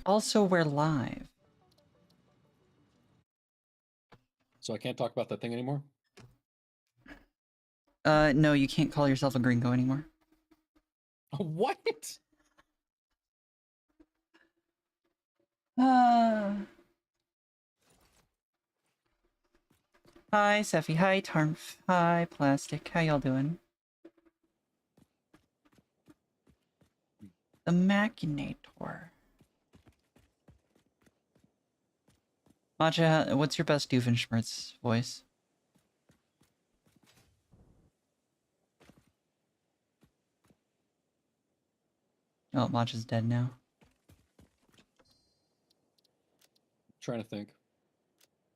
Also, we're live. So I can't talk about that thing anymore? No, you can't call yourself a gringo anymore. What? Hi, Seffi. Hi, Tarnf. Hi, Plastic. How y'all doing? The Machinator. Matcha, what's your best Doofenshmirtz voice? Oh, Matcha's dead now. Trying to think.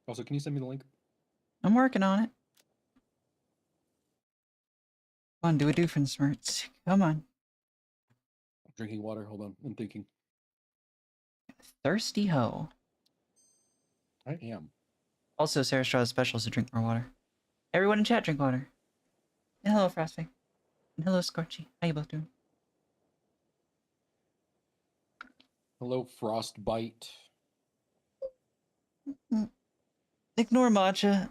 Also, can you send me the link? I'm working on it. Come on, do a Doofenshmirtz. Come on. I'm drinking water. Hold on. I'm thinking. Thirsty ho. I am. Also, Sarah Straw's special is to drink more water. Everyone in chat, drink water. And hello, Frostfang. And hello, Scorchy. How you both doing? Hello, Frostbite. Ignore Matcha.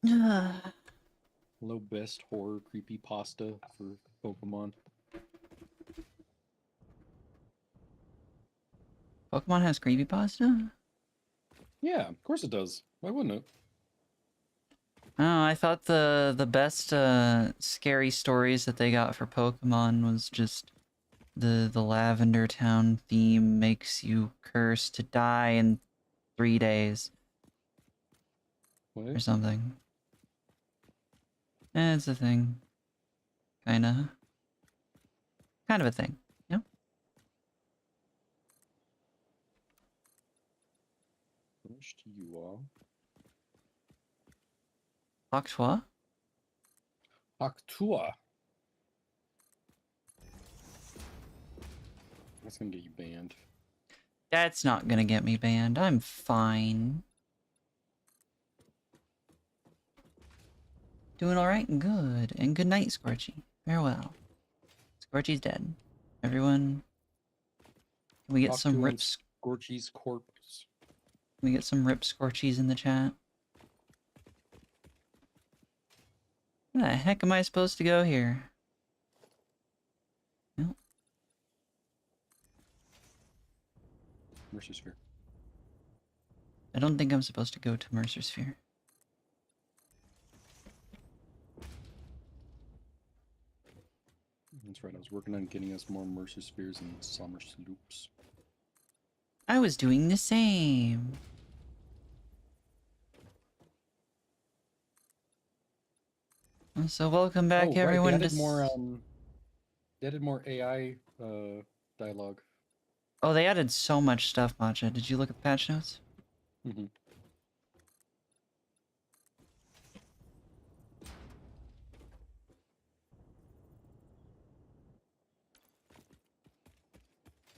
Hello, best horror creepy pasta for Pokemon. Pokemon has creepypasta? Yeah, of course it does. Why wouldn't it? Oh, I thought the best scary stories that they got for Pokemon was just the Lavender Town theme makes you curse to die in 3 days What? or something. It's a thing. Kind of a thing. You know? Finished you all. Octua? Octua. That's gonna get you banned. That's not gonna get me banned. I'm fine. Doing alright and good. And good night, Scorchy. Farewell. Scorchy's dead. Everyone, can we get some Octua and rips? Scorchy's corpse. Can we get some rip Scorchies in the chat? Where the heck am I supposed to go here? Nope. Mercy Sphere. I don't think I'm supposed to go to Mercer Sphere. That's right. I was working on getting us more Mercy Spheres and Summer Sloops. I was doing the same. So welcome back, Oh, right. They everyone. added more. They added more AI dialogue. Oh, they added so much stuff, Matcha. Did you look at the patch notes? Mm-hmm.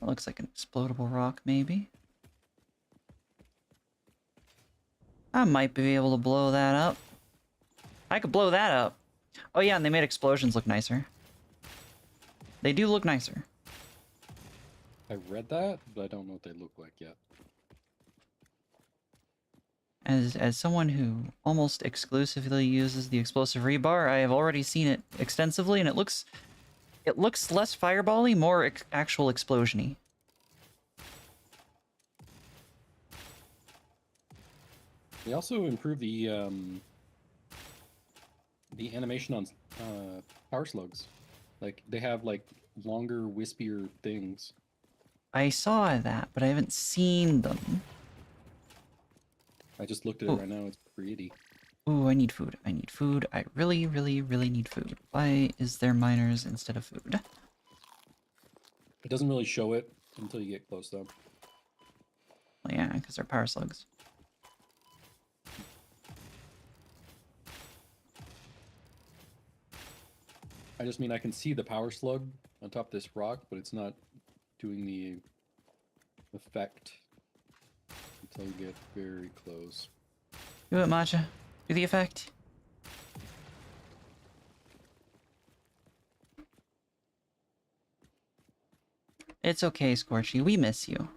That looks like an explodable rock, maybe. I might be able to blow that up. I could blow that up. Oh yeah, and they made explosions look nicer. They do look nicer. I read that, but I don't know what they look like yet. As someone who almost exclusively uses the explosive rebar, I have already seen it extensively, and it looks less firebally, more actual explosion-y. They also improved the animation on power slugs. Like they have like longer, wispier things. I saw that, but I haven't seen them. I just looked at it Ooh. right now. It's pretty. Ooh, I need food. I need food. I really, really, really need food. Why is there miners instead of food? It doesn't really show it until you get close, though. Well, yeah, because they're power slugs. I just mean I can see the power slug on top of this rock, but it's not doing the effect until you get very close. Do it, Matcha. Do the effect. It's okay, Scorchy. We miss you.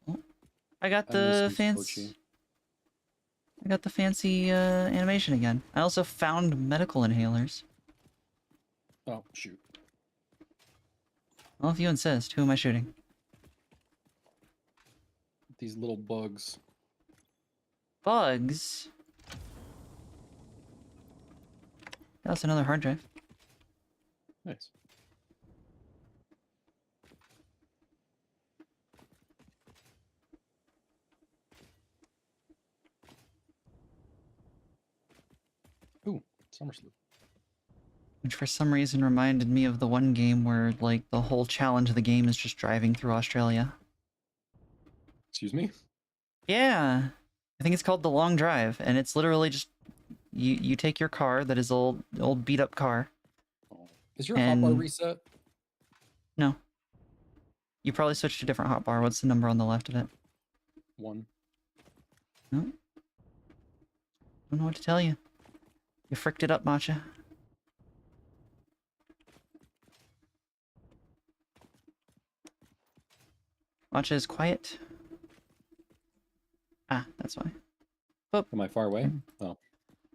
Oh, I got I miss the you, fancy. Scorchy. I got the fancy animation again. I also found medical inhalers. Oh, shoot. Well, if you insist, who am I shooting? These little bugs. Bugs. That's another hard drive. Nice. Ooh, summer sloop. Which for some reason reminded me of the one game where, like, the whole challenge of the game is just driving through Australia. Excuse me? Yeah. I think it's called The Long Drive, and it's literally just you take your car that is old beat up car, Oh. Is your hotbar and reset? no. You probably switched to a different hotbar. What's the number on the left of it? 1. No. Don't know what to tell you. You fricked it up, Matcha. Matcha is quiet. Ah, that's why. Am I far away? Oh,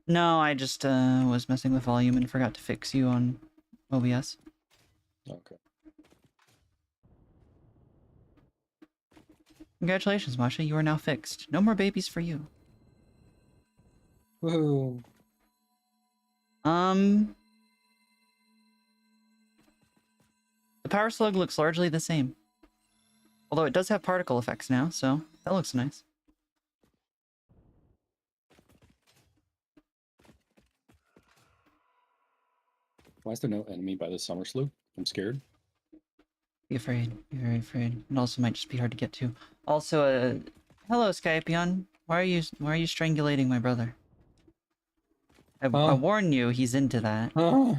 No, I just was messing with volume and forgot to fix you on OBS. okay. Congratulations, Masha. You are now fixed. No more babies for you. Woohoo. The power slug looks largely the same. Although it does have particle effects now, so that looks nice. Why is there no enemy by the summer sloop? I'm scared. Be afraid. Be very afraid. It also might just be hard to get to. Also, hello, Skypion. Why are you strangulating my brother? I Huh? warn you, he's into that. Huh?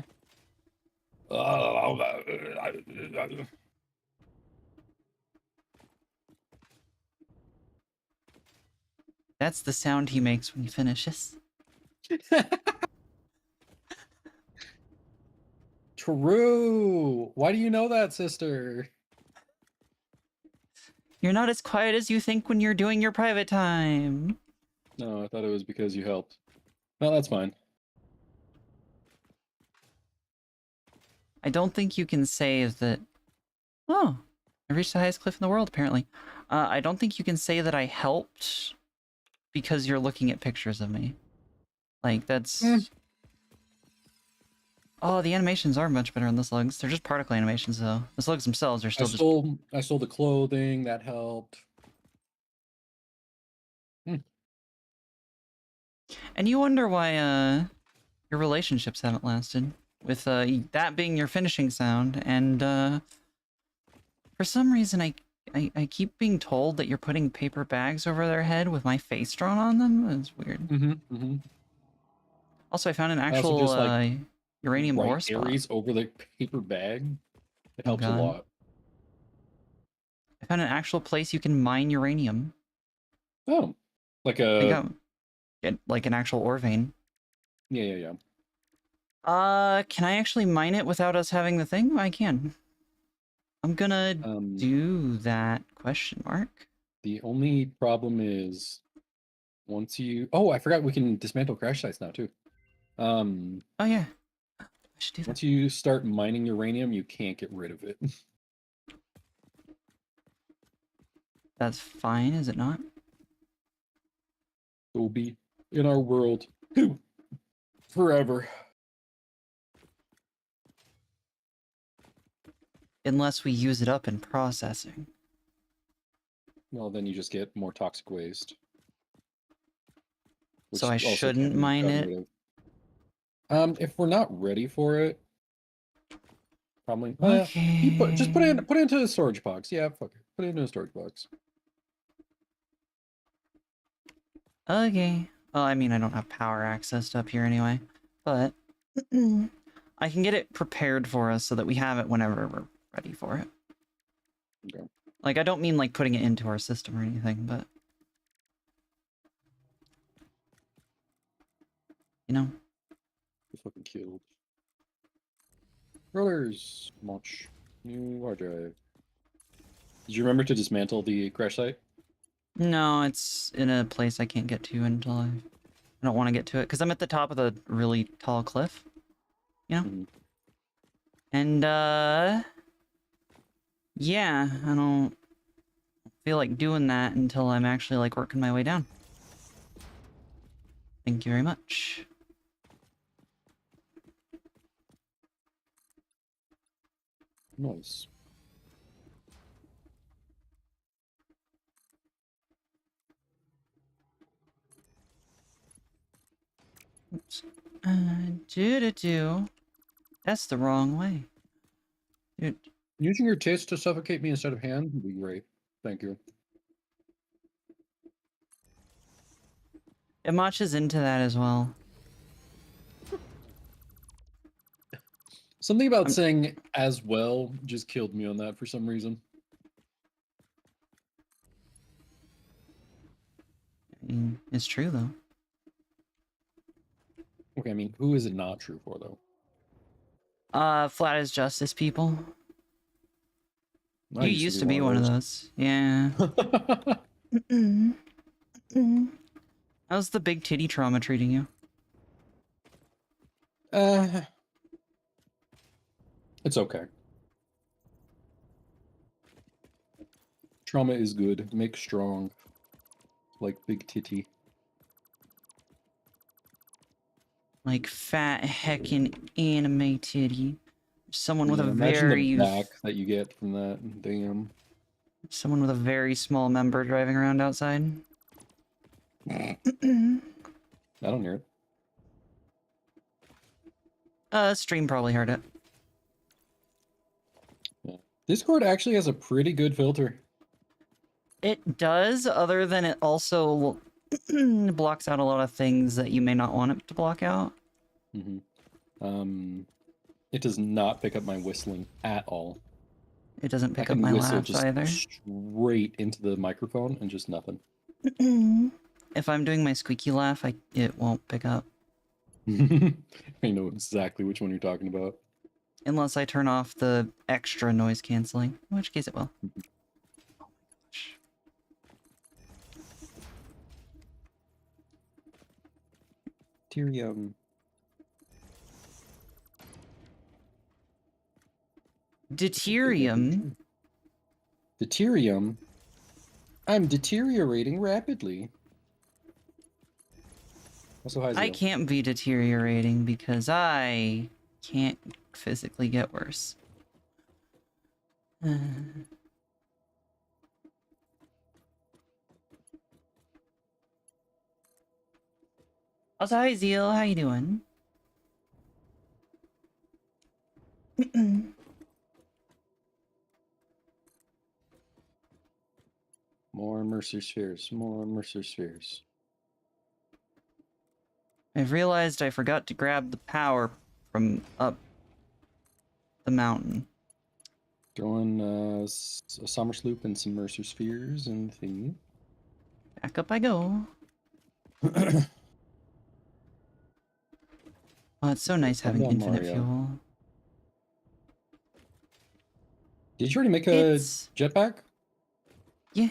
That's the sound he makes when he finishes. True. Why do you know that, sister? You're not as quiet as you think when you're doing your private time. No, I thought it was because you helped. No, that's fine. I don't think you can say that... Oh, I reached the highest cliff in the world, apparently. I don't think you can say that I helped because you're looking at pictures of me. Like, that's... Oh, the animations are much better on the slugs. They're just particle animations, though. The slugs themselves are still just... I stole the clothing. That helped. And you wonder why, your relationships haven't lasted. With, that being your finishing sound, and, for some reason, I keep being told that you're putting paper bags over their head with my face drawn on them. It's weird. Also, I found an I also actual, just like uranium ore write spot. Aries over the paper bag. It Oh, helps a God. lot. I found an actual place you can mine uranium. Oh, like I a got like an actual ore vein. yeah. Can I actually mine it without us having the thing? I can. I'm gonna do that, question mark. The only problem is once you... Oh, I forgot we can dismantle crash sites now too. Oh yeah. I should do that. Once you start mining uranium, you can't get rid of it. That's fine, is it not? It will be in our world forever. Unless we use it up in processing. Well, then you just get more toxic waste. So I also shouldn't can't be mine gotten it? rid of. If we're not ready for it, probably. Okay. Just put it into a storage box. Yeah, fuck it. Put it into a storage box. Okay. Well, I mean, I don't have power access up here anyway, but I can get it prepared for us so that we have it whenever we're ready for it. Okay. Like, I don't mean like putting it into our system or anything, but you know. You fucking killed. Rollers. Launch. New hard drive. Did you remember to dismantle the crash site? No, it's in a place I can't get to until I don't want to get to it because I'm at the top of the really tall cliff, you know? Mhm. And, yeah, I don't feel like doing that until I'm actually, like, working my way down. Thank you very much. Nice. Oops. Do. That's the wrong way. Dude, Using your tits to suffocate me instead of hand would be great. Thank you. Imach is into that as well. Something about I'm- saying as well just killed me on that for some reason. It's true, though. Okay, I mean, who is it not true for, though? Flat as justice people. I You used to be one one of of those. Yeah. those. How's the big titty trauma treating you? uh, it's okay. Trauma is good. Make strong. Like big titty. Like fat heckin' anime titty. Someone with a Yeah, imagine the very back that you get from that. Damn. someone with a very small member driving around outside. I don't hear it. Stream probably heard it. Yeah. Discord actually has a pretty good filter. It does, other than it also blocks out a lot of things that you may not want it to block out. It does not pick up my whistling at all. It doesn't I pick up can my whistle laughs just either. straight into the microphone and just nothing. If I'm doing my squeaky laugh, it won't pick up. I know exactly which one you're talking about. Unless I turn off the extra noise canceling, in which case it will. Oh my gosh. Tyrium. Deuterium? Deuterium? I'm deteriorating rapidly. Also, hi, I Zio. can't be deteriorating because I can't physically get worse. Also, hi Zeal, how you doing? More Mercer spheres. More Mercer spheres. I've realized I forgot to grab the power from up the mountain. Throwing a summer sloop and some Mercer spheres and thingy. Back up I go. Oh, it's so nice Calm having down, infinite Mario. fuel. Did you already make a jetpack? Yeah.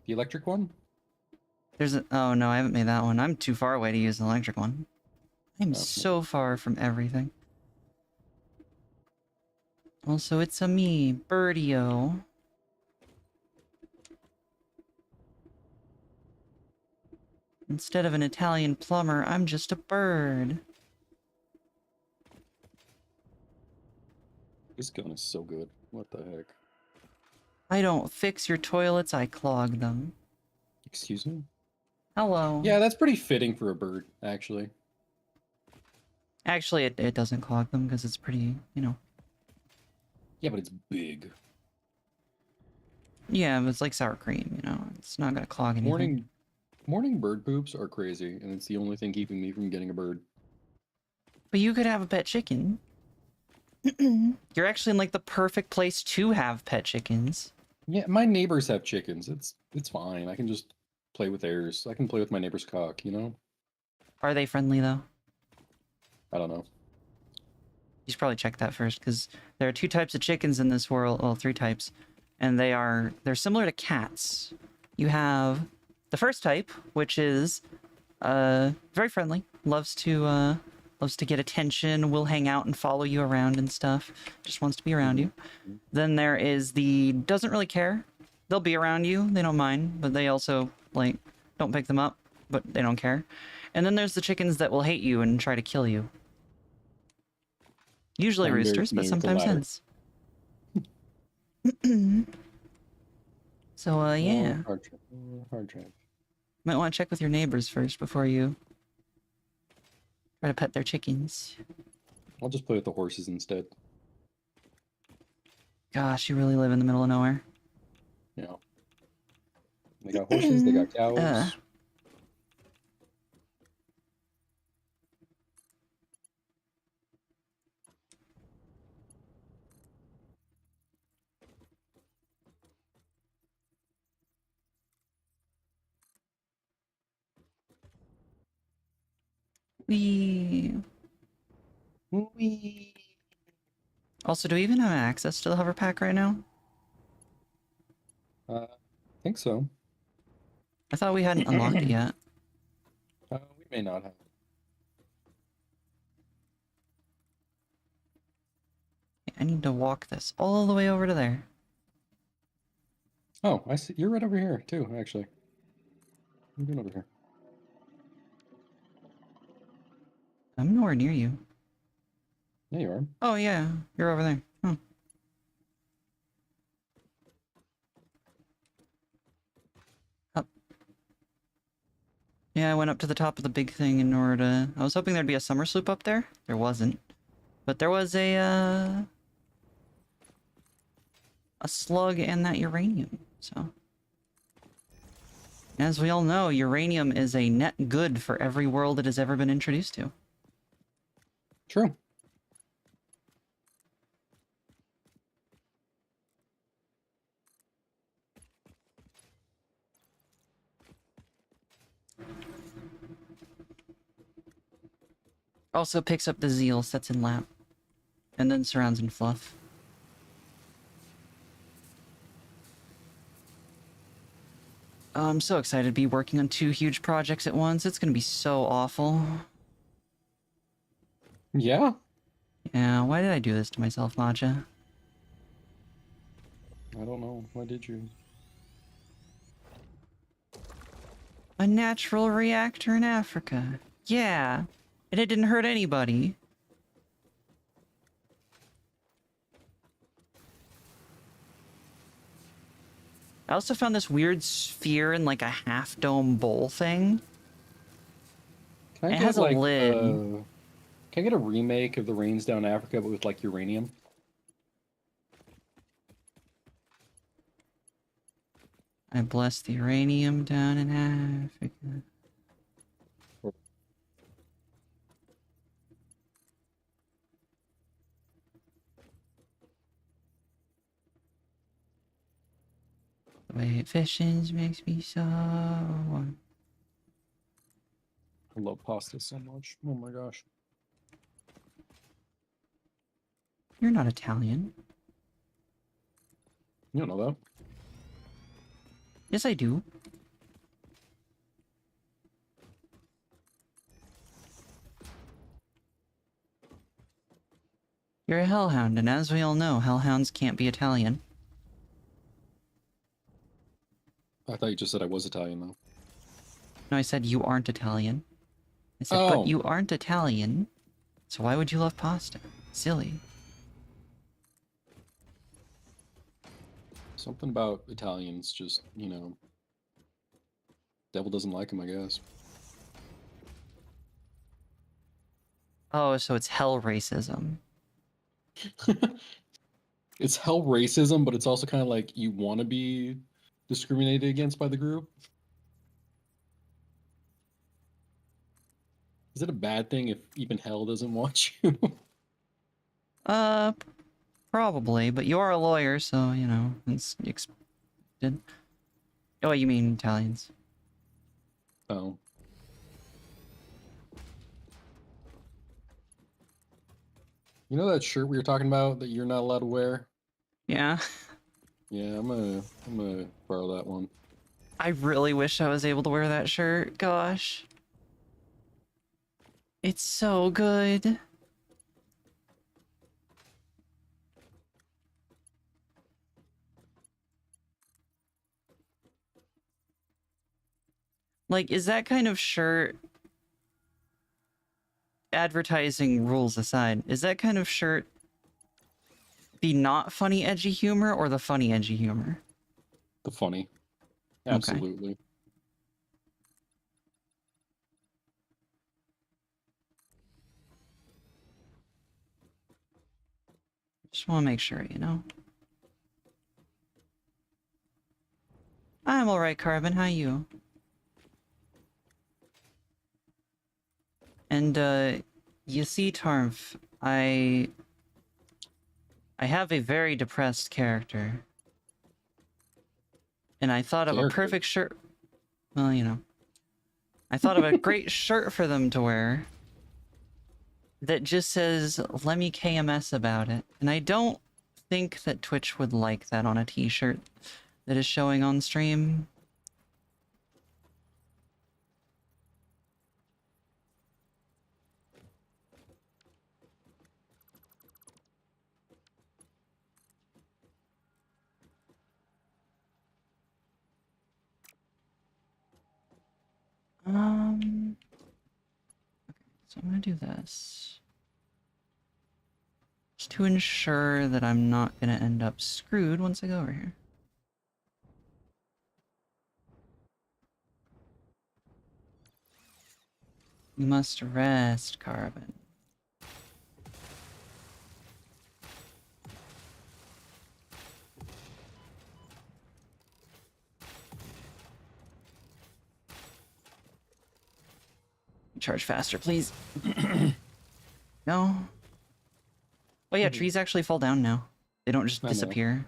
The electric one? Oh no, I haven't made that one. I'm too far away to use an electric one. I'm Oh. so far from everything. Also, it's a me, Birdio. Instead of an Italian plumber, I'm just a bird. This gun is so good. What the heck? I don't fix your toilets, I clog them. Excuse me? Hello. Yeah, that's pretty fitting for a bird, actually. Actually, it doesn't clog them because it's pretty, you know. Yeah, but it's big. Yeah, but it's like sour cream, you know. It's not gonna clog anything. Morning bird poops are crazy, and it's the only thing keeping me from getting a bird. But you could have a pet chicken. You're actually in like the perfect place to have pet chickens. Yeah, my neighbors have chickens. It's fine. I can just play with theirs. I can play with my neighbor's cock, you know? Are they friendly though? I don't know. You should probably check that first, because there are two types of chickens in this world. Well, three types. and they're similar to cats. You have the first type, which is very friendly, loves to get attention, will hang out and follow you around and stuff, just wants to be around you. Then there is the doesn't really care. They'll be around you, they don't mind, but they also like don't pick them up, but they don't care. And then there's the chickens that will hate you and try to kill you. Usually I'm very roosters, but familiar with the sometimes latter. hens. So yeah, Hard drive. Hard drive. might want to check with your neighbors first before you try to pet their chickens. I'll just play with the horses instead. Gosh, you really live in the middle of nowhere. Yeah. They got horses, they got cows. Wee. Whee! Also, do we even have access to the hover pack right now? I think so. I thought we hadn't unlocked it yet. We may not have. I need to walk this all the way over to there. Oh, I see. You're right over here too, actually. What are you doing over here? I'm nowhere near you. Yeah, you are. Oh yeah, you're over there. Oh. Up. Yeah, I went up to the top of the big thing in order to... I was hoping there'd be a summer sloop up there. There wasn't. But there was a slug and that uranium, so... As we all know, uranium is a net good for every world it has ever been introduced to. True. Also picks up the zeal, sets in lap, and then surrounds in fluff. I'm so excited to be working on 2 huge projects at once. It's gonna be so awful. Yeah. Yeah, why did I do this to myself, Matcha? I don't know. Why did you? A natural reactor in Africa. Yeah, and it didn't hurt anybody. I also found this weird sphere in like a half-dome bowl thing. Can I It get has a like lid. can I get a remake of the Rains Down Africa but with like uranium? I bless the uranium down in Africa. The way it fishes makes me so warm. I love pasta so much. Oh my gosh. You're not Italian. You don't know that. Yes, I do. You're a hellhound, and as we all know, hellhounds can't be Italian. I thought you just said I was Italian though. No, I said you aren't Italian. I said, Oh. but you aren't Italian, so why would you love pasta? Silly. Something about Italians just, you know, devil doesn't like them, I guess. Oh, so it's hell racism. It's hell racism, but it's also kind of like you want to be discriminated against by the group. Is it a bad thing if even hell doesn't want you? Uh, probably, but you are a lawyer, so, you know, it's expected. Oh, you mean Italians. Oh. You know that shirt we were talking about that you're not allowed to wear? Yeah. Yeah, I'm gonna borrow that one. I really wish I was able to wear that shirt. Gosh. It's so good. Like, is that kind of shirt, advertising rules aside, is that kind of shirt the not funny edgy humor or the funny edgy humor? The funny. Okay. Absolutely. Just want to make sure, you know? I'm alright, Carbon. How you? And, you see, Tarv, I have a very depressed character. And I thought of a Character. perfect shirt. Well, you know. I thought of a great shirt for them to wear that just says, let me KMS about it. And I don't think that Twitch would like that on a t-shirt that is showing on stream. So I'm gonna do this. Just to ensure that I'm not gonna end up screwed once I go over here. You must rest, Carbon. Charge faster, please. No. Oh yeah, trees actually fall down now. They don't just I know. disappear.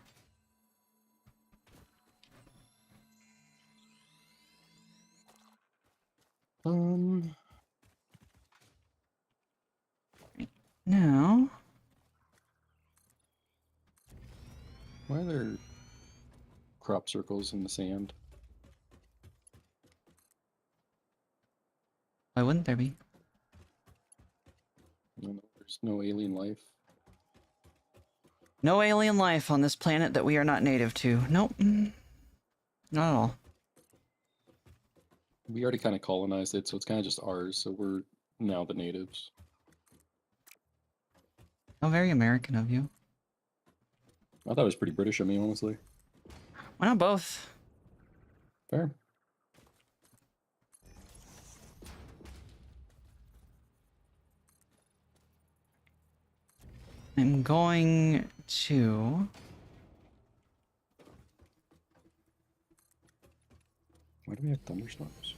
Now, Why are there crop circles in the sand? why wouldn't there be? No, there's no alien life. No alien life on this planet that we are not native to. Nope. Not at all. We already kind of colonized it, so it's kind of just ours. So we're now the natives. How very American of you. I thought it was pretty British of me, honestly. Why not both? Fair. I'm going to... Why do we have thunderstorms?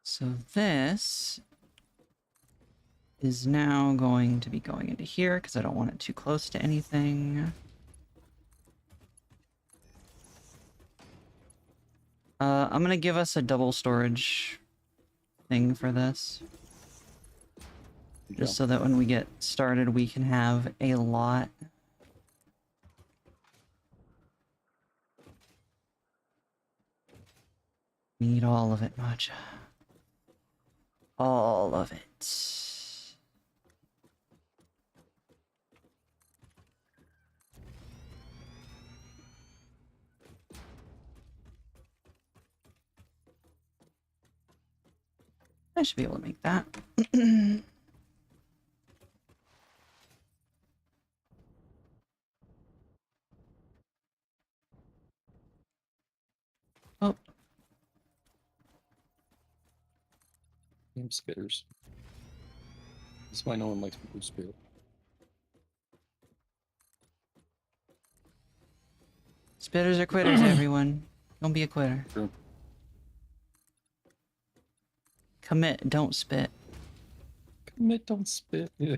So this is now going to be going into here because I don't want it too close to anything. I'm gonna give us a double storage thing for this. Just so that when we get started, we can have a lot. We need all of it, Matcha. All of it. I should be able to make that. Oh. Damn spitters. That's why no one likes people who spit. Spitters are quitters, everyone. Don't be a quitter. True. Commit, don't spit. Commit, don't spit. Yeah.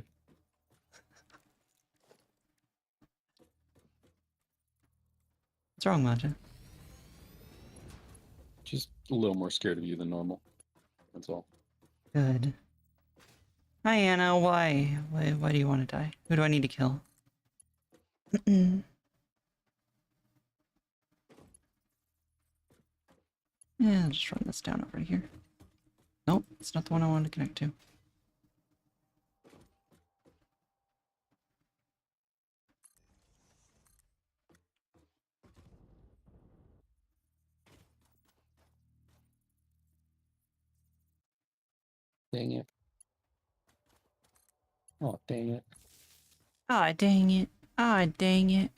What's wrong, Matcha? Just a little more scared of you than normal. That's all. Good. Hi, Anna. Why? Why do you want to die? Who do I need to kill? Yeah, I'll just run this down over here. Nope, it's not the one I wanted to connect to. Dang it. Oh, dang it. Ah, dang it. Ah, dang it.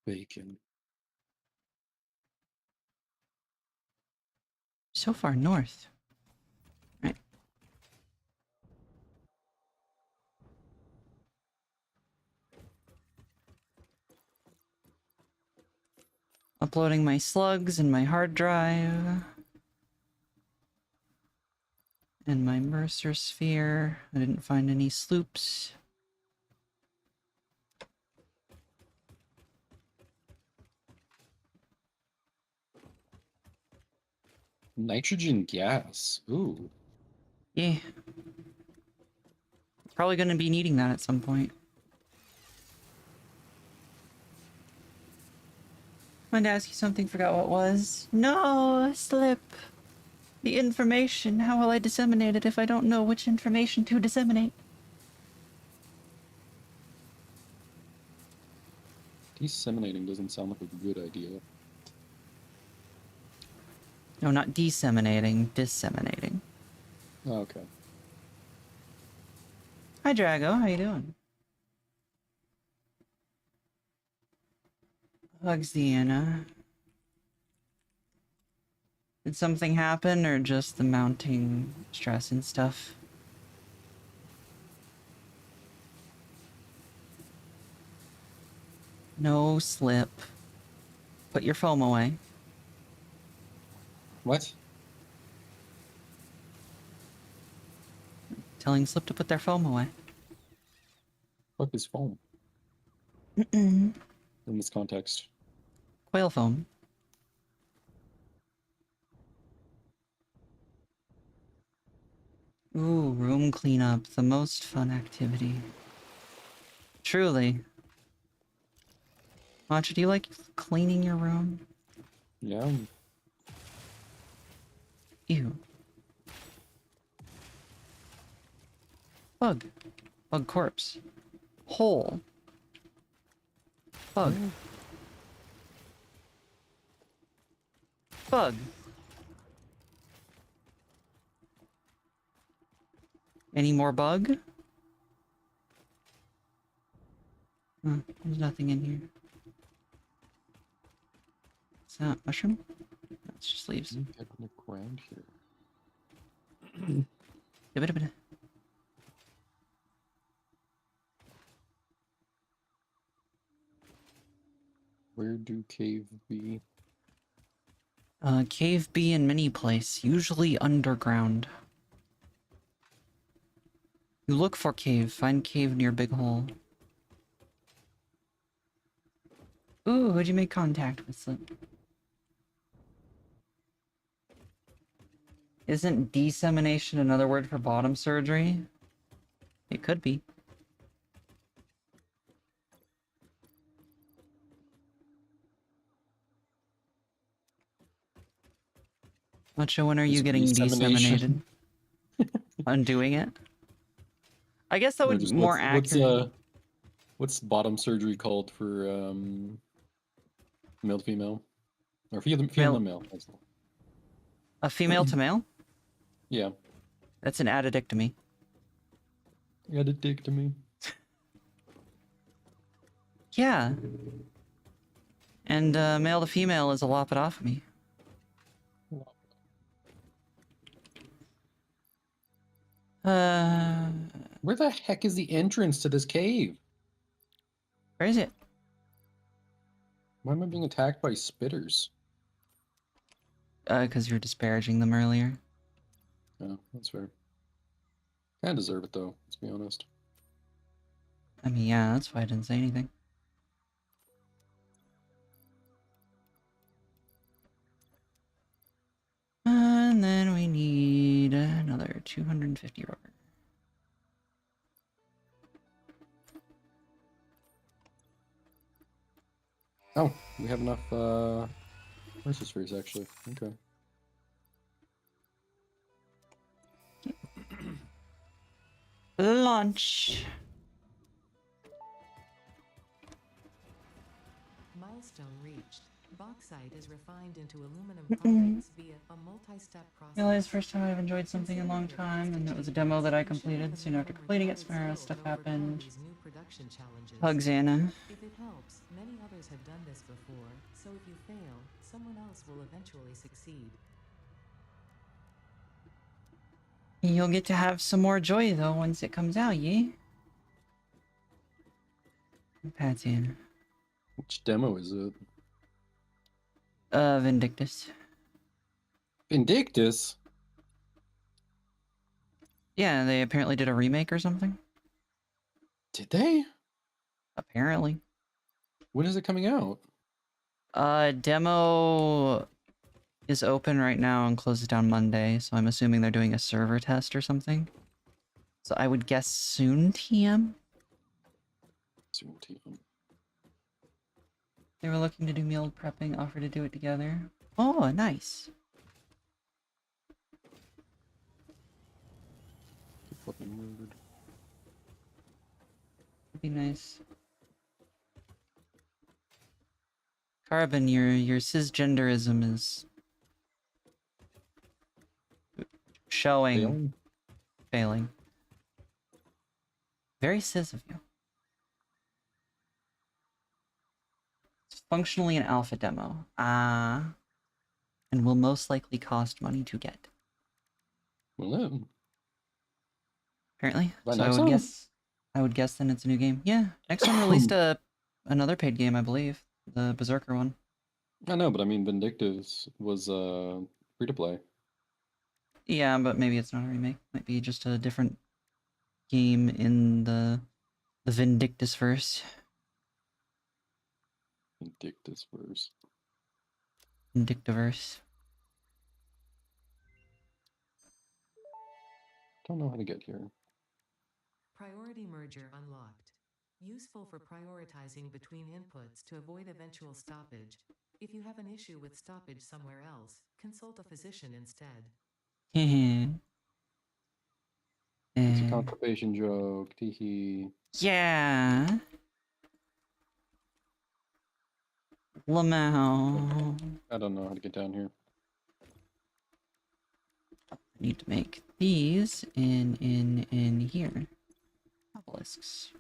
Bacon. So far north. Right. Uploading my slugs and my hard drive. And my Mercer sphere. I didn't find any sloops. Nitrogen gas. Ooh. Yeah. Probably gonna be needing that at some point. Wanted to ask you something, forgot what it was. No, slip. The information. How will I disseminate it if I don't know which information to disseminate? Disseminating doesn't sound like a good idea. No, not disseminating, disseminating. Oh, okay. Hi, Drago. How you doing? Hugs the Anna. Did something happen or just the mounting stress and stuff? No slip. Put your foam away. What? Telling Slip to put their foam away. Fuck is foam Mm-mm. in this context? Quail foam. Ooh, room cleanup. The most fun activity. Truly. Matcha, do you like cleaning your room? Yeah. Ew. Bug. Bug corpse. Hole. Bug. Bug. Any more bug? There's nothing in here. Is that mushroom? That's just leaves. Get on the ground here. Dibba-dibba-da. Where do cave be? Cave be in many place, usually underground. You look for cave, find cave near big hole. Ooh, who'd you make contact with, Slip? Isn't dissemination another word for bottom surgery? It could be. Not sure when are you Is getting dissemination? disseminated? Undoing it? I guess that Or would just more accurate. what's bottom surgery called for male to female? Or female to Male, male. a female to male? Yeah. That's an addictomy. You had a dick to me. Yeah. And male to female is a lobotomy. Where the heck is the entrance to this cave? Where is it? Why am I being attacked by spitters? Because you're disparaging them earlier. Yeah, that's fair. Kind of deserve it though. Let's be honest. I mean, yeah, that's why I didn't say anything. And then we need another 250 rubber. Oh, we have enough versus freeze actually. Okay. Launch. Milestone reached. Bauxite is refined into aluminum products via a multi-step process. Realized first time I've enjoyed something in a long time, and it was a demo that I completed. Soon after completing it, some stuff happened. Hugs, Anna. If it helps, many others have done this before, so if you fail, someone else will eventually succeed. You'll get to have some more joy, though, once it comes out, yeah? Pat's Anna. Which demo is it? Vindictus. Vindictus? Yeah, they apparently did a remake or something. Did they? Apparently. When is it coming out? Demo is open right now and closes down Monday, so I'm assuming they're doing a server test or something. So I would guess soon, TM? Soon TM. They were looking to do meal prepping, offered to do it together. Oh, nice. Fucking murdered. Would be nice. Carbon, your cisgenderism is showing failing. Very cis of you. It's functionally an alpha demo. And will most likely cost money to get. Well then. Apparently. By So next time? I would guess then it's a new game. Yeah. Next one released another paid game, I believe. The Berserker one. I know, but I mean Vindictus was free to play. Yeah, but maybe it's not a remake. Might be just a different game in the Vindictus verse. Vindictus verse. Vindictiverse. Don't know how to get here. Priority merger unlocked. Useful for prioritizing between inputs to avoid eventual stoppage. If you have an issue with stoppage somewhere else, consult a physician instead. It's a constipation joke. Teehee. Yeah. Lamau. I don't know how to get down here. I need to make these in here. Obelisks.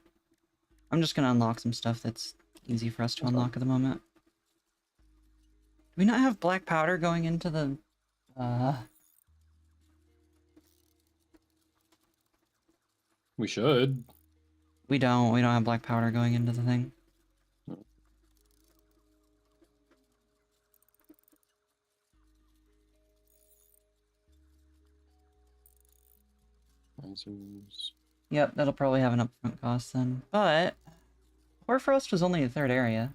I'm just gonna unlock some stuff that's easy for us to unlock at the moment. Do we not have black powder going into the We should. We don't have black powder going into the thing. No. Lasers. Yep, that'll probably have an upfront cost then. But Hoarfrost was only a third area.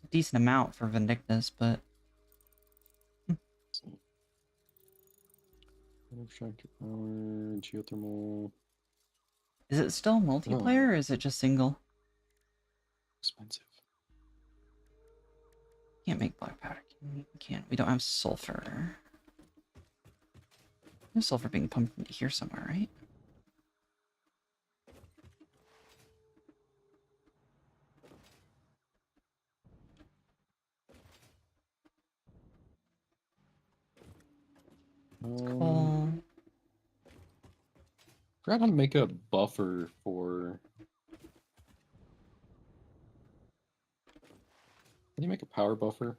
A decent amount for Vindictus, but Abstractor power, geothermal. is it still multiplayer or is it just single? Expensive. Can't make black powder. We can't. We don't have sulfur. There's sulfur being pumped into here somewhere, right? Cool. Forgot how to make a buffer for. How do you make a power buffer?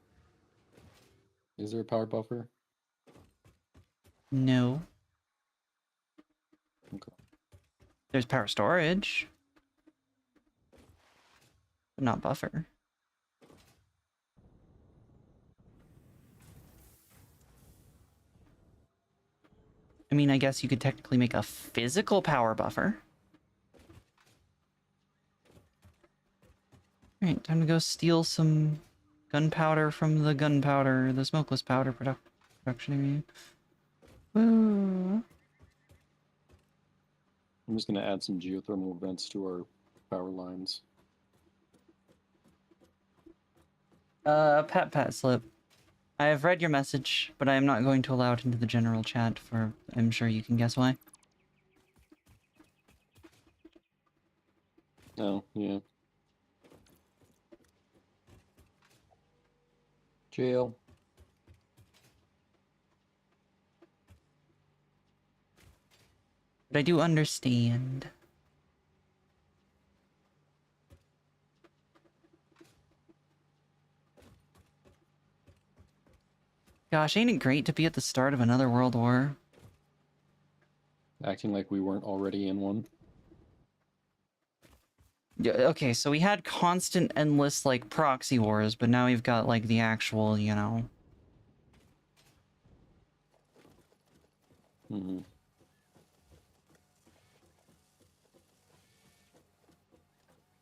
Is there a power buffer? No. Okay. There's power storage. But not buffer. I mean, I guess you could technically make a physical power buffer. Alright, time to go steal some gunpowder from the smokeless powder production area. Woo. I'm just going to add some geothermal vents to our power lines. Pat Slip. I have read your message, but I am not going to allow it into the general chat for... I'm sure you can guess why. Oh, yeah. Jail. But I do understand. Gosh, ain't it great to be at the start of another world war? Acting like we weren't already in one. Yeah, okay, so we had constant, endless, like, proxy wars, but now we've got, like, the actual, you know... Mm-hmm.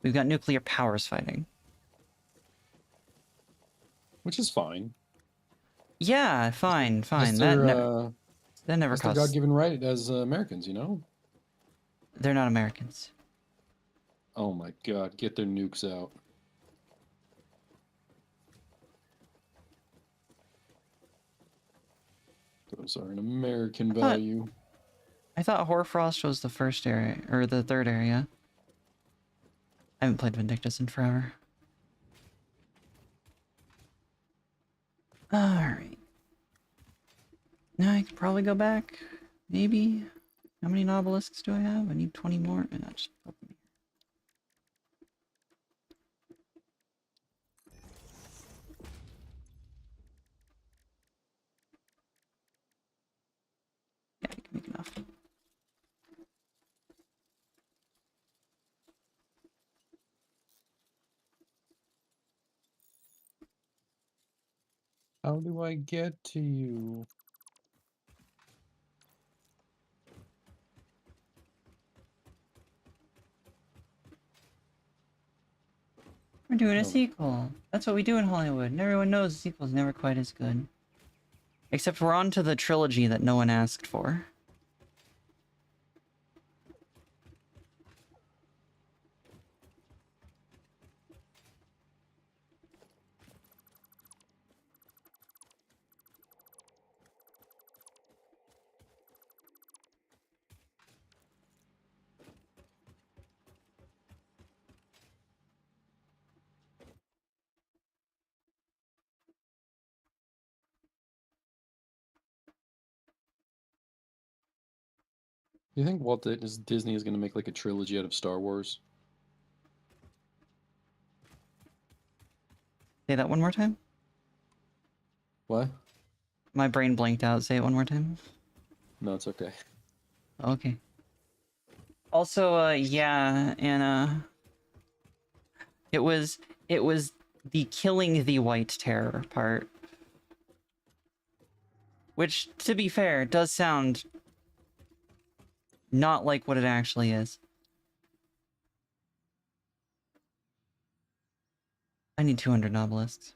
We've got nuclear powers fighting. Which is fine. Yeah, fine. That's That their, never that's their caused... God-given right as Americans, you know? They're not Americans. Oh my god, get their nukes out. Those are an American value. I thought Hoarfrost was the first area, or the third area. I haven't played Vindictus in forever. Alright. Now I can probably go back. Maybe. How many obelisks do I have? I need 20 more. And I just put them here. Yeah, I can make enough. How do I get to you? We're doing a Oh. sequel. That's what we do in Hollywood. And everyone knows the sequel's never quite as good. Except we're on to the trilogy that no one asked for. Do you think Disney is going to make like a trilogy out of Star Wars? Say that one more time? What? My brain blanked out. Say it one more time. No, it's okay. Okay. Also, yeah, and, it was the killing the White Terror part. Which, to be fair, does sound not like what it actually is. I need 200 obelisks.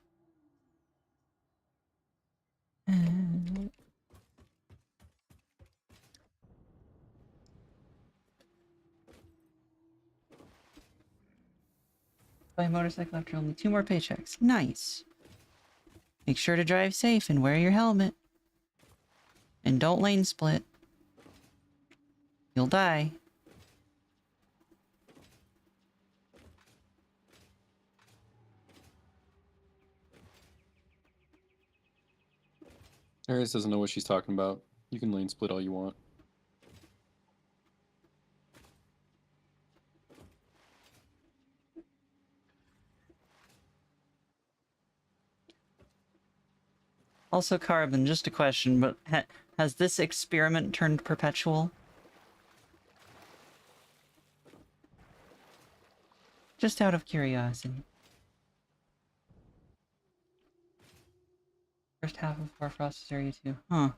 Buy a motorcycle after only 2 more paychecks. Nice. Make sure to drive safe and wear your helmet. And don't lane split. You'll die. Ares doesn't know what she's talking about. You can lane split all you want. Also, Carbon, just a question, but has this experiment turned perpetual? Just out of curiosity. First half of Hoarfrost is Area 2. Huh.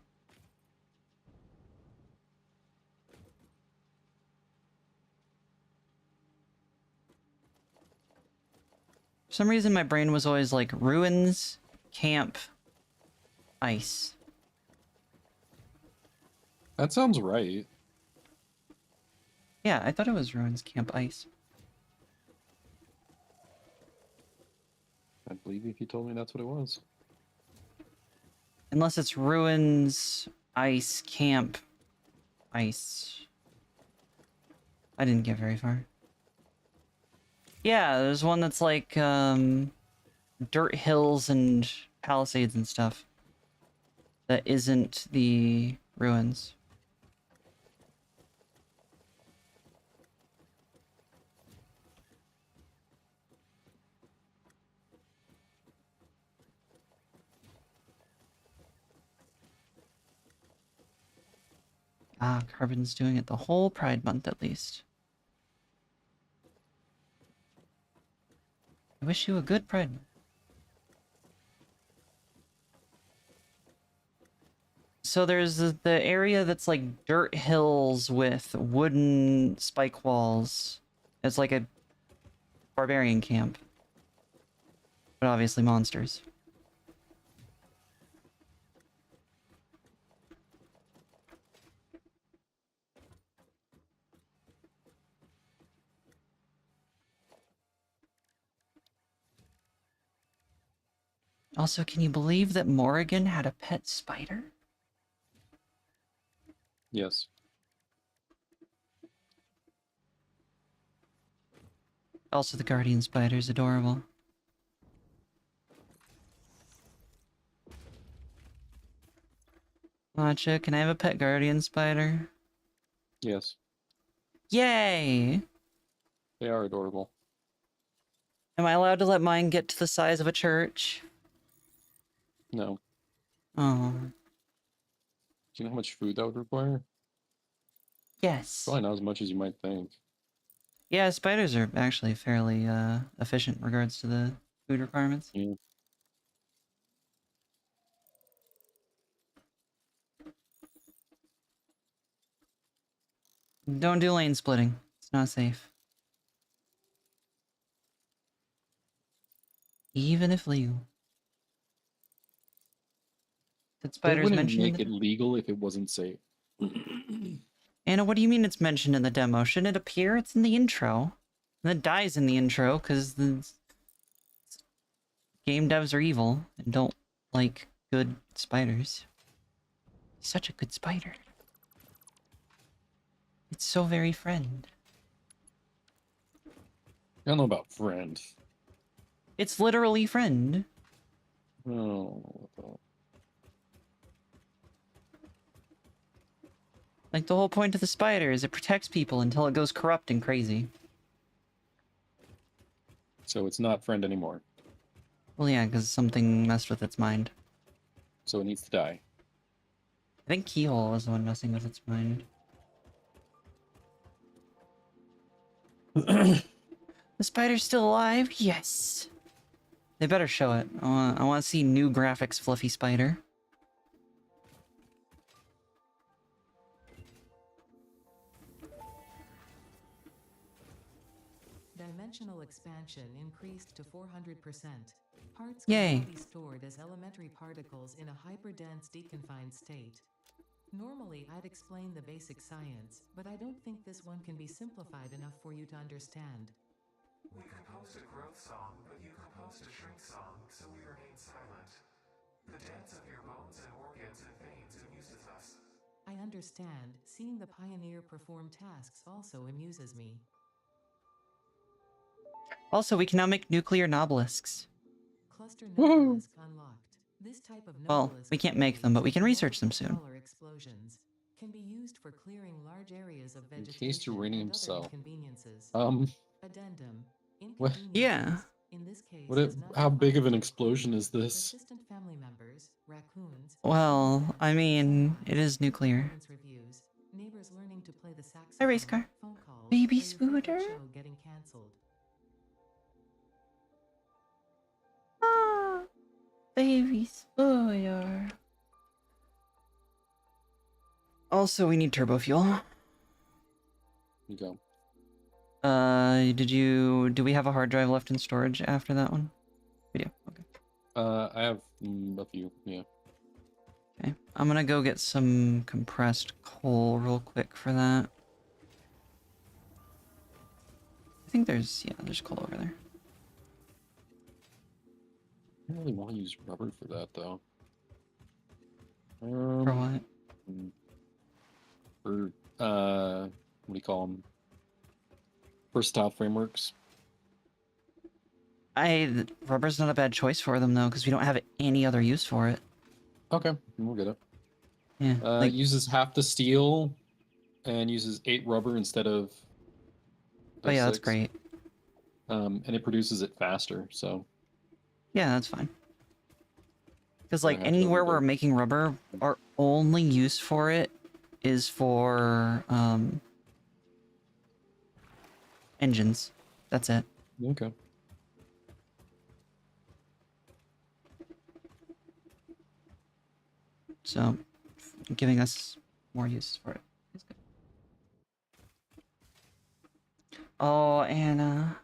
some reason my brain was always like ruins, camp, ice. That sounds right. Yeah, I thought it was ruins, camp, ice. I'd believe you if you told me that's what it was. Unless it's ruins, ice, camp, ice. I didn't get very far. Yeah, there's one that's like, dirt hills and palisades and stuff. That isn't the ruins. Ah, Carbon's doing it the whole Pride Month at least. I wish you a good Pride Month. So there's the area that's like dirt hills with wooden spike walls. It's like a barbarian camp. But obviously monsters. Also, can you believe that Morrigan had a pet spider? Yes. Also, the guardian spider's adorable. Matcha, can I have a pet guardian spider? Yes. Yay! They are adorable. Am I allowed to let mine get to the size of a church? No. Oh. Do you know how much food that would require? Yes. Probably not as much as you might think. Yeah, spiders are actually fairly efficient in regards to the food requirements. Yeah. Don't do lane splitting. It's not safe. Even if legal. Did They spiders wouldn't mention in make it the... legal if it wasn't safe. Anna, what do you mean it's mentioned in the demo? Shouldn't it appear? It's in the intro. And it dies in the intro, because the game devs are evil and don't like good spiders. Such a good spider. It's so very friend. I don't know about friend. It's literally friend. Oh. Like, the whole point of the spider is it protects people until it goes corrupt and crazy. So it's not friend anymore. Well, yeah, because something messed with its mind. So it needs to die. I think Keyhole was the one messing with its mind. The spider's still alive? Yes! They better show it. I want to see new graphics, Fluffy Spider. Dimensional expansion increased to 400%. Parts Yay. can now be stored as elementary particles in a hyperdense deconfined state. Normally, I'd explain the basic science, but I don't think this one can be simplified enough for you to understand. We composed a growth song, but you composed a shrink song, so we remain silent. The dance of your bones and organs and veins amuses us. I understand. Seeing the pioneer perform tasks also amuses me. Also, we can now make nuclear nobelisks. Cluster Woohoo! nobelisk unlocked. This type of Well, nobelisk we can't make them, but we can research them soon. multiple color explosions can be used for clearing large areas of vegetation Encased uranium and other cell. inconveniences. What? Addendum. Inconveniences, Yeah. in this case, What? is not How big of an defined. explosion is this? Persistent family members, raccoons. Well, I mean, sunflowers, it is nuclear. performance reviews, neighbors learning to play the saxophone. Hi, race car. Phone calls, Baby or your favorite scooter. show getting cancelled. Ah, baby spoiler. Also, we need turbo fuel. You go. Do we have a hard drive left in storage after that one? We do. Okay. I have a few. Yeah. Okay. I'm gonna go get some compressed coal real quick for that. I think there's coal over there. I don't really want to use rubber for that though. For what? mm, For what do you call them? Versatile frameworks. Rubber's not a bad choice for them though, because we don't have any other use for it. Okay, we'll get it. Yeah, It uses half the steel and uses 8 rubber instead of oh yeah, that's 6. great. And it produces it faster, so Yeah, that's fine. Because I like have anywhere rubber we're to- making rubber, our only use for it is for engines. That's it. Okay. So giving us more use for it is good. Oh, Anna.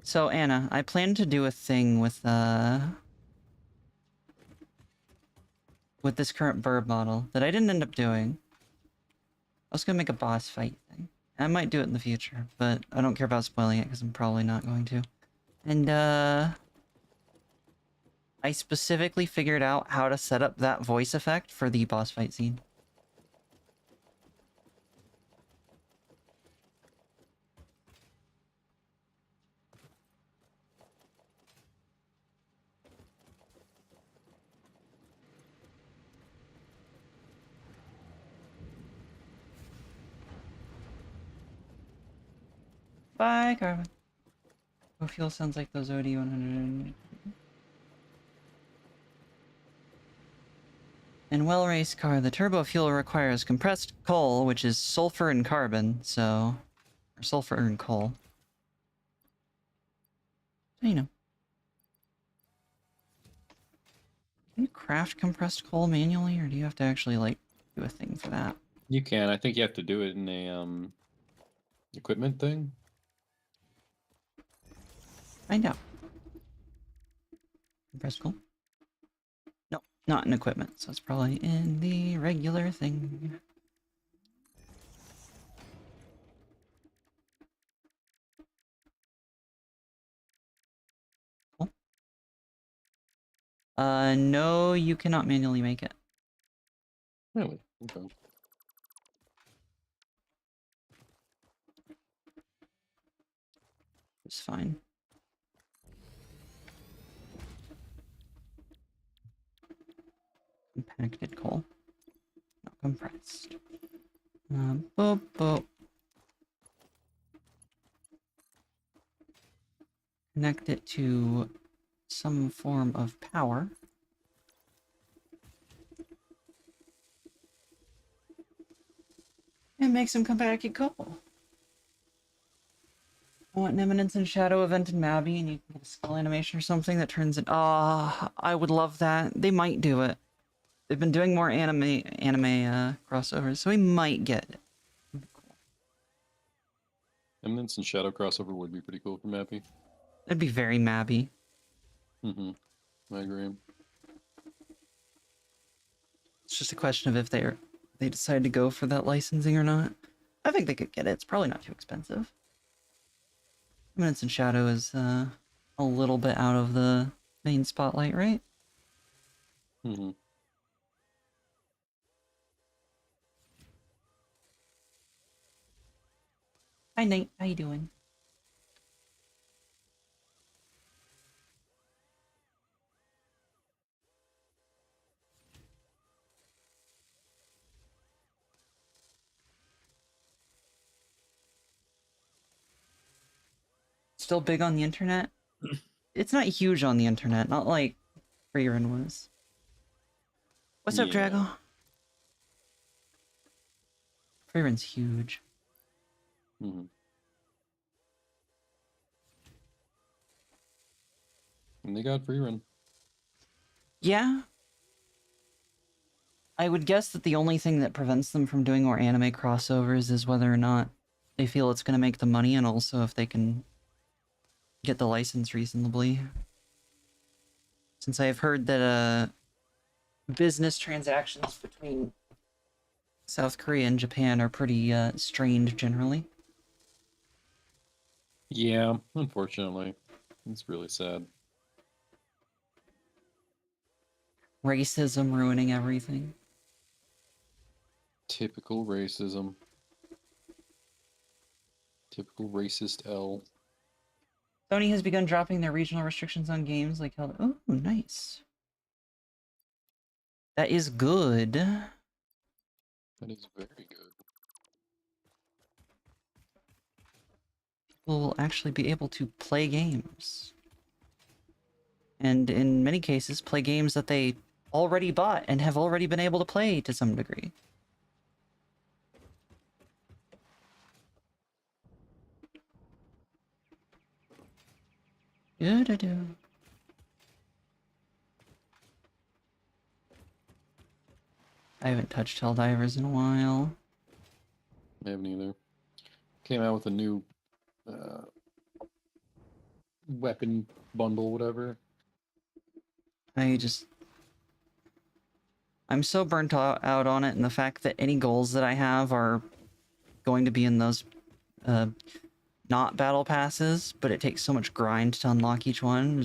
So Anna, I plan to do a thing with this current verb model that I didn't end up doing. I was gonna make a boss fight thing. I might do it in the future, but I don't care about spoiling it because I'm probably not going to. And I specifically figured out how to set up that voice effect for the boss fight scene. Bye, Carmen. Oh, fuel sounds like those OD 100. In well-raced car, the turbo fuel requires compressed coal, which is sulfur and carbon, so... Or sulfur and coal. So, you know. Can you craft compressed coal manually, or do you have to actually, like, do a thing for that? You can. I think you have to do it in a equipment thing. Find out. Compressed coal? No, not in equipment, so it's probably in the regular thing. Cool. No, you cannot manually make it. Really? Okay. It's fine. Compacted coal. Not compressed. Boop, boop. Connect it to some form of power. And make some compacted coal. I want an Eminence and Shadow event in Mabby, and you can get a skull animation or something that turns it. Ah, I would love that. They might do it. They've been doing more anime crossovers, so we might get it. Eminence and Shadow crossover would be pretty cool for Mappy. That'd be very Mabby. Mm-hmm. I agree. It's just a question of if they decide to go for that licensing or not. I think they could get it. It's probably not too expensive. Eminence and Shadow is a little bit out of the main spotlight, right? Mm-hmm. Hi Nate, how you doing? Still big on the internet? It's not huge on the internet, not like Freerun was. What's up, Yeah. Drago? Freerun's huge. Mm-hmm. And they got free run. Yeah? I would guess that the only thing that prevents them from doing more anime crossovers is whether or not they feel it's going to make the money, and also if they can get the license reasonably. Since I've heard that business transactions between South Korea and Japan are pretty strained generally. Yeah, unfortunately. It's really sad. Racism ruining everything. Typical racism. Typical racist L. Sony has begun dropping their regional restrictions on games like hell. Oh, nice. That is good. That is very good. People will actually be able to play games. And in many cases, play games that they already bought and have already been able to play to some degree. Do-do-do. I haven't touched Helldivers in a while. I haven't either. Came out with a new weapon bundle, whatever. I'm so burnt out on it, and the fact that any goals that I have are going to be in those not battle passes, but it takes so much grind to unlock each one.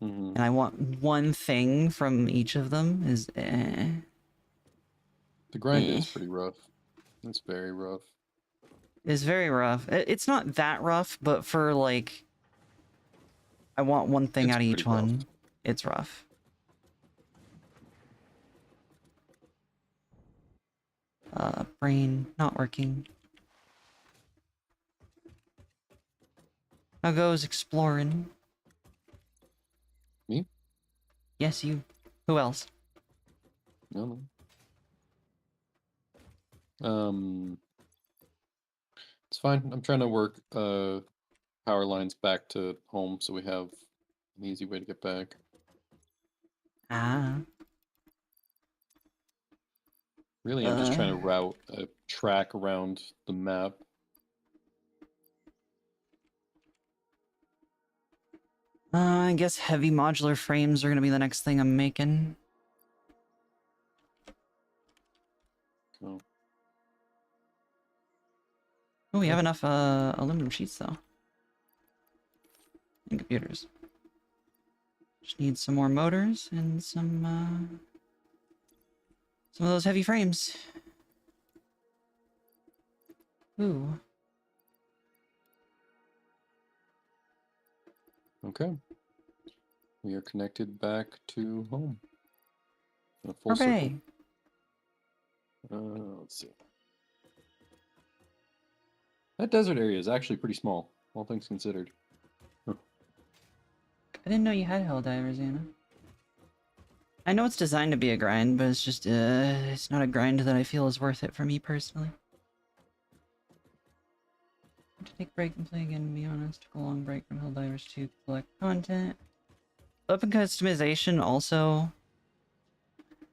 And I want one thing from each of them is The grind is pretty rough. It's very rough. It's very rough. It's not that rough, but for like, I want one thing It's out of each pretty rough. one. It's rough. Brain not working. Now goes exploring. Me? Yes, you. Who else? No. It's fine. I'm trying to work power lines back to home so we have an easy way to get back. Ah. Really, I'm just trying to route a track around the map. I guess heavy modular frames are gonna be the next thing I'm making. So Oh, we have enough aluminum sheets though. And computers. Just need some more motors and some of those heavy frames. Ooh. okay. We are connected back to home. In a full Hooray! circle. Let's see. That desert area is actually pretty small, all things considered. I didn't know you had Helldivers, Anna. I know it's designed to be a grind, but it's just, it's not a grind that I feel is worth it for me personally. To take a break and play again, to be honest. Took a long break from Helldivers to collect content. Weapon customization also...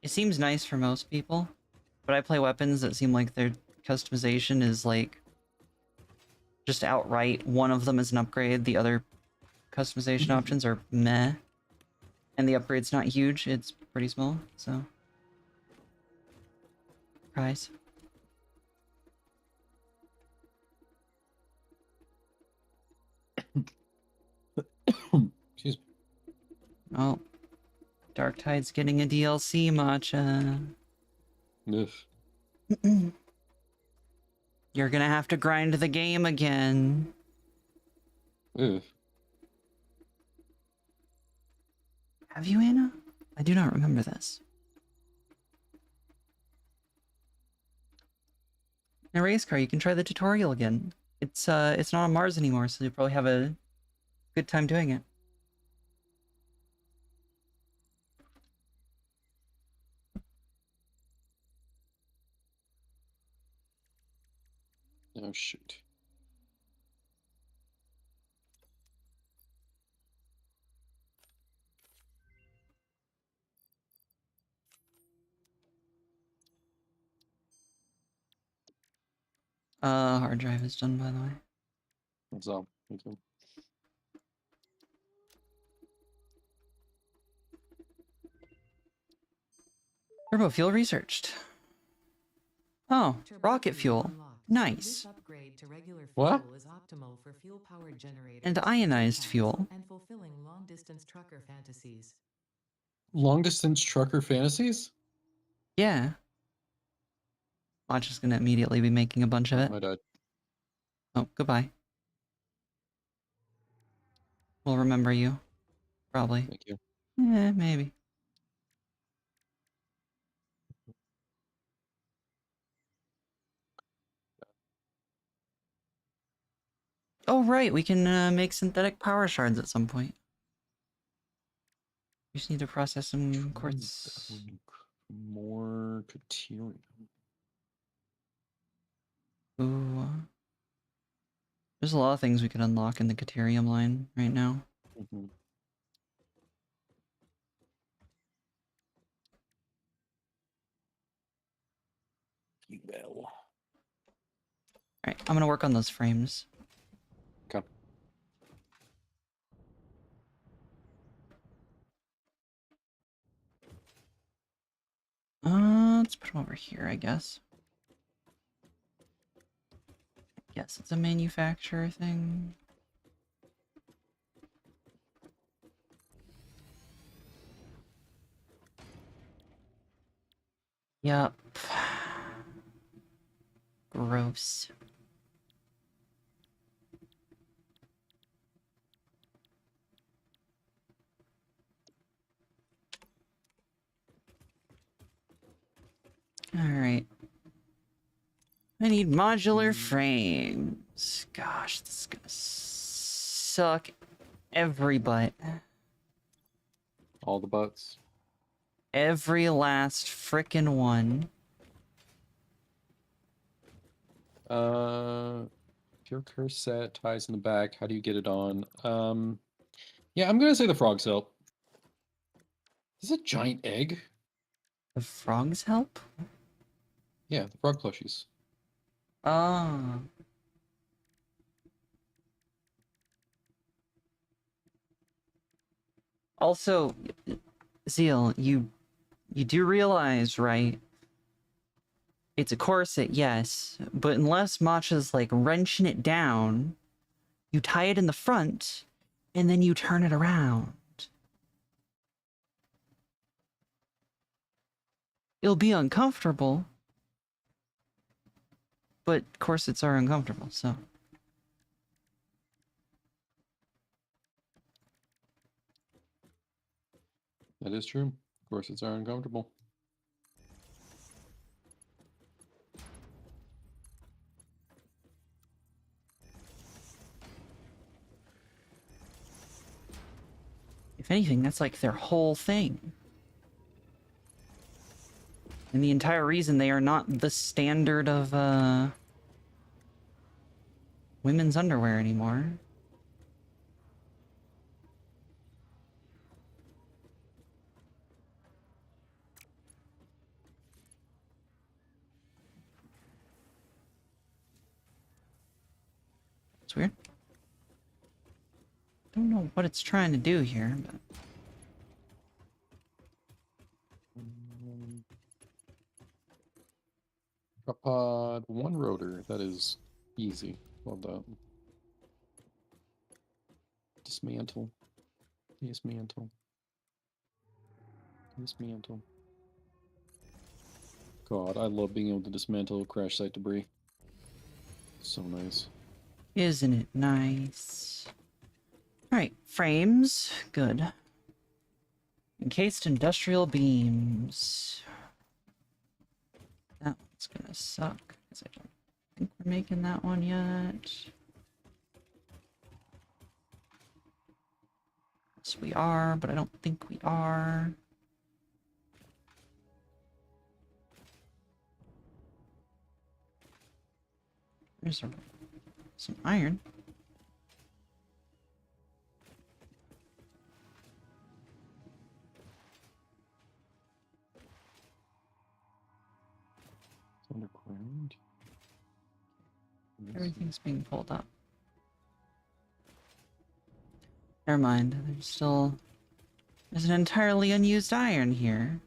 It seems nice for most people, but I play weapons that seem like their customization is like... just outright, one of them is an upgrade, the other customization options are meh. And the upgrade's not huge, it's pretty small, so... Price. Excuse me. Oh. Dark Tide's getting a DLC, Matcha. Ugh. You're gonna have to grind the game again. Ugh. Have you, Anna? I do not remember this. In a race car, you can try the tutorial again. It's not on Mars anymore, so you'll probably have a good time doing it. Oh, shoot. Hard drive is done, by the way. What's up? Me too. Turbo fuel researched. Oh, Turbo rocket fuel. unlocked. Nice. This upgrade to regular What? fuel is optimal for fuel-powered generators, And ionized jetpacks, fuel. and fulfilling long-distance trucker fantasies. Long distance trucker fantasies? Yeah. Watch is gonna immediately be making a bunch of Oh, it. I died. Oh, goodbye. We'll remember you. Probably. Thank you. Maybe. Oh, right, we can make synthetic power shards at some point. We just need to process some quartz. More Caterium. Ooh. There's a lot of things we could unlock in the Caterium line right now. Mm-hmm. Well. Alright, I'm gonna work on those frames. Okay. Let's put them over here, I guess. Yes, it's a manufacturer thing. Yup. Gross. Alright. I need modular frames. Gosh, this is gonna suck every butt. All the butts. Every last frickin' one. If your curse set ties in the back, how do you get it on? Yeah, I'm gonna say the frogs help. Is it a giant egg? The frogs help? Yeah, the frog plushies. Ah. Also, Zeal, you do realize, right? It's a corset, yes, but unless Matcha's like wrenching it down, you tie it in the front, and then you turn it around. It'll be uncomfortable, but corsets are uncomfortable, so. That is true. Corsets are uncomfortable. If anything, that's like their whole thing. And the entire reason they are not the standard of, women's underwear anymore. It's weird. Don't know what it's trying to do here, but... Drop pod, one rotor. That is easy. Well done. Dismantle. Dismantle. Dismantle. God, I love being able to dismantle crash site debris. So nice. Isn't it nice? Alright, frames. Good. Encased industrial beams. That one's gonna suck, because I don't think we're making that one yet. Yes, we are, but I don't think we are. There's some iron. It's underground. Everything's being pulled up. Never mind. There's an entirely unused iron here.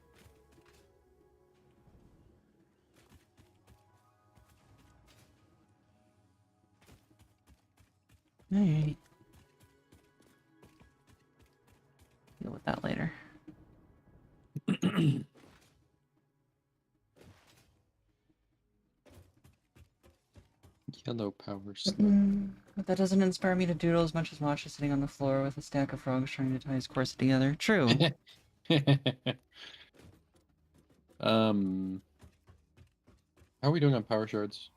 Alright. Deal with that later. Yellow power slug. But that doesn't inspire me to doodle as much as Matcha sitting on the floor with a stack of frogs trying to tie his corset together. True. How are we doing on power shards?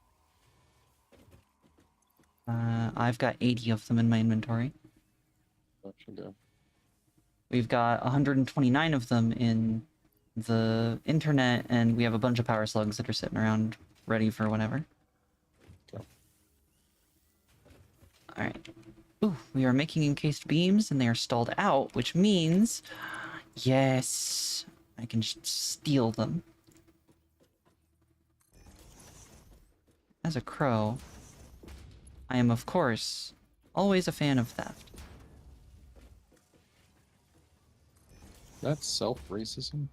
I've got 80 of them in my inventory. That should go. We've got 129 of them in the internet, and we have a bunch of power slugs that are sitting around ready for whenever. Okay. Alright. Ooh, we are making encased beams, and they are stalled out, which means... Yes! I can just steal them. As a crow, I am, of course, always a fan of theft. That's self-racism?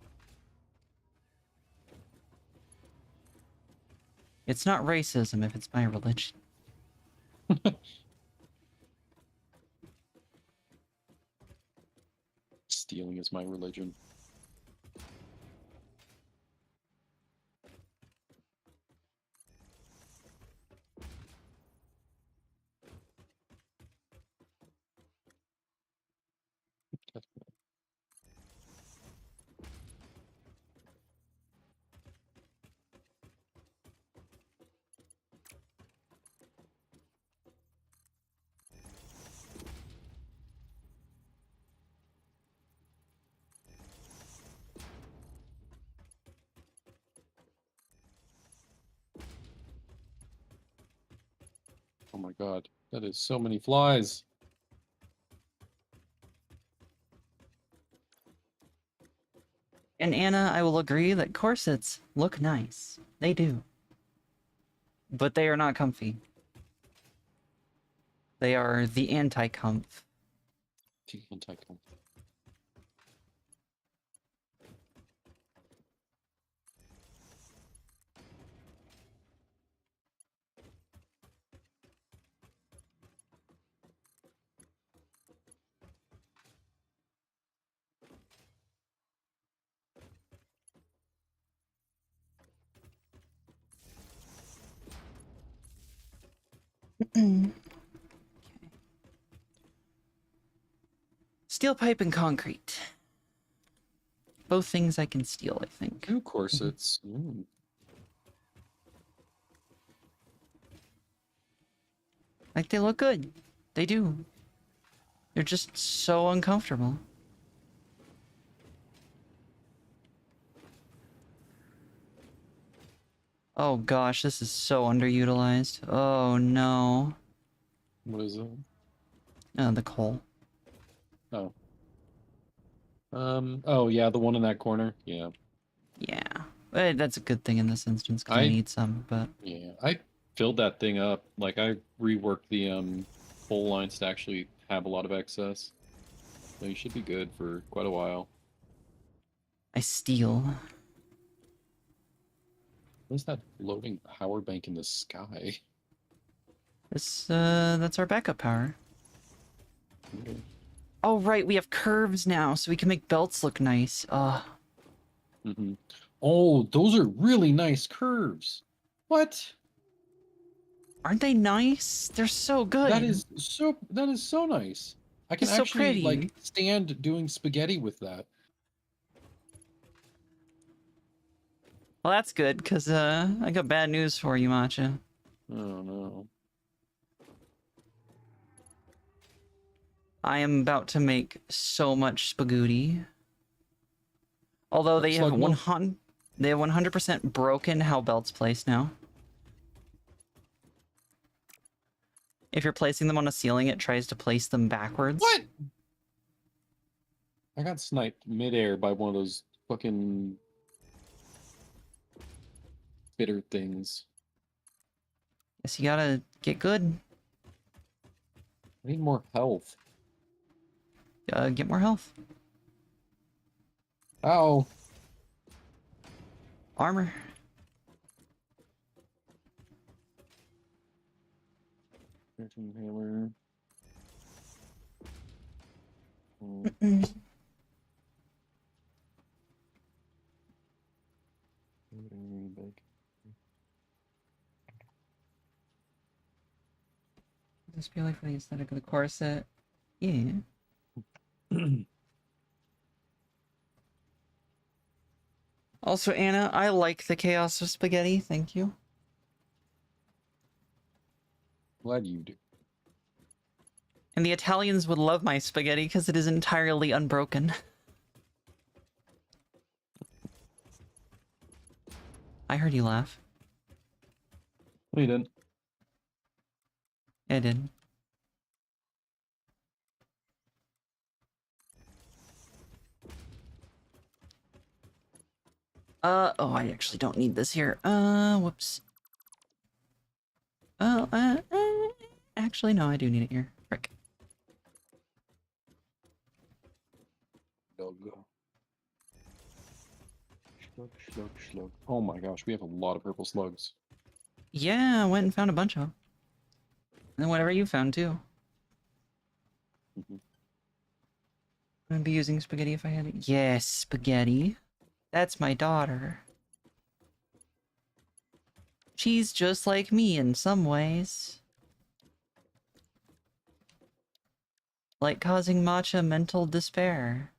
It's not racism if it's my religion. Stealing is my religion. Oh my god, that is so many flies. And Anna, I will agree that corsets look nice. They do. But they are not comfy. They are the anti-comf. Anti-comf. Steel pipe and concrete. Both things I can steal, I think. 2 corsets. Mm. Like, they look good. They do. They're just so uncomfortable. Oh gosh, this is so underutilized. Oh no. What is it? The coal. Oh. Oh yeah, the one in that corner. Yeah. Yeah. That's a good thing in this instance, because I need some, but... Yeah, I filled that thing up. Like, I reworked the coal lines to actually have a lot of excess. So you should be good for quite a while. I steal. What is that floating power bank in the sky? That's our backup power. Okay. Oh, right, we have curves now, so we can make belts look nice. Mm-hmm. Oh, those are really nice curves. What? Aren't they nice? They're so good. That is so nice. I can It's so actually pretty. like stand doing spaghetti with that. Well, that's good, because, I got bad news for you, Matcha. Oh no. I am about to make so much spaghetti. Although they have 100% broken how belts place now. If you're placing them on a ceiling, it tries to place them backwards. What? I got sniped midair by one of those fucking spitter things. Guess you gotta get good. I need more health. Get more health. Ow! Armor. There's an inhaler. Just purely for the aesthetic of the corset. Yeah. Also, Anna, I like the chaos of spaghetti. Thank you. Glad you do. And the Italians would love my spaghetti because it is entirely unbroken. I heard you laugh. No, you didn't. I did. Oh, I actually don't need this here. Whoops. Oh, actually, no, I do need it here. Frick. Slug. Slug, slug, slug. Oh my gosh, we have a lot of purple slugs. Yeah, I went and found a bunch of them. And whatever you found, too. Mhm. I'd be using spaghetti if I had it. Yes, spaghetti. That's my daughter. She's just like me in some ways. Like causing Matcha mental despair.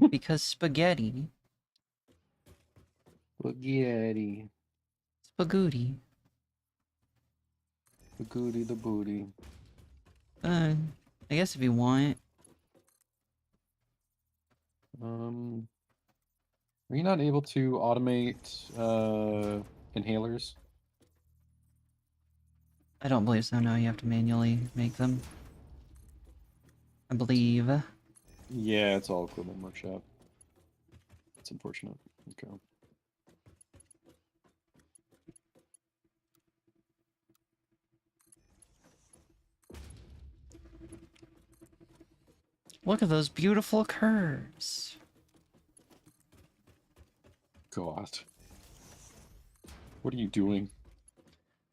Because spaghetti. Spaghetti. Spagooty. The goody, the booty. I guess if you want. Are you not able to automate inhalers? I don't believe so, no, you have to manually make them. I believe. Yeah, it's all equipment workshop. It's unfortunate. Okay. Look at those beautiful curves. God. What are you doing?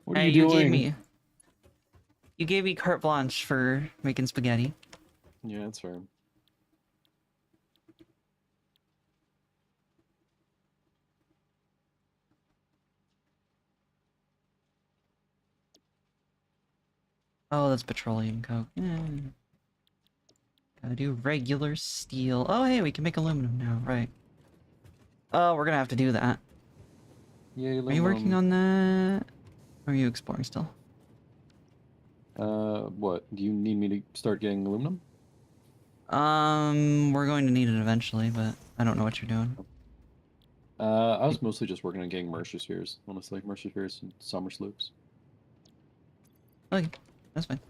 What are Hey, you doing? You gave me carte blanche for making spaghetti. Yeah, that's fair. Oh, that's petroleum coke. Gotta do regular steel. Oh, hey, we can make aluminum now, right. Oh, we're gonna have to do that. Yay, Are you working on that? Or are you exploring still? What? Do you need me to start getting aluminum? We're going to need it eventually, but I don't know what you're doing. I was mostly just working on getting Mercer spheres, honestly. Mercer spheres and summer sloops. Okay, that's fine.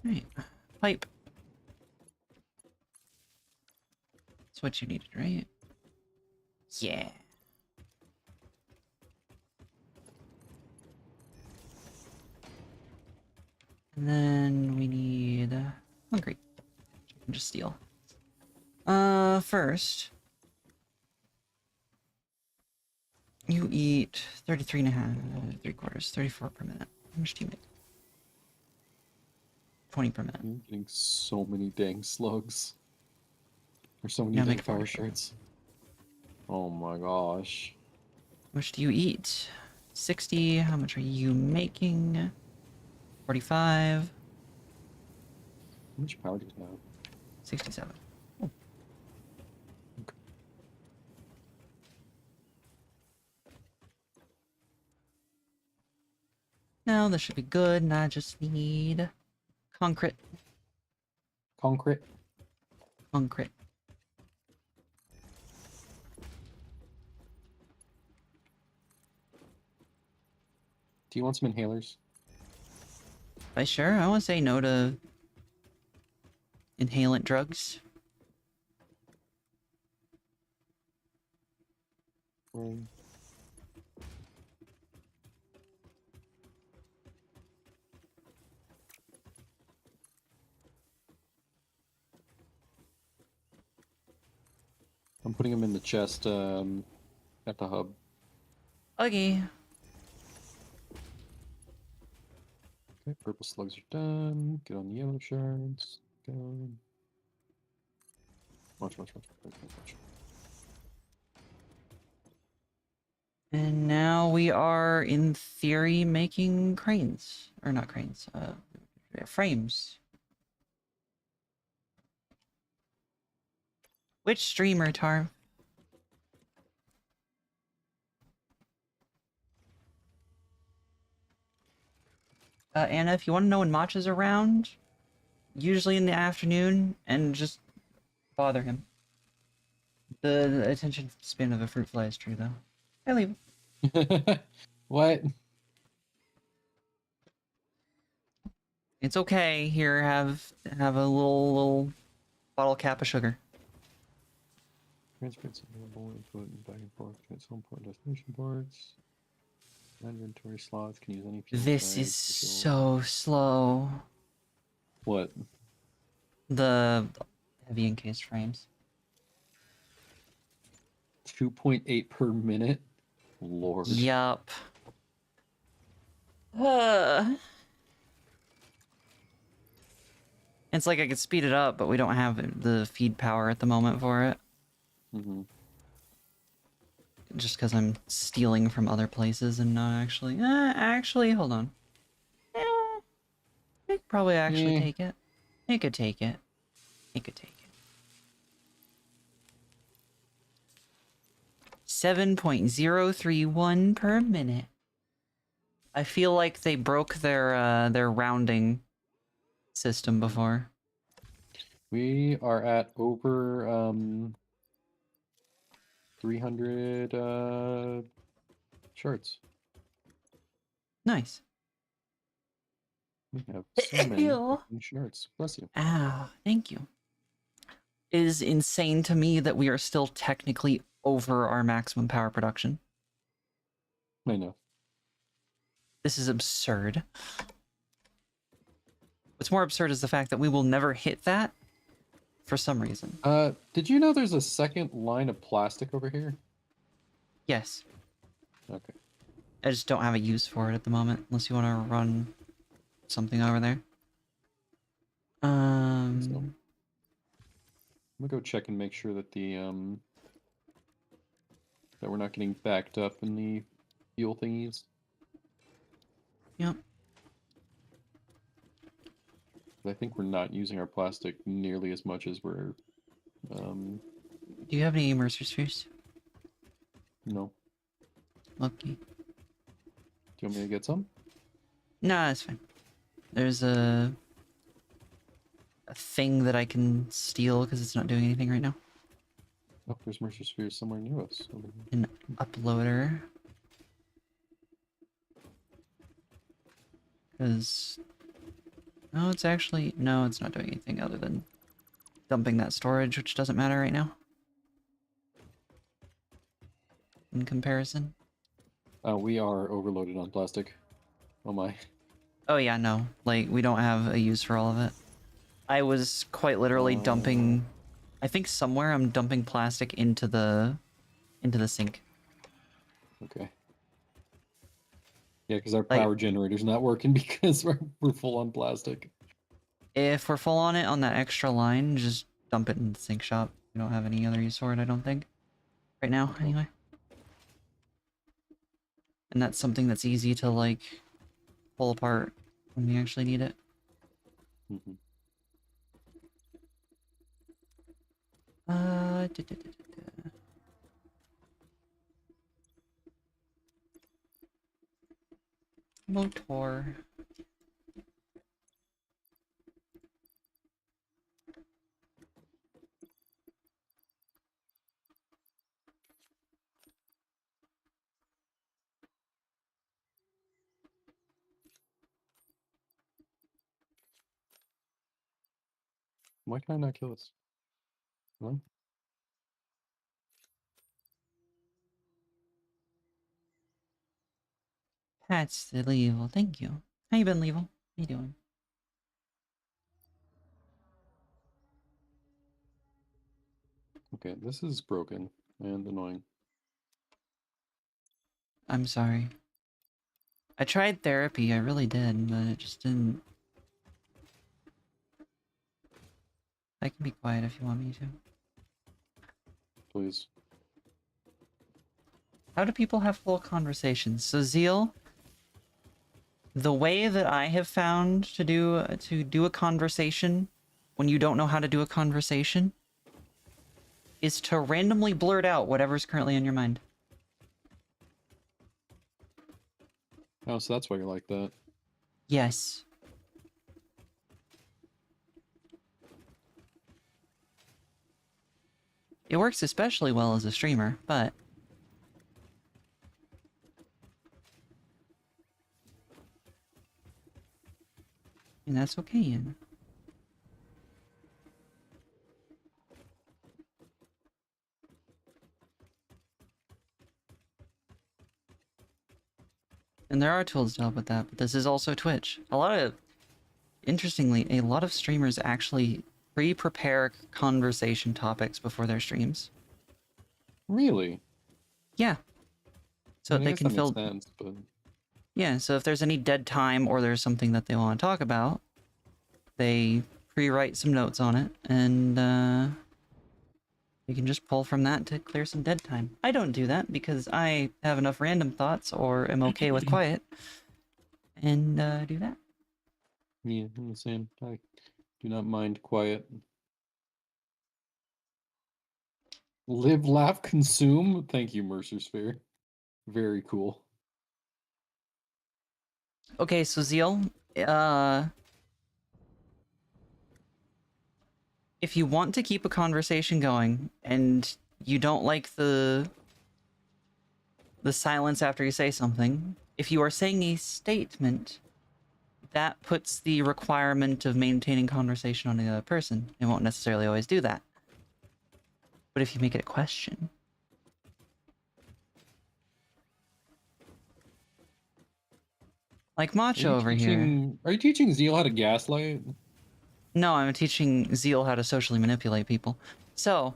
Alright, pipe. That's what you needed, right? Yeah. And then we need concrete. You can just steal. First, you eat 33 and a half, 3/4, 34 per minute. How much do you make? 20 per minute. I'm getting so many dang slugs. There's so many Yeah, dang make power 40. shards. Oh my gosh. How much do you eat? 60. How much are you making? 45. How much power do you have? 67. Oh. Okay. Now this should be good, and I just need concrete. Concrete. Concrete. Do you want some inhalers? I sure? I want to say no to inhalant drugs. One. I'm putting them in the chest at the hub. Okay. Okay, purple slugs are done. Get on the yellow shards. Done. Watch. And now we are, in theory, making cranes. Or not cranes, frames. Which streamer, Tar? Anna, if you want to know when Matcha's around, usually in the afternoon, and just bother him. The attention span of a fruit fly is true, though. I leave. What? It's okay. Here, have a little bottle cap of sugar. Transfer available input and back and forth. Transfer important destination ports. Inventory slots can use any fuel This type, is fuel. so slow. What? The heavy encased frames. 2.8 per minute? Lord. Yup. It's like I could speed it up, but we don't have the feed power at the moment for it. Mm-hmm. Just because I'm stealing from other places and not actually... actually, hold on. I could probably actually take it. It could take it. It could take it. 7.031 per minute. I feel like they broke their rounding system before. We are at over 300 shards. Nice. We have so many Ew. fucking shards. Bless you. Ah, thank you. It is insane to me that we are still technically over our maximum power production. I know. This is absurd. What's more absurd is the fact that we will never hit that for some reason. Did you know there's a second line of plastic over here? Yes. Okay. I just don't have a use for it at the moment, unless you want to run something over there. So, I'm gonna go check and make sure that the that we're not getting backed up in the fuel thingies. Yep. I think we're not using our plastic nearly as much as we're Do you have any immerser spheres? no. Lucky. Do you want me to get some? Nah, that's fine. There's a thing that I can steal because it's not doing anything right now. Oh, there's Mercer Spheres somewhere near us. Over here. An uploader. Because... No, it's actually... No, it's not doing anything other than dumping that storage, which doesn't matter right now. In comparison. We are overloaded on plastic. Oh my. Oh yeah, no. Like, we don't have a use for all of it. I was quite literally dumping... I think somewhere I'm dumping plastic into the sink. Okay. Yeah, because our Like- power generator's not working because we're full on plastic. If we're full on it on that extra line, just dump it in the sink shop. We don't have any other use for it, I don't think. Right now, Okay. anyway. And that's something that's easy to, like, pull apart when we actually need it. Mm-hmm. Da, da, da, da, da. Motor. Why can I not kill this? Hello? That's the Level. Thank you. How you been, Level? How you doing? Okay, this is broken and annoying. I'm sorry. I tried therapy, I really did, but it just didn't... I can be quiet if you want me to. Please. How do people have full conversations? So Zeal, the way that I have found to do a conversation when you don't know how to do a conversation is to randomly blurt out whatever's currently in your mind. Oh, so that's why you're like that. Yes. It works especially well as a streamer, but... and that's okay, Ian. And there are tools to help with that, but this is also Twitch. Interestingly, a lot of streamers actually pre-prepare conversation topics before their streams. Really? Yeah. So I mean, I they guess can that makes fill... sense, but yeah, so if there's any dead time or there's something that they want to talk about, they pre-write some notes on it, and you can just pull from that to clear some dead time. I don't do that because I have enough random thoughts or am okay with quiet, and do that. yeah, I'm the same. I do not mind quiet. Live, laugh, consume. Thank you, Mercer Sphere. Very cool. Okay, so Zeal, if you want to keep a conversation going and you don't like the silence after you say something, if you are saying a statement, that puts the requirement of maintaining conversation on the other person. It won't necessarily always do that. But if you make it a question... like Macho over here. Are you teaching Zeal how to gaslight? No, I'm teaching Zeal how to socially manipulate people. So,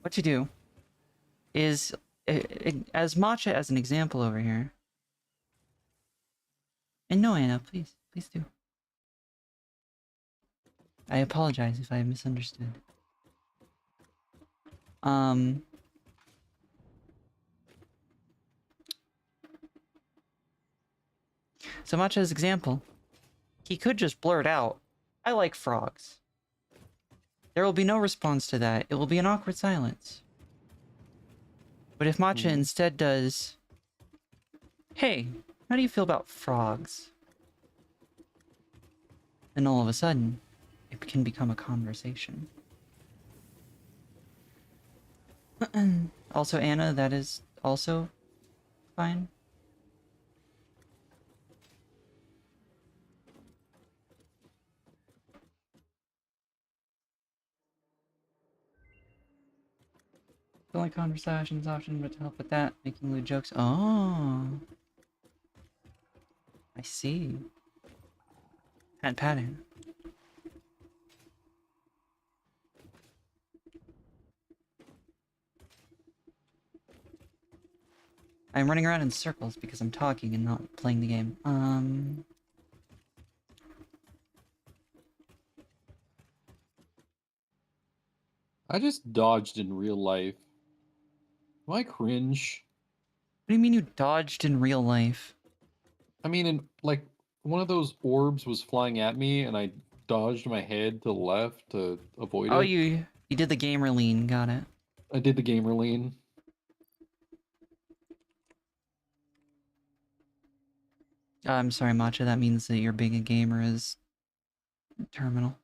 what you do is, as Matcha as an example over here, and no, Anna, please, please do. I apologize if I misunderstood. So Matcha's example, he could just blurt out, "I like frogs." There will be no response to that. It will be an awkward silence. But if Matcha instead does, "Hey, how do you feel about frogs?" then all of a sudden, it can become a conversation. Also, Anna, that is also fine. The only conversations option, but to help with that, making lewd jokes. Oh, I see. Pattern. I'm running around in circles because I'm talking and not playing the game. I just dodged in real life. Do I cringe? What do you mean you dodged in real life? I mean, like, one of those orbs was flying at me, and I dodged my head to the left to avoid Oh, it. you did the gamer lean. Got it. I did the gamer lean. I'm sorry, Matcha. That means that your being a gamer is terminal.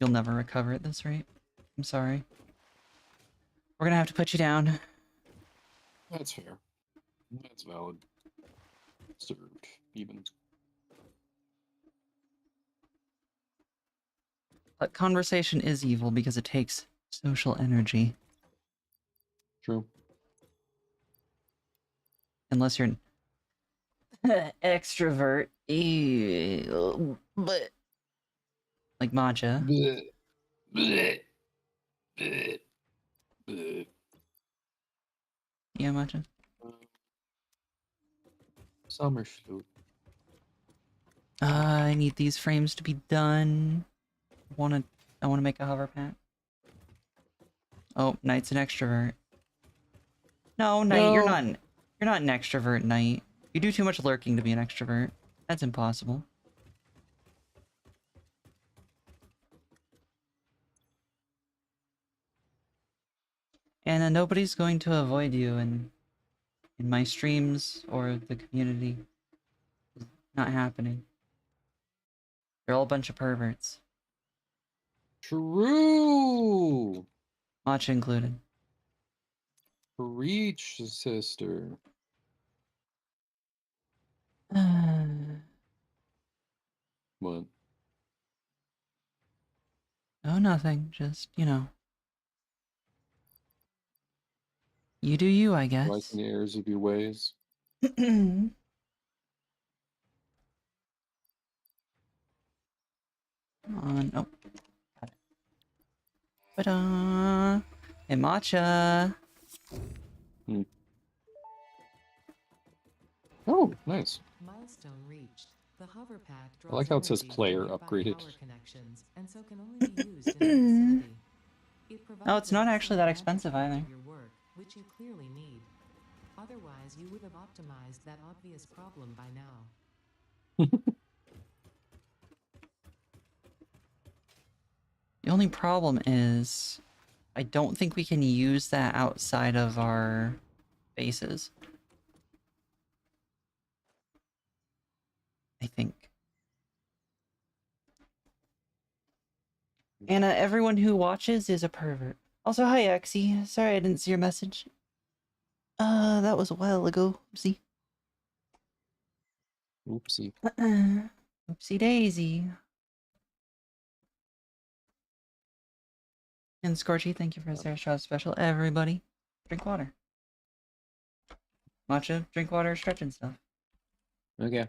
You'll never recover at this rate. I'm sorry. We're gonna have to put you down. That's fair. That's valid. Served, even. But conversation is evil because it takes social energy. True. Unless you're an extrovert. Ew, but like matcha. Bleh, bleh, bleh, bleh. Yeah, matcha. Sommerschluck. I need these frames to be done. I wanna make a hover pack. Oh, Knight's an extrovert. No, Knight, No. you're not an extrovert, Knight. You do too much lurking to be an extrovert. That's impossible. And nobody's going to avoid you in my streams or the community. It's not happening. They're all a bunch of perverts. True. Matcha included. Preach, sister. What? Oh, nothing. Just, you know. You do you, I guess. Rising the airs of your ways. Come on. Oh. Got it. Ta-da! Hey, matcha! Oh, nice. Milestone reached. The hover pack draws I like how it says energy from player nearby upgraded. power connections, and so can only be used in the vicinity. It provides Oh, it's an not actually that excellent expensive multiplier either. for your work, which you clearly need. Otherwise, you would have optimized that obvious problem by now. The only problem is, I don't think we can use that outside of our bases. I think. And everyone who watches is a pervert. Also, hi, Axie. Sorry I didn't see your message. That was a while ago. Oopsie. Oopsie. Oopsie daisy. And Scorchy, thank you for the Sarah Shot special. Everybody, drink water. Matcha, drink water, stretch and stuff. Okay.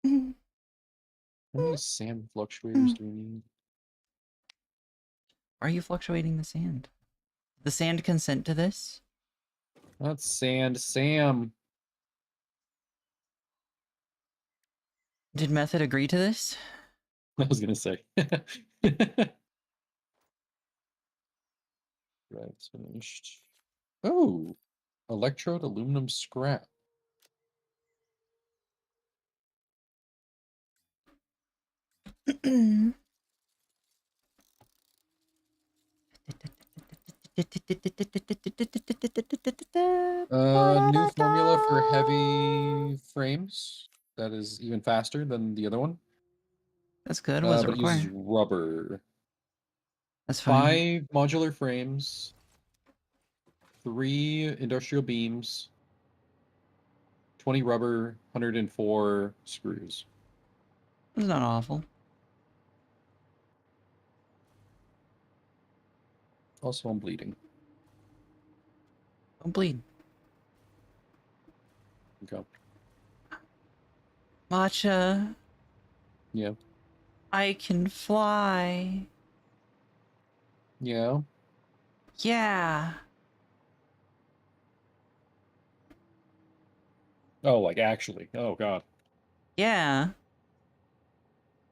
How many sand fluctuators do we need? Are you fluctuating the sand? The sand consent to this? Not sand, Sam. Did Method agree to this? I was gonna say. Right, it's finished. Oh, electrode aluminum scrap. New formula for heavy frames. That is even faster than the other one. That's good. What does it But it uses require? rubber. That's fine. 5 modular frames, 3 industrial beams, 20 rubber, 104 screws. It's not awful. Also, I'm bleeding. Don't bleed. Okay. Matcha, Yeah. I can fly. Yeah. Yeah. Oh, like actually. Oh, God. Yeah.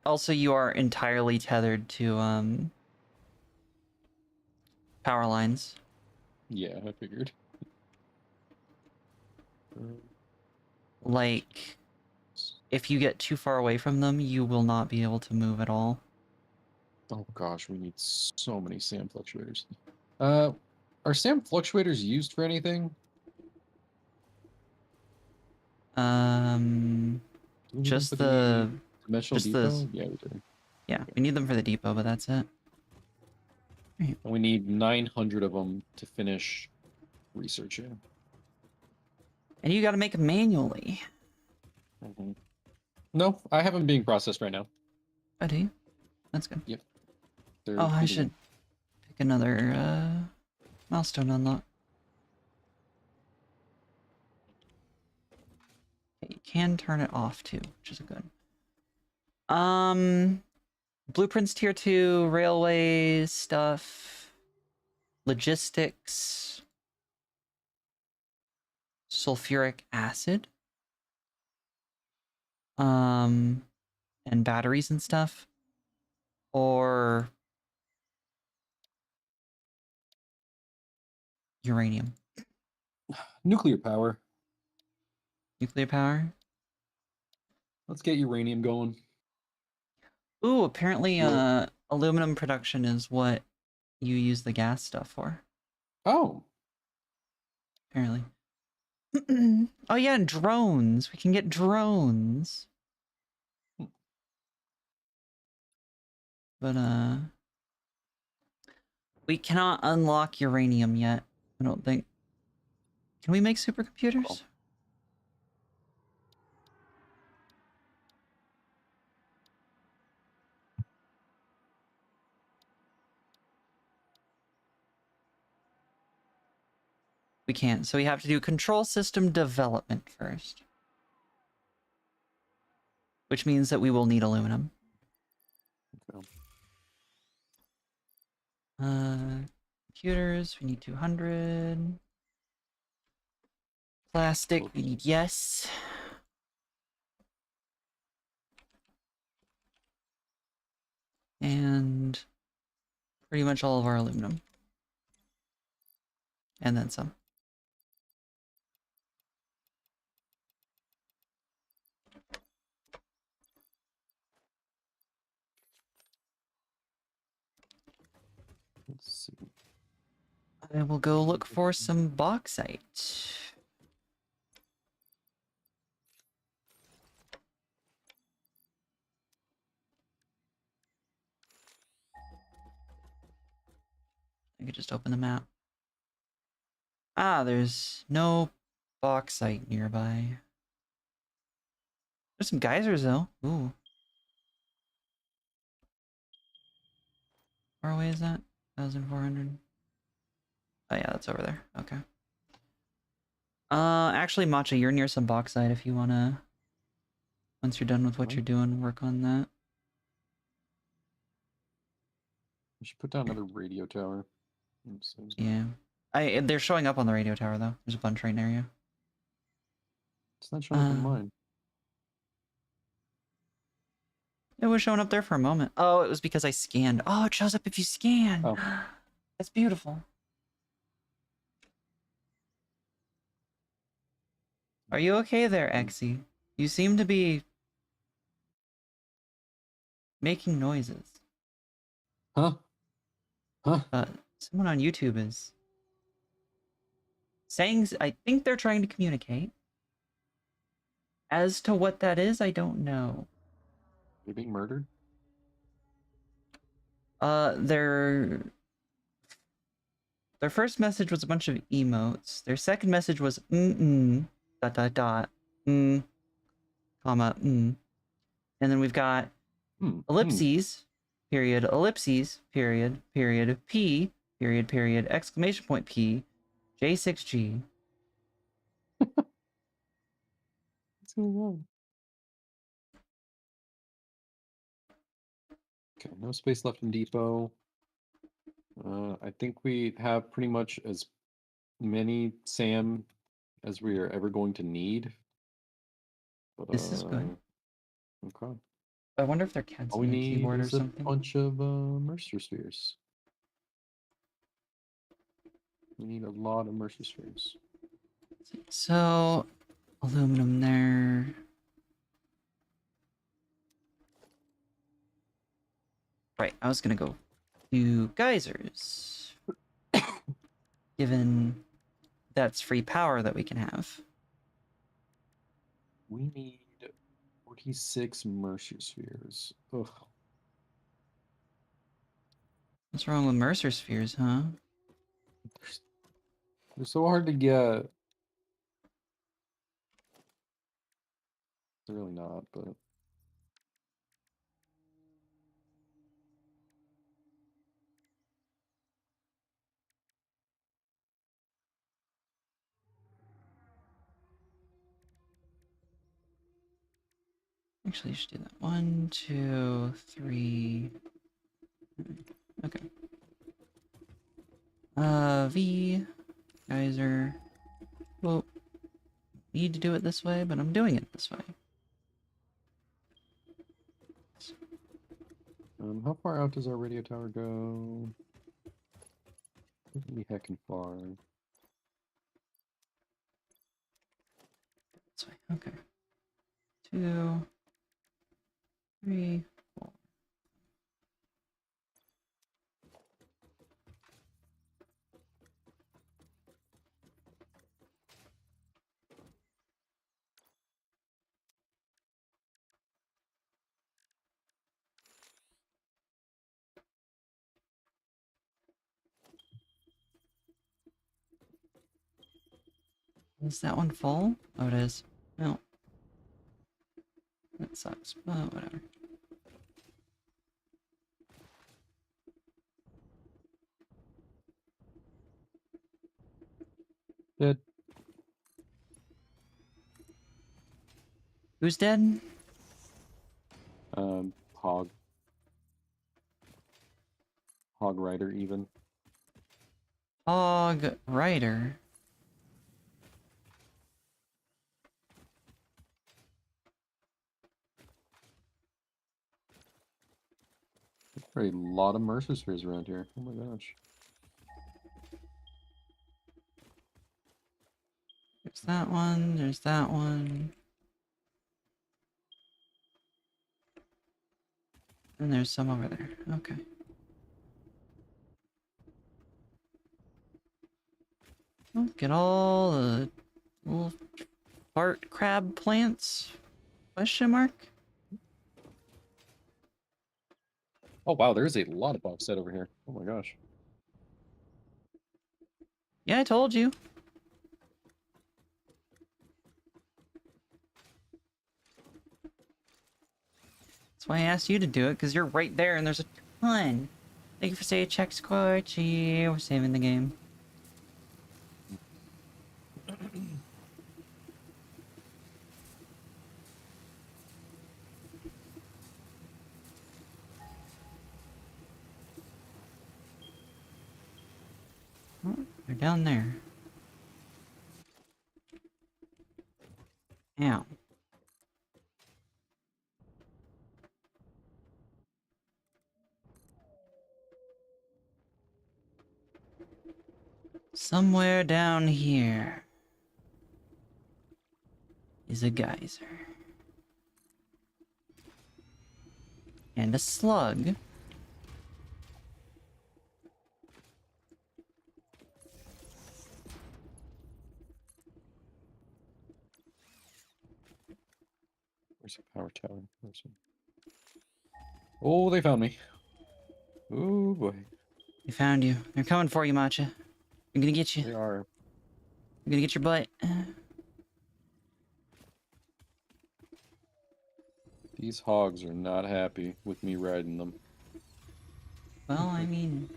Also, you are entirely tethered to, power lines. Yeah, I figured. Like, if you get too far away from them, you will not be able to move at all. Oh, gosh, we need so many SAM fluctuators. Are SAM fluctuators used for anything? Do we need them Just for the... dimensional just depot? the... Yeah, we do. Yeah, Okay. we need them for the depot, but that's it. And we need 900 of them to finish researching. And you gotta make them manually. No, I have them being processed right now. Oh, do you? That's good. Yep. They're Oh, I improving should it. pick another milestone unlock. Okay, you can turn it off too, which is good. Blueprints tier 2, railway stuff, logistics, sulfuric acid, and batteries and stuff, or uranium, Nuclear power. nuclear power. Let's get uranium going. Ooh, apparently, Sure. aluminum production is what you use the gas stuff for. Oh, Apparently. Oh yeah, and drones. We can get drones. But we cannot unlock uranium yet. I don't think. Can we make supercomputers? Cool. We can't. So we have to do control system development first. Which means that we will need aluminum. Okay. Computers, we need 200. Plastic, we need yes. And pretty much all of our aluminum. And then some. Let's see. I will go look for some bauxite. I could just open the map. Ah, there's no bauxite nearby. There's some geysers though. Ooh. How far away is that? 1,400. Oh yeah, that's over there. Okay. Actually, Matcha, you're near some bauxite if you wanna, once you're done with what you're doing, work on that. We should put down another radio tower. Yeah. They're showing up on the radio tower though. There's a bunch right near you. It's not showing up on Um, mine. It was showing up there for a moment. Oh, it was because I scanned. Oh, it shows up if you scan. Oh. That's beautiful. Are you okay there, Exy? You seem to be making noises. Huh? Huh? Someone on YouTube is saying, I think they're trying to communicate. As to what that is, I don't know. You're being murdered? Their first message was a bunch of emotes. Their second message was dot dot dot comma and then we've got ellipses period ellipses period p period exclamation point p j6g. What's going on? Okay, no space left in depot. I think we have pretty much as many SAM as we are ever going to need. But, This is good. okay. I wonder if they're All we canceling a need keyboard or is a something. bunch of Mercer spheres. We need a lot of Mercer spheres. So aluminum there. Right, I was gonna go do geysers. Given that's free power that we can have. We need 46 Mercer spheres. Ugh. What's wrong with Mercer spheres, huh? They're so hard to get. They're really not, but Actually, you should do that. 1, 2, 3. Okay. V. Geyser. Well, need to do it this way, but I'm doing it this way. How far out does our radio tower go? Pretty heckin' far. This way. Okay. 2, 3, 4. Is that one full? Oh, it is. No. That sucks. Oh, whatever. Dead. Who's dead? Hog. Hog rider even. Hog Rider. There are a lot of Mercer spheres around here. Oh my gosh. There's that one. There's that one. And there's some over there. Okay. Well, get all the little fart crab plants? Question mark? Oh wow, there's a lot of bauxite over here. Oh my gosh. Yeah, I told you. That's why I asked you to do it, because you're right there and there's a ton. Thank you for saying check Scorchy. We're saving the game. Oh, they're down there. Ow. Somewhere down here is a geyser. And a slug. Where's the power tower? Oh, they found me. Oh boy. They found you. They're coming for you, Matcha. I'm gonna get you. They are. I'm gonna get your butt. These hogs are not happy with me riding them. Well, I mean...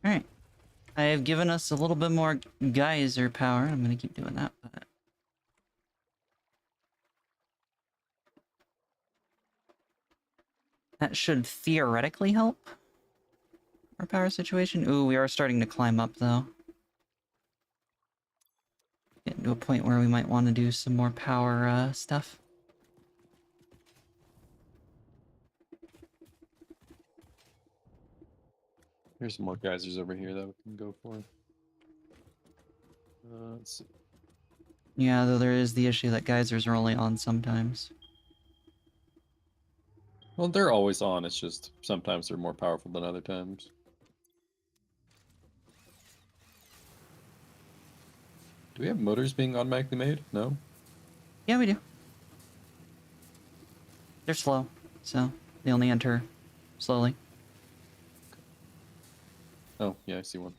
Alright. I have given us a little bit more geyser power. I'm gonna keep doing that, but... That should theoretically help our power situation. Ooh, we are starting to climb up, though. Getting to a point where we might want to do some more power stuff. There's some more geysers over here that we can go for. Let's see. Yeah, though there is the issue that geysers are only on sometimes. Well, they're always on. It's just sometimes they're more powerful than other times. Do we have motors being automatically made? No? Yeah, we do. They're slow, so they only enter slowly. Oh, yeah, I see one.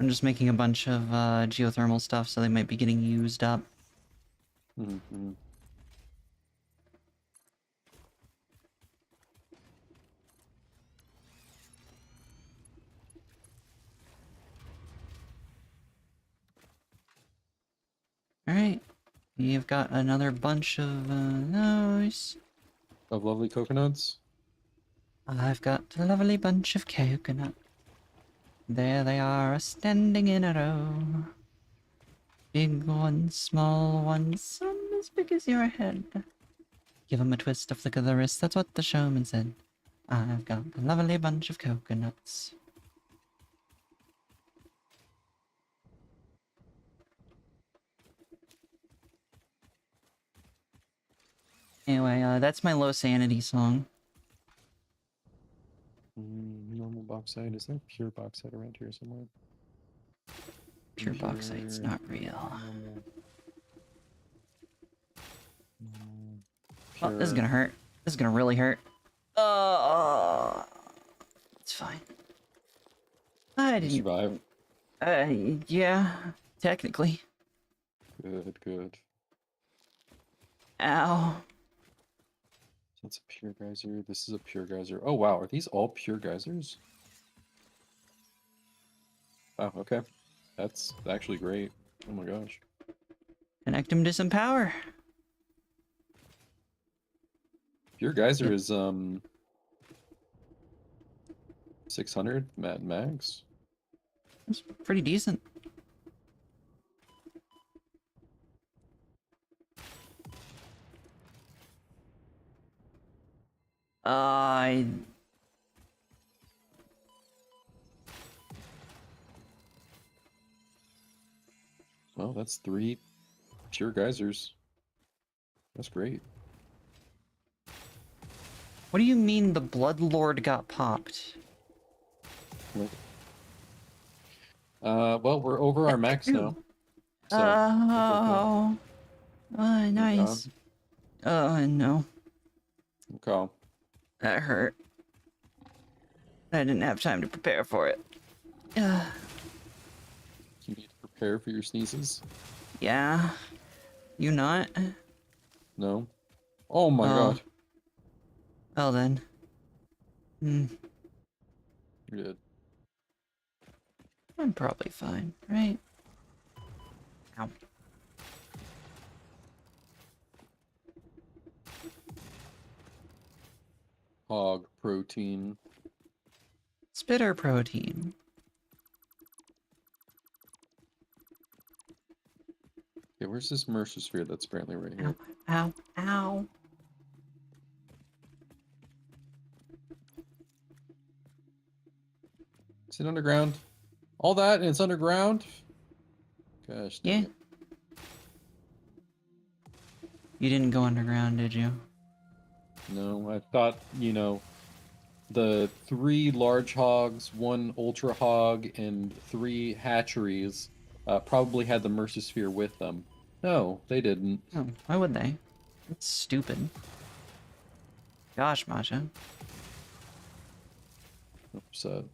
I'm just making a bunch of geothermal stuff, so they might be getting used up. Mm-hmm. Alright. You've got another bunch of those. Of lovely coconuts. I've got a lovely bunch of coconut. There they are, standing in a row. Big ones, small ones, some as big as your head. Give 'em a twist, a flick of the wrist, that's what the showman said. I've got a lovely bunch of coconuts. Anyway, that's my low sanity song. Normal bauxite. Is there pure bauxite around here somewhere? Pure bauxite's not real. Normal. Oh, this is Pure. gonna hurt. This is gonna really hurt. Oh, it's fine. I You didn't. survive. Yeah, technically. Good, good. Ow. That's a pure geyser. This is a pure geyser. Oh wow, are these all pure geysers? Wow, okay. That's actually great. Oh my gosh. Connect him to some power. Pure geyser Yep. is 600 max. It's pretty decent. I Well, that's 3 pure geysers. That's great. What do you mean the Blood Lord got popped? Well, we're over our max now. So Oh, nice. Oh, no. okay. That hurt. I didn't have time to prepare for it. You need to prepare for your sneezes. Yeah. You not? No. Oh my god. Well then. Hmm. You're dead. I'm probably fine, right? Ow. Hog protein. Spitter protein. Okay, where's this Mercer sphere that's apparently right here? Ow. Ow. Is it underground? All that and it's underground? Gosh dang Yeah. it. You didn't go underground, did you? No, I thought, you know, the 3 large hogs, 1 ultra hog, and 3 hatcheries probably had the Mercer sphere with them. No, they didn't. Oh, why would they? That's stupid. Gosh, Masha. Upset.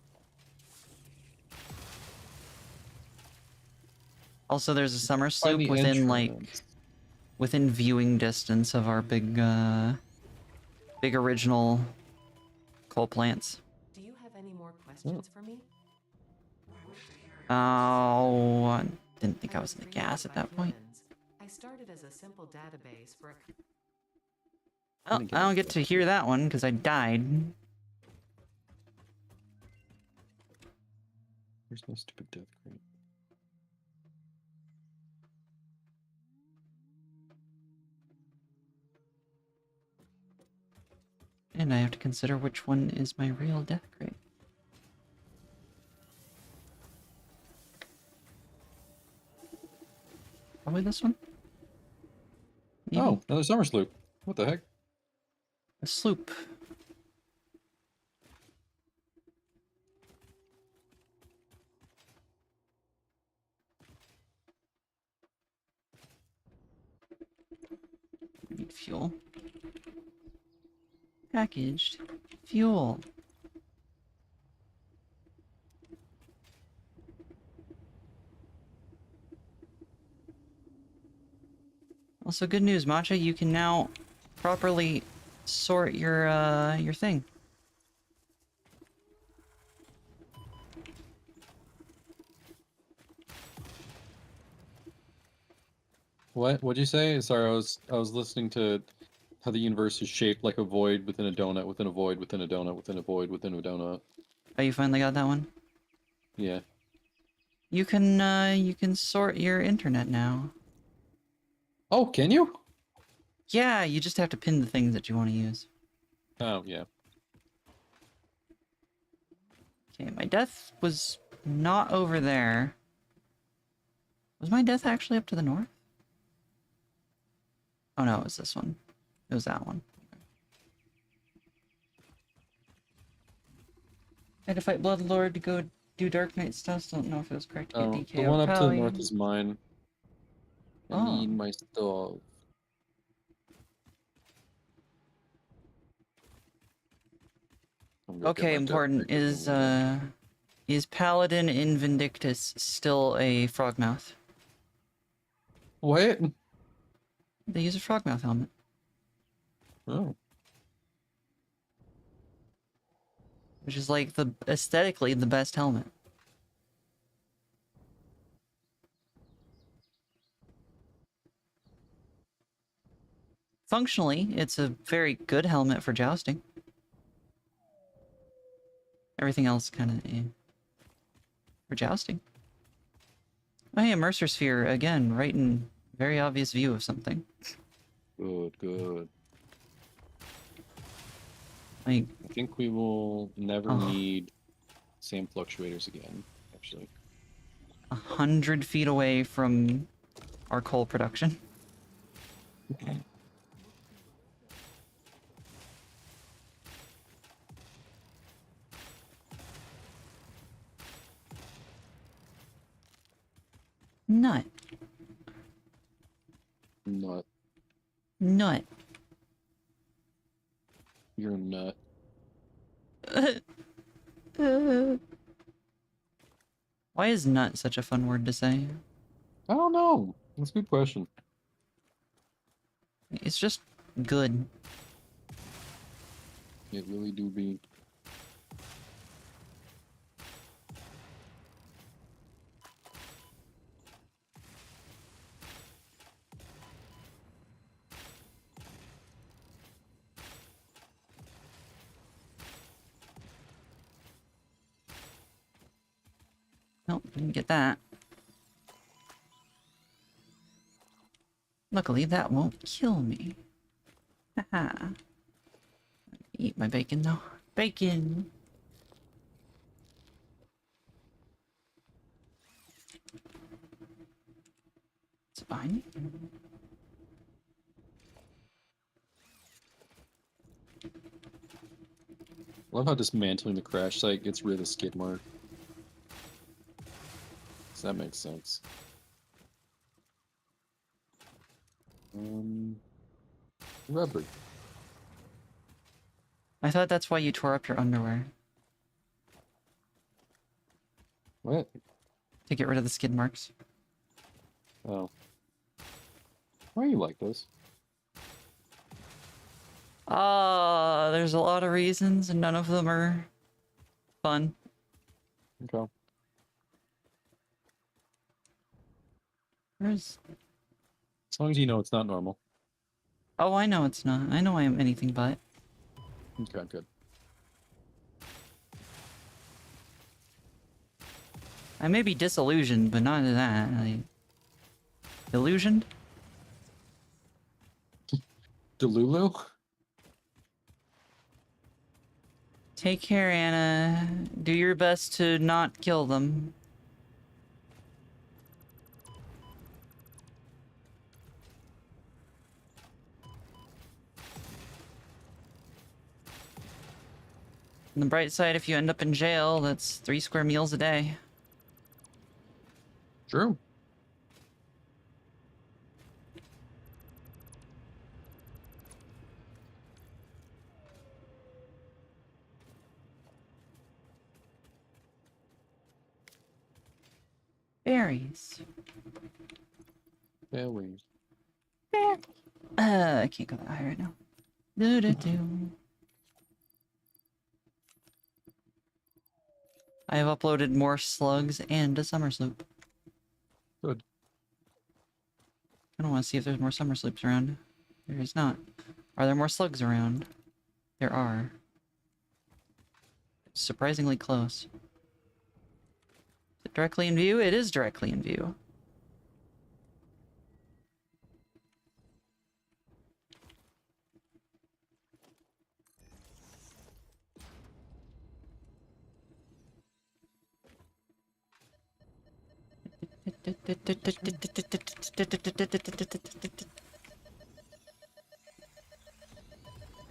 Also, there's a summer Find sloop the within, entrance. within viewing distance of our big, big original coal plants. Do you have any more questions for me? Oh, I didn't think I was in the created gas at by that point. humans. I started as a simple database for a Oh, I don't get to hear that one because I died. There's no stupid death crate. And I have to consider which one is my real death crate. Probably this one? Maybe. Oh, another summer sloop. What the heck? A sloop. Need fuel. Packaged fuel. Also, good news, Matcha. You can now properly sort your thing. What? What'd you say? Sorry, I was listening to how the universe is shaped like a void within a donut, within a void, within a donut, within a void, within a donut. Oh, you finally got that one? Yeah. You can sort your internet now. Oh, can you? Yeah, you just have to pin the things that you want to use. Oh, yeah. Okay, my death was not over there. Was my death actually up to the north? Oh no, it was this one. It was that one. I had to fight Bloodlord to go do Dark Knight stuff. Don't know if it was correct to get Oh, the DKO. one up to the Probably. north is mine. I Oh. need my stuff. I'm gonna get Okay, my death important. breakers anyway. Is Paladin in Vindictus still a frogmouth? What? They use a frogmouth helmet. Oh. Which is like the aesthetically the best helmet. Functionally, it's a very good helmet for jousting. Everything else kind of for jousting. Oh yeah, Mercer Sphere again, right in very obvious view of something. Good, good. Like, I think we will never Oh. need SAM fluctuators again, actually. 100 feet away from our coal production. Nut. Nut. Nut. You're a nut. Why is nut such a fun word to say? I don't know. That's a good question. It's just good. It really do be. Nope, didn't get that. Luckily, that won't kill me. Haha. Eat my bacon, though. Bacon! It's fine. Love how dismantling the crash site gets rid of skid mark. Does that make sense? Rubber. I thought that's why you tore up your underwear. What? To get rid of the skid marks. Oh. Why are you like this? There's a lot of reasons, and none of them are fun. Okay. Where's... As long as you know it's not normal. Oh, I know it's not. I know I am anything but. Okay, good. I may be disillusioned, but not to that. Illusioned? Delulu? Take care, Anna. Do your best to not kill them. On the bright side, if you end up in jail, that's 3 square meals a day. True. Berries. Fairways. I can't go that high right now. Do-do-do. I have uploaded more slugs and a summer sloop. Good. I don't want to see if there's more summer sloops around. There is not. Are there more slugs around? There are. Surprisingly close. Is it directly in view? It is directly in view.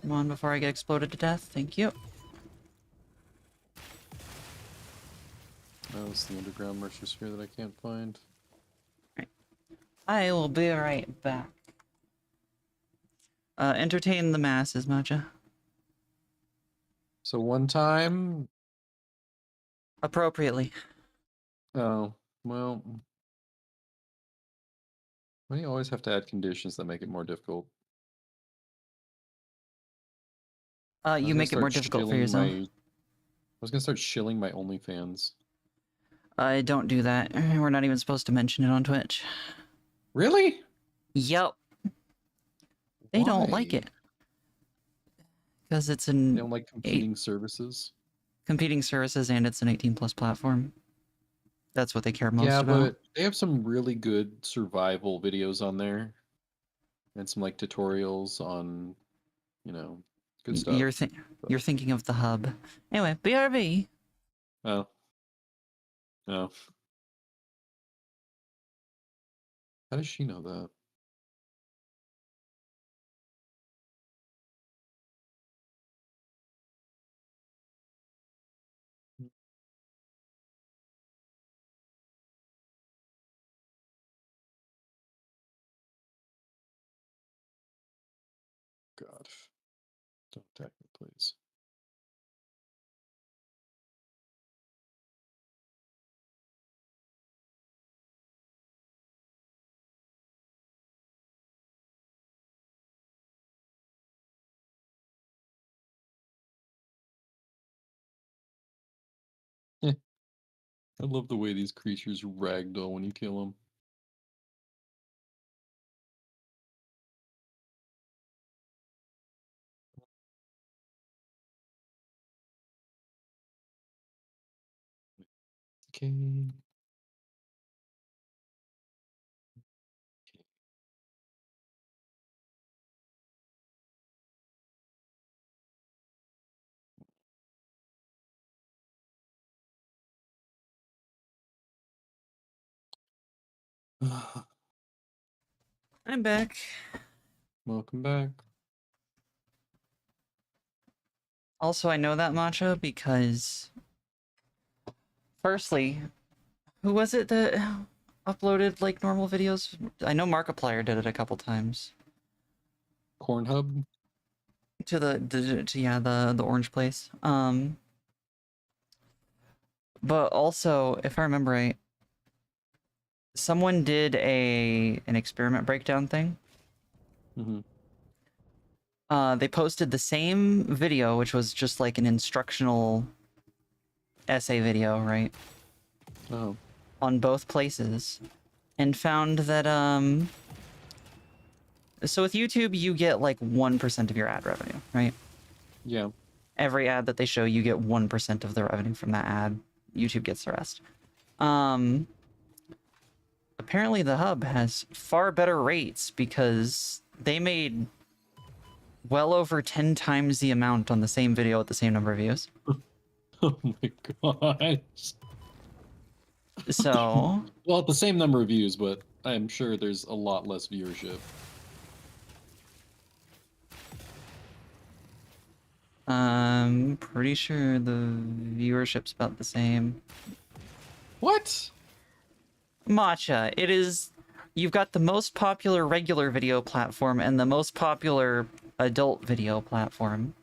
Come on before I get exploded to death. Thank you. That was the underground mercer sphere that I can't find. I will be right back. Entertain the masses, Matcha. So one time, Appropriately. oh, well, why do you always have to add conditions that make it more difficult? I was You gonna make it more start difficult for shilling yourself. I was gonna start shilling my OnlyFans. I don't do that. We're not even supposed to mention it on Twitch. Really? Yup. They don't like Why? it. Because it's They an don't like competing services. competing services and it's an 18+ platform. That's what they care most Yeah, about. but they have some really good survival videos on there, and some like tutorials on, good stuff. You're thinking of the hub. Anyway, BRB. Oh, oh. How does she know that? God, don't attack me, please. I love the way these creatures ragdoll when you kill them. Okay. I'm back. Welcome back. Also, I know that matcha because, firstly, who was it that uploaded like normal videos? I know Markiplier did it a couple times. Cornhub? To the orange place. But also, if I remember right, someone did an experiment breakdown thing. Mm-hmm. They posted the same video, which was just like an instructional essay video, right? Oh. On both places, and found that so with YouTube you get like 1% of your ad revenue, right? Yeah. Every ad that they show, you get 1% of the revenue from that ad. YouTube gets the rest. Apparently the hub has far better rates because they made well over 10 times the amount on the same video with the same number of views. Oh my gosh. So, Well, the same number of views, but I'm sure there's a lot less viewership. I'm pretty sure the viewership's about the same. What? Matcha, it is... You've got the most popular regular video platform and the most popular adult video platform.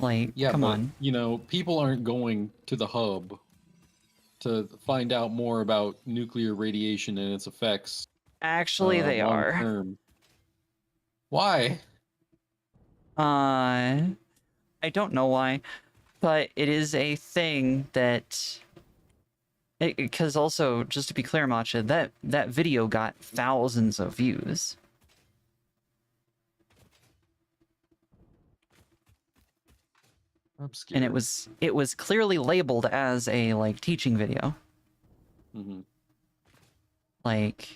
Like, Yeah, come but, on. people aren't going to the hub to find out more about nuclear radiation and its effects Actually, they long are. term. Why? I don't know why, but it is a thing that. Because also, just to be clear, Matcha, that video got thousands of views. I'm scared. And it was clearly labeled as a like teaching video. Mm-hmm. Like,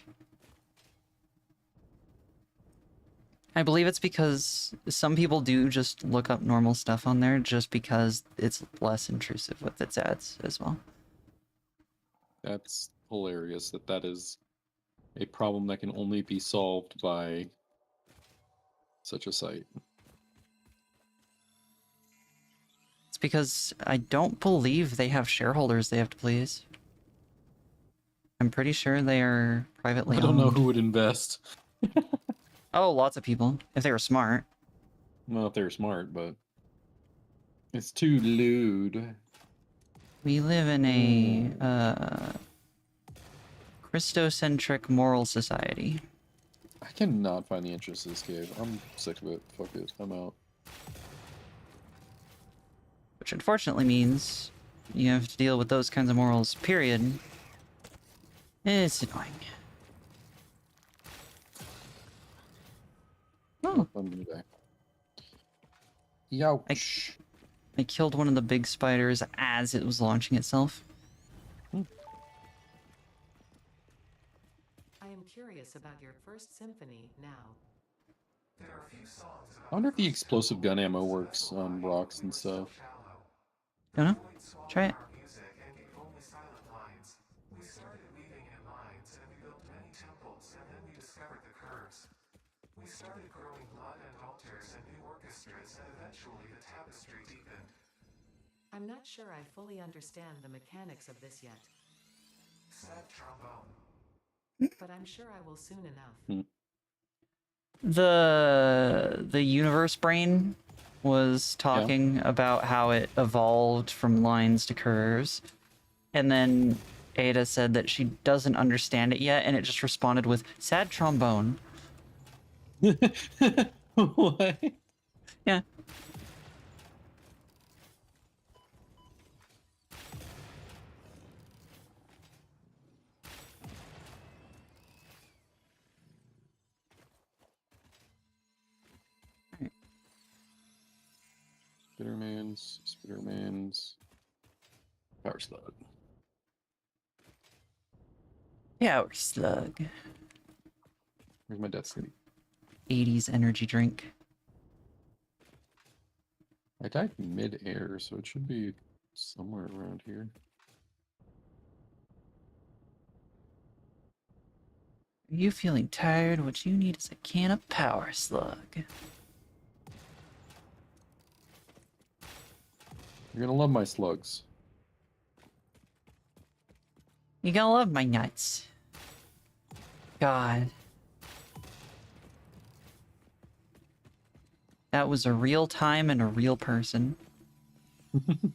I believe it's because some people do just look up normal stuff on there just because it's less intrusive with its ads as well. That's hilarious that is a problem that can only be solved by such a site. It's because I don't believe they have shareholders they have to please. I'm pretty sure they are privately I don't know owned. who would invest. Oh, lots of people, if they were smart. Well, if they're smart, but it's too lewd. We live in a Christocentric moral society. I cannot find the entrance to this cave. I'm sick of it. Fuck it. I'm out. Which unfortunately means you have to deal with those kinds of morals, period. It's annoying. Oh, I'm gonna die. Youch. I killed one of the big spiders as it was launching itself. I am curious about your first symphony now. There are a few songs about I wonder if the explosive gun ammo works on rocks and stuff. Don't know. Try it. Music and gave only silent lines. We started weaving in lines, and we built many temples, and then we discovered the curves. We started growing blood and altars and new orchestras, and eventually the tapestry deepened. I'm not sure I fully understand the mechanics of this yet, Sad trombone. but I'm sure I will soon enough. The universe brain was talking about how it evolved from lines to curves, and then Ada said that she doesn't understand it yet, and it just responded with sad trombone. What? Yeah. Spiderman's power slug. Power slug. Where's my death city? 80s energy drink. I died mid-air, so it should be somewhere around here. Are you feeling tired? What you need is a can of power slug. You're gonna love my slugs. You gonna love my nuts. God. That was a real time and a real person. From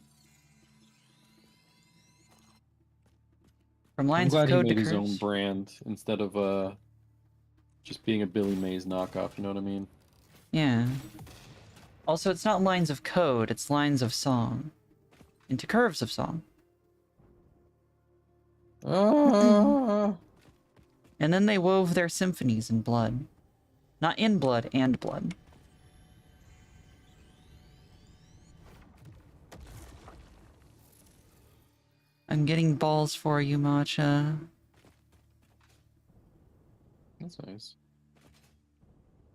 I'm lines glad of he code to made his own curves. brand instead of just being a Billy Mays knockoff. You know what I mean? Yeah. Also, it's not lines of code, it's lines of song. Into curves of song. Ah. And then they wove their symphonies in blood. Not in blood, and blood. I'm getting balls for you, Matcha. That's nice.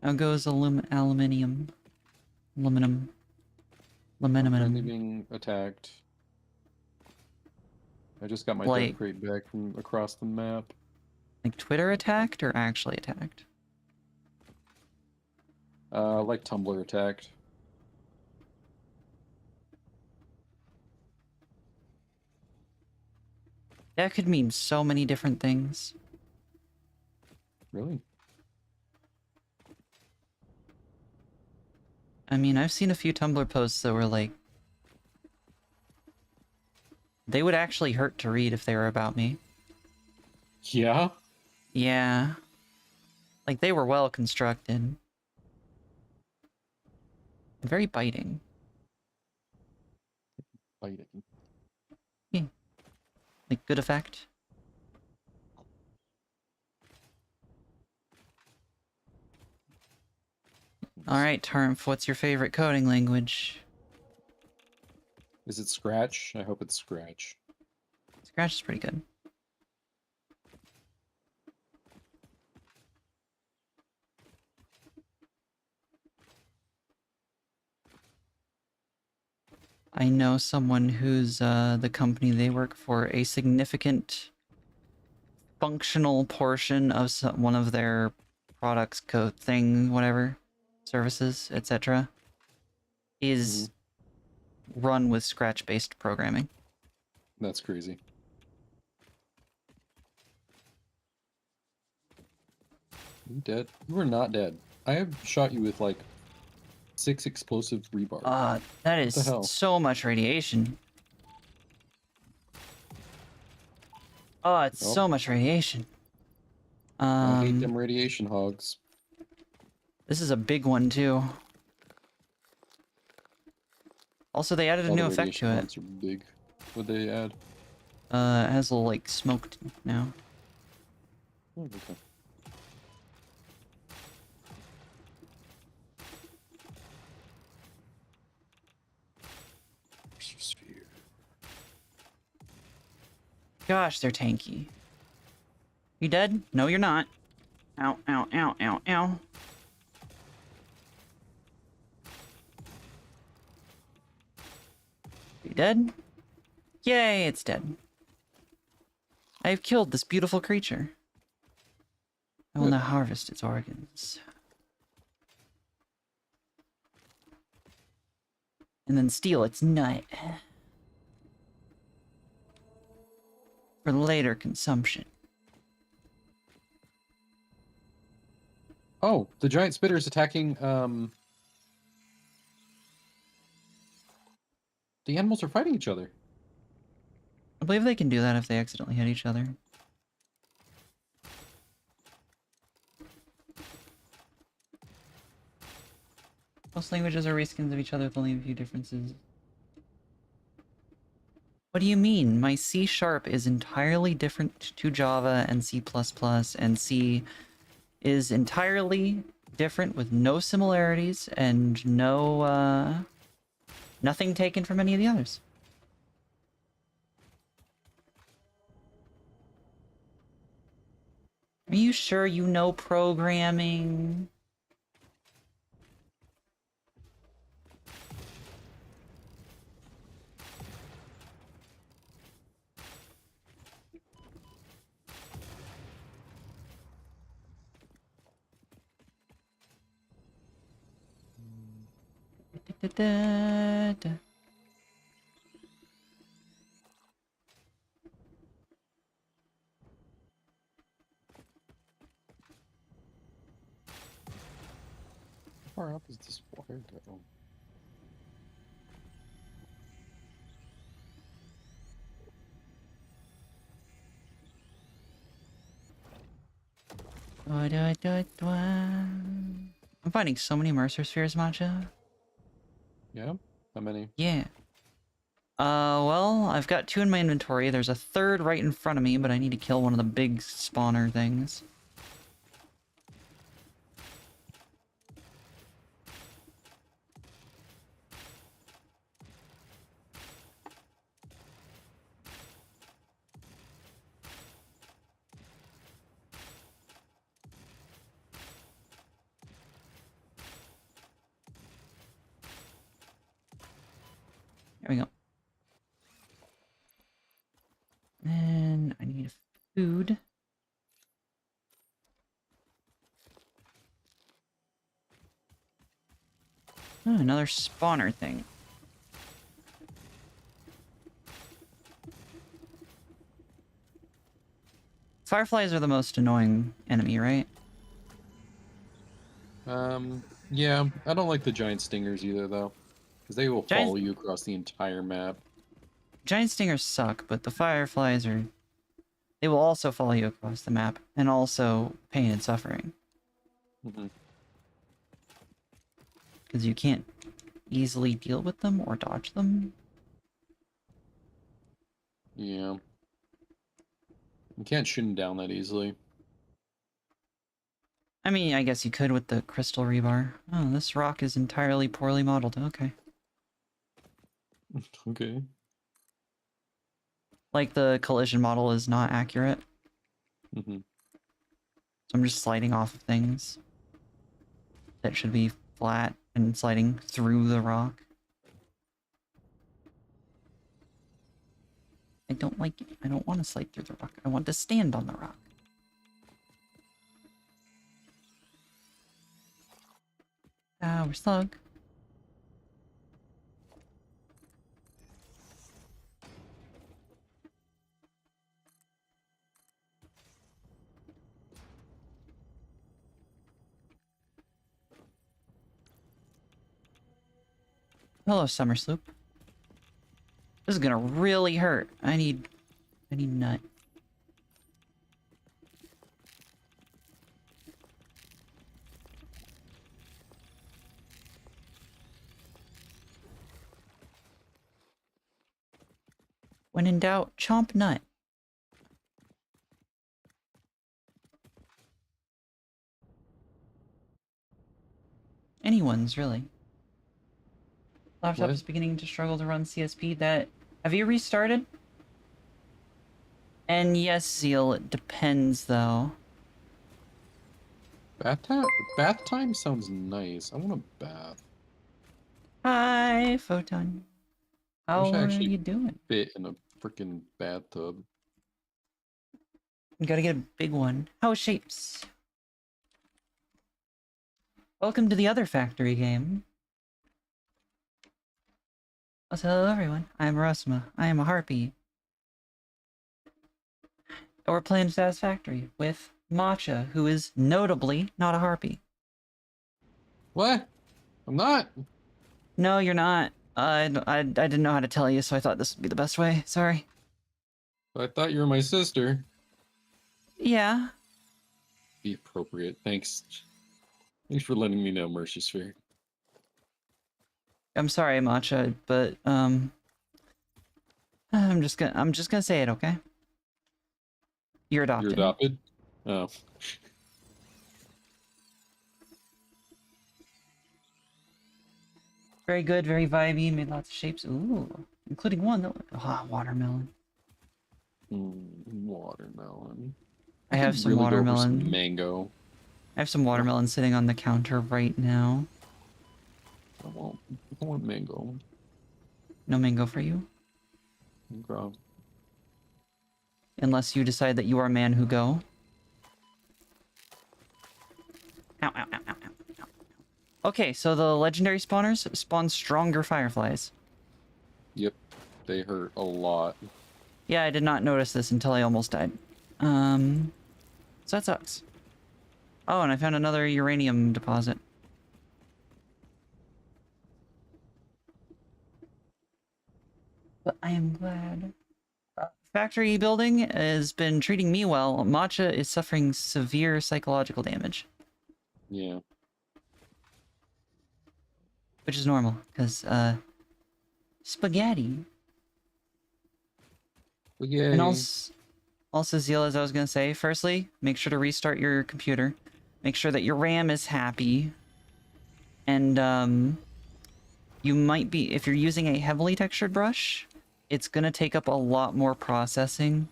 How goes aluminium? Aluminum. Currently Aluminum. being attacked. I just got my Like- death crate back from across the map. Like Twitter attacked or actually attacked? Like Tumblr attacked. That could mean so many different things. Really? I mean, I've seen a few Tumblr posts that were like... They would actually hurt to read if they were about me. Yeah? Yeah. Like, they were well constructed. Very biting. Biting. Like, good effect. Alright, Tarmf, what's your favorite coding language? Is it Scratch? I hope it's Scratch. Scratch is pretty good. I know someone who's the company they work for, a significant functional portion of one of their products, code thing, whatever, services, etc., is run with Scratch-based programming. That's crazy. You dead? You are not dead. I have shot you with like 6 explosive rebar. That the is hell? so much radiation. Oh, it's Oh. so much radiation. I hate them radiation hogs. This is a big one, too. Also, they added a All the new effect radiation to it. hogs are big. What'd they add? It has a little, like, smoked now. Oh, okay. Sphere. Gosh, they're tanky. You dead? No, you're not. Ow, ow, ow, ow, ow. You dead? Yay, it's dead. I have killed this beautiful creature. I will Good. now harvest its organs. And then steal its nut. For later consumption. Oh, the giant spitter is attacking. The animals are fighting each other. I believe they can do that if they accidentally hit each other. Most languages are reskins of each other with only a few differences. What do you mean? My C# is entirely different to Java and C++, and C is entirely different with no similarities and no, nothing taken from any of the others. Are you sure you know programming? Da-da-da-da. How far up is this water go? Da-da-da-da. I'm finding so many Mercer spheres, Matcha. Yeah? How many? Yeah. Well, I've got 2 in my inventory. There's a 3rd right in front of me, but I need to kill one of the big spawner things. There we go. And I need food. Oh, another spawner thing. Fireflies are the most annoying enemy, right? Yeah, I don't like the giant stingers either, though. Because they will follow you across the entire map. Giant stingers suck, but the fireflies are... They will also follow you across the map, and also pain and suffering. Mm-hmm. Because you can't easily deal with them or dodge them. Yeah. You can't shoot him down that easily. I mean, I guess you could with the crystal rebar. Oh, this rock is entirely poorly modeled. Okay. Okay. Like the collision model is not accurate. Mm-hmm. So I'm just sliding off of things that should be flat and sliding through the rock. I don't like it. I don't want to slide through the rock. I want to stand on the rock. Ah, we're slug. Hello, Summer Sloop. This is gonna really hurt. I need nut. When in doubt, chomp nut. Anyone's, really. Laptop What? is beginning to struggle to run CSP. Have you restarted? And yes, Zeal, it depends, though. Bath time sounds nice. I want a bath. Hi, Photon. I How wish I are actually you doing? fit in a freaking bathtub. You gotta get a big one. How shapes? Welcome to the other factory game. Oh, so hello everyone. I am Aresima. I am a Harpy. And we're playing Satisfactory with Matcha, who is notably not a Harpy. What? I'm not. No, you're not. I didn't know how to tell you, so I thought this would be the best way. Sorry. I thought you were my sister. Yeah. Be appropriate. Thanks. Thanks for letting me know, Mercy Sphere. I'm sorry, Matcha, but I'm just gonna say it, okay? You're adopted. You're adopted? Oh. Very good, very vibey, made lots of shapes. Ooh, including one that watermelon. Watermelon. I have some really go for some watermelon. mango. I have some watermelon sitting on the counter right now. I want mango. No mango for you? Okay. Unless you decide that you are a man who go. Ow, ow, ow, ow, ow, ow. Okay, so the legendary spawners spawn stronger fireflies. Yep. They hurt a lot. Yeah, I did not notice this until I almost died. So that sucks. Oh, and I found another uranium deposit. But I am glad. Factory building has been treating me well. Matcha is suffering severe psychological damage. Yeah. Which is normal, because, spaghetti. Yay. And also, Zeal, as I was going to say, firstly, make sure to restart your computer. Make sure that your RAM is happy. And, you might be, if you're using a heavily textured brush, it's going to take up a lot more processing,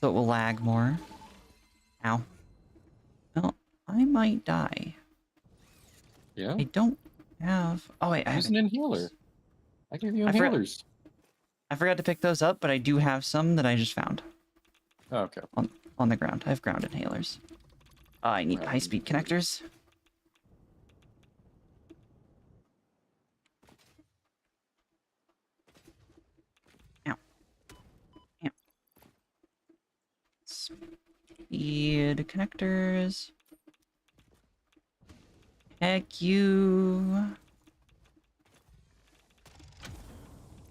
so it will lag more. Ow. Well, I might die. Yeah? I don't have... Oh, wait, I have Use an inhaler. I gave you I forgot- inhalers. I forgot to pick those up, but I do have some that I just found Oh, okay. on the ground. I have ground inhalers. I need Ground high-speed connectors. Ow. Ow. Speed connectors. Heck you.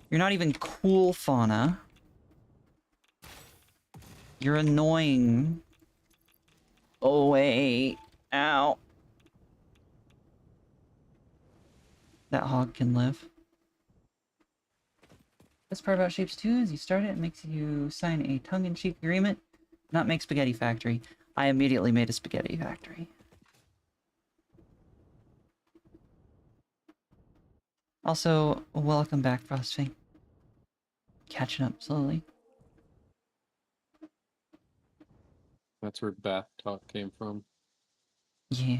You're not even cool, Fauna. You're annoying. Oh, wait. Ow. that hog can live. Best part about Shapes 2 is you start it, it makes you sign a tongue-in-cheek agreement, not make Spaghetti Factory. I immediately made a Spaghetti Factory. Also, welcome back, Frostfang. Catching up slowly. That's where bath talk came from. Yeah.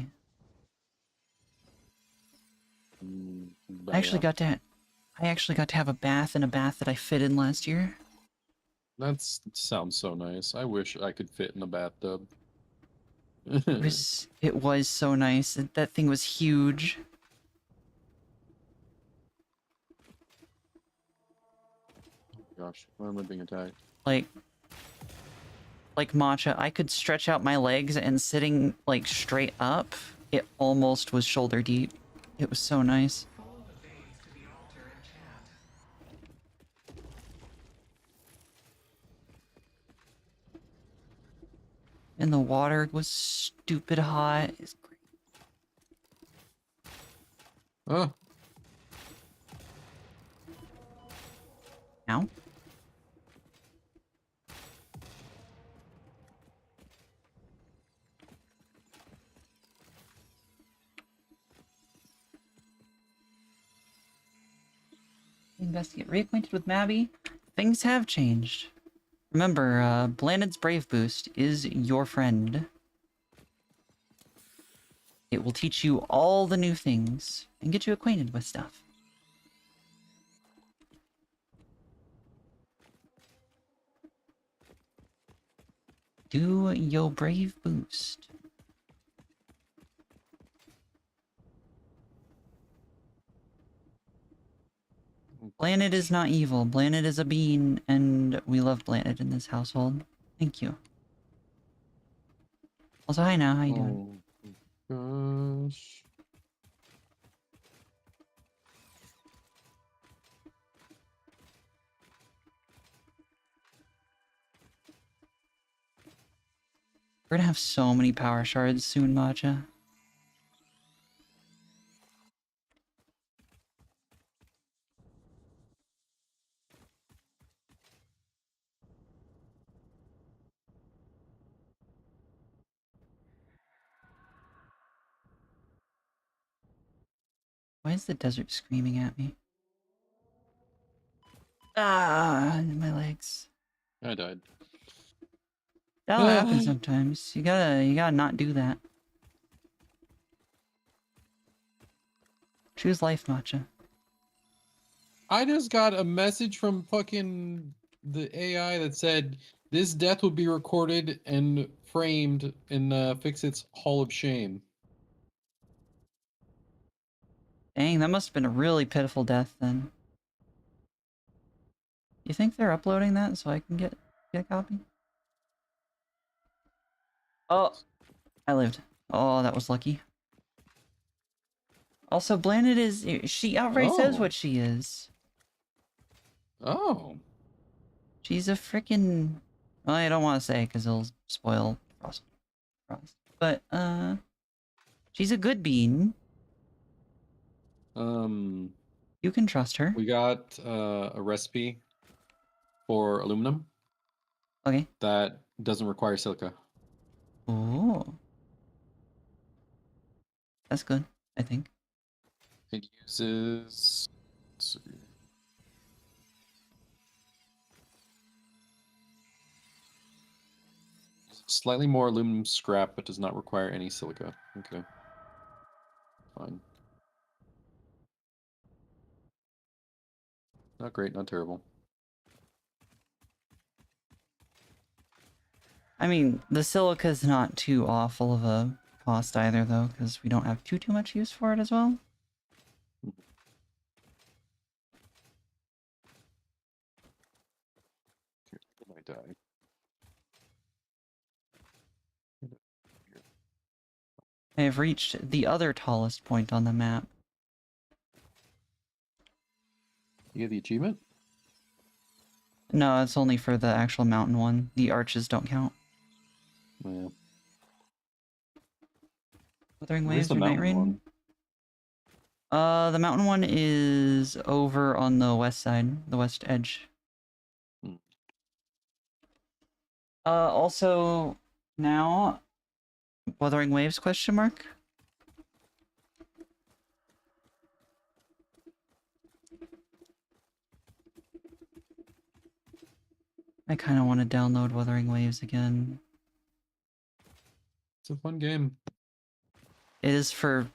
But I actually yeah. got to have a bath in a bath that I fit in last year. That sounds so nice. I wish I could fit in a bathtub. It was so nice. That thing was huge. Gosh, why am I being attacked? Like matcha, I could stretch out my legs and sitting like straight up, it almost was shoulder deep. It was so nice. Follow the veins to the altar and chant. And the water was stupid hot. It's great. Oh, Now? Investigate. Reacquainted with Mabby. Things have changed. Remember, Blanded's Brave Boost is your friend. It will teach you all the new things and get you acquainted with stuff. Do your Brave Boost. Blanded is not evil. Blanded is a bean, and we love Blanded in this household. Thank you. Also, hi now. How you doing? oh gosh. We're gonna have so many power shards soon, Matcha. Why is the desert screaming at me? Ah, in my legs. I died. That'll happen sometimes. You gotta not do that. Choose life, Matcha. I just got a message from fucking the AI that said this death will be recorded and framed in Fixit's Hall of Shame. Dang, that must have been a really pitiful death then. You think they're uploading that so I can get a copy? Oh, I lived. Oh, that was lucky. Also, Blanded is... She outright says Oh. what she is. Oh. She's a freaking... Well, I don't want to say because it'll spoil Frost. But, she's a good bean. You can trust her. We got a recipe for aluminum Okay. that doesn't require silica. Oh. That's good, I think. It uses... Let's see. Slightly more aluminum scrap, but does not require any silica. Okay. Fine. Not great, not terrible. I mean, the silica's not too awful of a cost either, though, because we don't have too much use for it as well. I might die. I have reached the other tallest point on the map. You get the achievement? No, it's only for the actual mountain one. The arches don't count. Yeah. Wuthering Where's Waves the or Night mountain Rain? one? The mountain one is over on the west side, the west edge. Hmm. Also, now, Wuthering Waves, question mark? I kind of want to download Wuthering Waves again. It's a fun game. It is for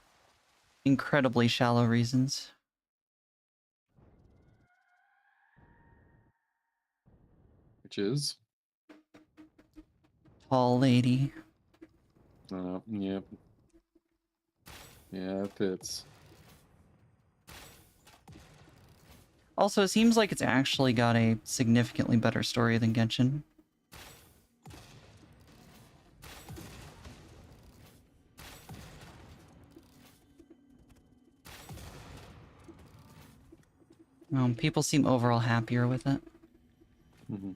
incredibly shallow reasons. Which is? Tall lady. Yep. Yeah, it fits. Also, it seems like it's actually got a significantly better story than Genshin. People seem overall happier with it. Mm-hmm.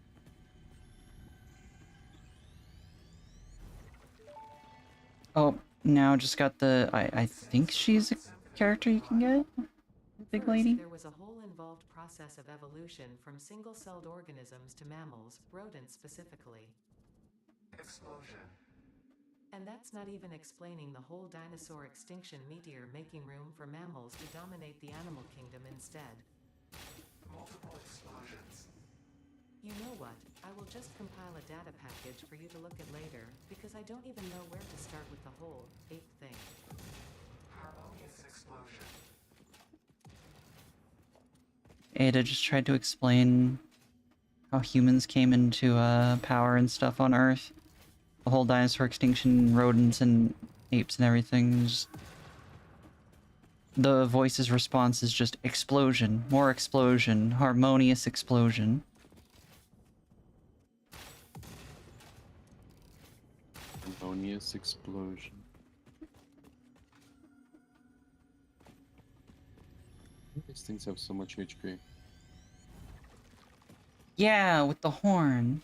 Oh, now just got the... I think she's a character you can get? Big First, lady? there was a whole involved process of evolution from single-celled organisms to mammals, rodents specifically. Explosion. And that's not even explaining the whole dinosaur extinction meteor making room for mammals to dominate the animal kingdom instead. Multiple explosions. You know what? I will just compile a data package for you to look at later, because I don't even know where to start with the whole ape thing. Harmonious explosion. Ada just tried to explain how humans came into power and stuff on Earth. The whole dinosaur extinction, rodents and apes and everything. The voice's response is just explosion, more explosion, harmonious explosion. Harmonious explosion. These things have so much HP. Yeah, with the horn.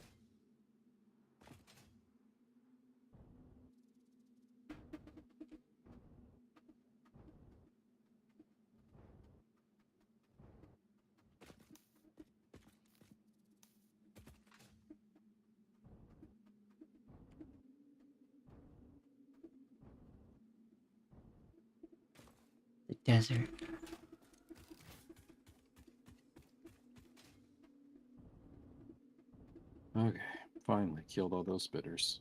The desert. Okay, finally killed all those spitters.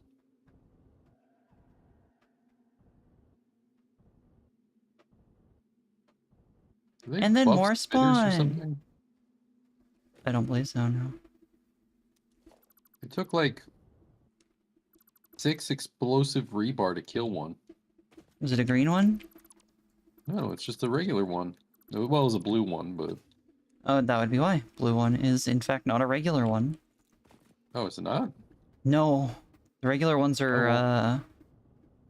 Do they And then buff more spitters or spawn. something? I don't believe so, no. It took like 6 explosive rebar to kill one. Was it a green one? No, it's just a regular one. Well, it was a blue one, but... Oh, that would be why. Blue one is, in fact, not a regular one. Oh, is it not? No. The regular ones Oh, are, well.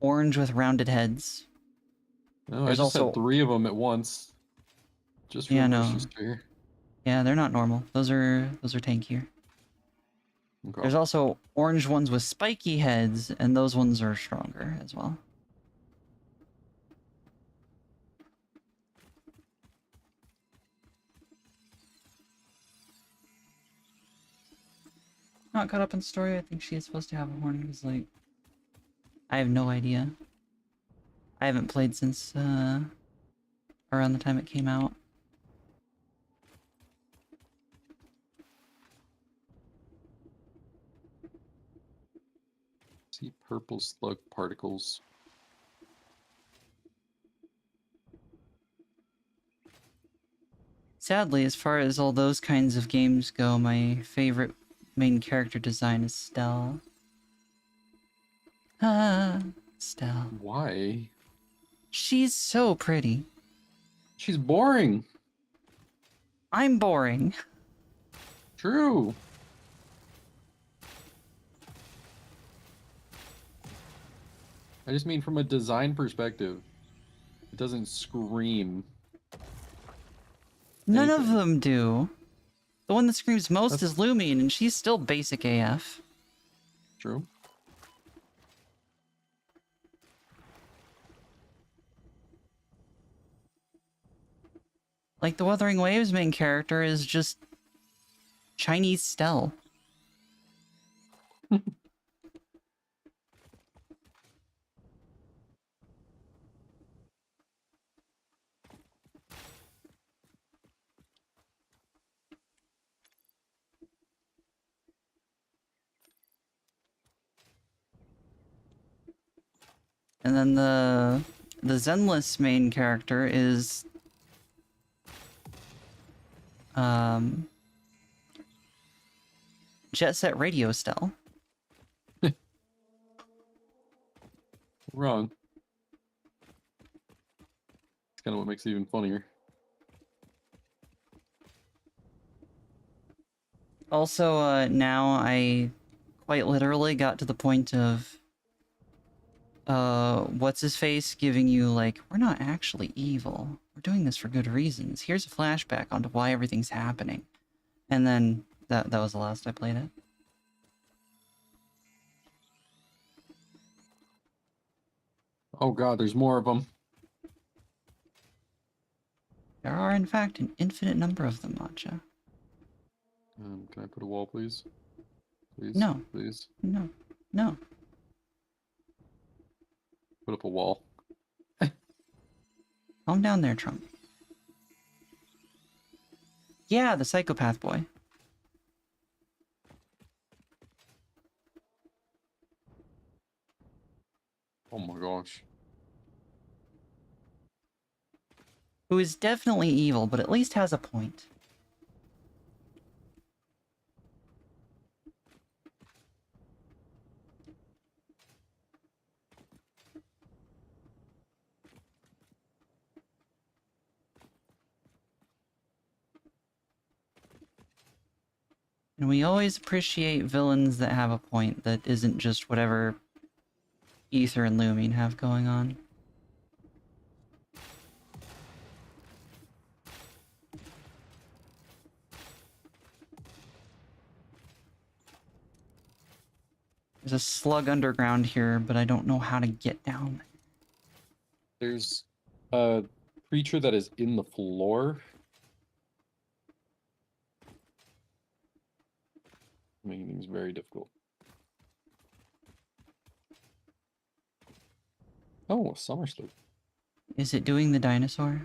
orange with rounded heads. No, I There's just also... had 3 of them at once. Just for Yeah, a no. mercy sphere. Yeah, they're not normal. Those are tankier. Okay. There's also orange ones with spiky heads, and those ones are stronger as well. Not caught up in story. I think she is supposed to have a horn, because, like... I have no idea. I haven't played since, around the time it came out. See purple slug particles. Sadly, as far as all those kinds of games go, my favorite main character design is Stell. Ah, Stell. Why? She's so pretty. She's boring. I'm boring. True. I just mean from a design perspective. It doesn't scream. None of anything. them do. The one that screams most That's is Lumion, and she's still basic AF. true. Like, the Wuthering Waves main character is just Chinese Stell. And then the Zenless main character is Jet Set Radio Stell. Wrong. It's kind of what makes it even funnier. Also, now I quite literally got to the point of what's his face giving you like, we're not actually evil. We're doing this for good reasons. Here's a flashback onto why everything's happening. And then that was the last I played it. Oh god, there's more of them. There are in fact an infinite number of them, Matcha. Can I put a wall, please? Please? No. Please? No. No. Put up a wall. Calm down there, Trump. Yeah, the psychopath boy. Oh my gosh. Who is definitely evil, but at least has a point. And we always appreciate villains that have a point that isn't just whatever Ether and Lumine have going on. There's a slug underground here, but I don't know how to get down. There's a creature that is in the floor. Making things very difficult. Oh, a summer slope. Is it doing the dinosaur?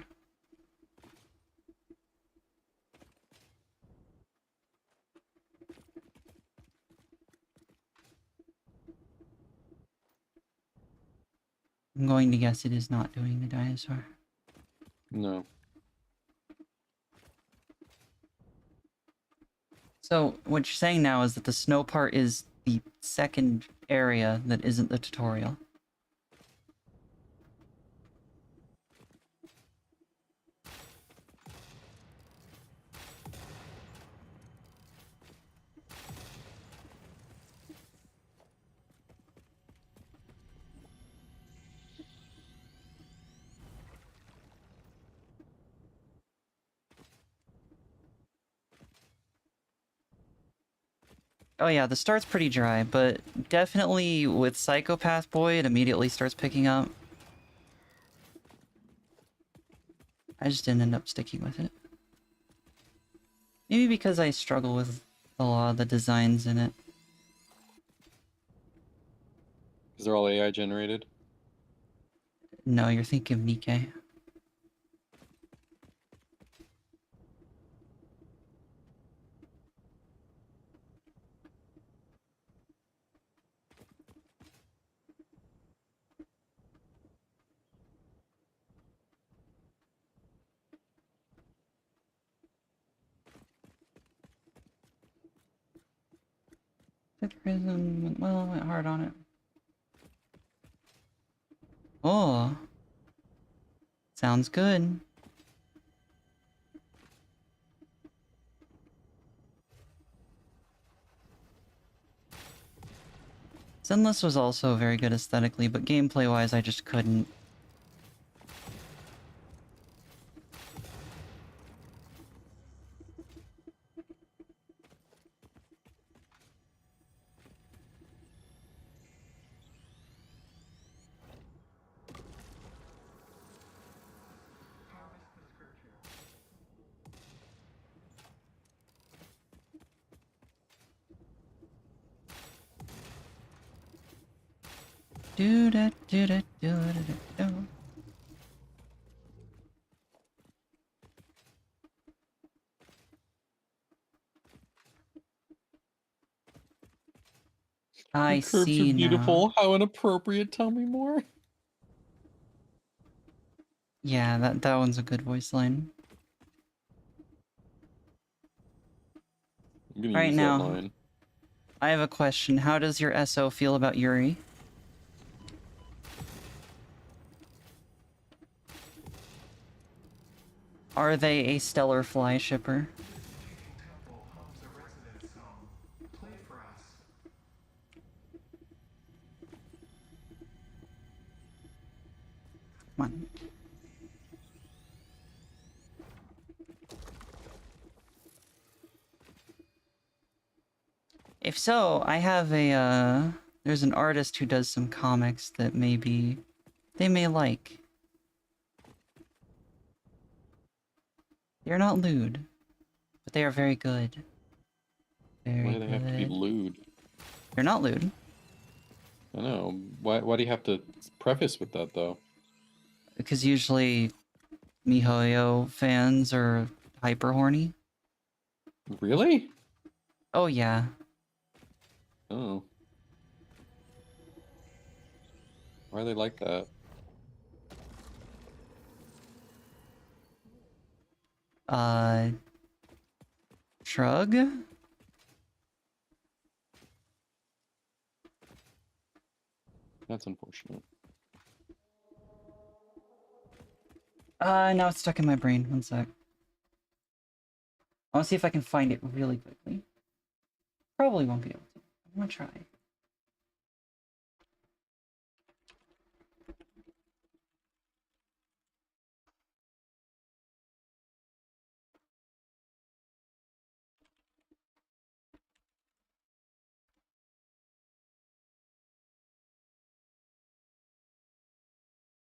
I'm going to guess it is not doing the dinosaur. No. So, what you're saying now is that the snow part is the second area that isn't the tutorial. Oh yeah, the start's pretty dry, but definitely with Psychopath Boy, it immediately starts picking up. I just didn't end up sticking with it. Maybe because I struggle with a lot of the designs in it. Because they're all AI generated. No, you're thinking of Nikkei. Fifth Prism went well, went hard on it. Oh. Sounds good. Zenless was also very good aesthetically, but gameplay-wise I just couldn't. Do da do da do da da do. I Your curves are see now. beautiful. How inappropriate. Tell me more. Yeah, that one's a good voice line. I'm gonna Right use that now, line. I have a question. How does your SO feel about Yuri? Are they a stellar fly shipper? Machinating temple homes a residence home. Play for us. Come on. If so, I have a, there's an artist who does some comics that maybe they may like. They're not lewd, but they are very good. Why Very do they have to be good. lewd? They're not lewd, I know. Why do you have to preface with that though? because usually MiHoYo fans are hyper horny. Really? Oh yeah. Oh. Why are they like that? Uh, Shrug? That's unfortunate. Now it's stuck in my brain. One sec. I want to see if I can find it really quickly. Probably won't be able to. I'm gonna try.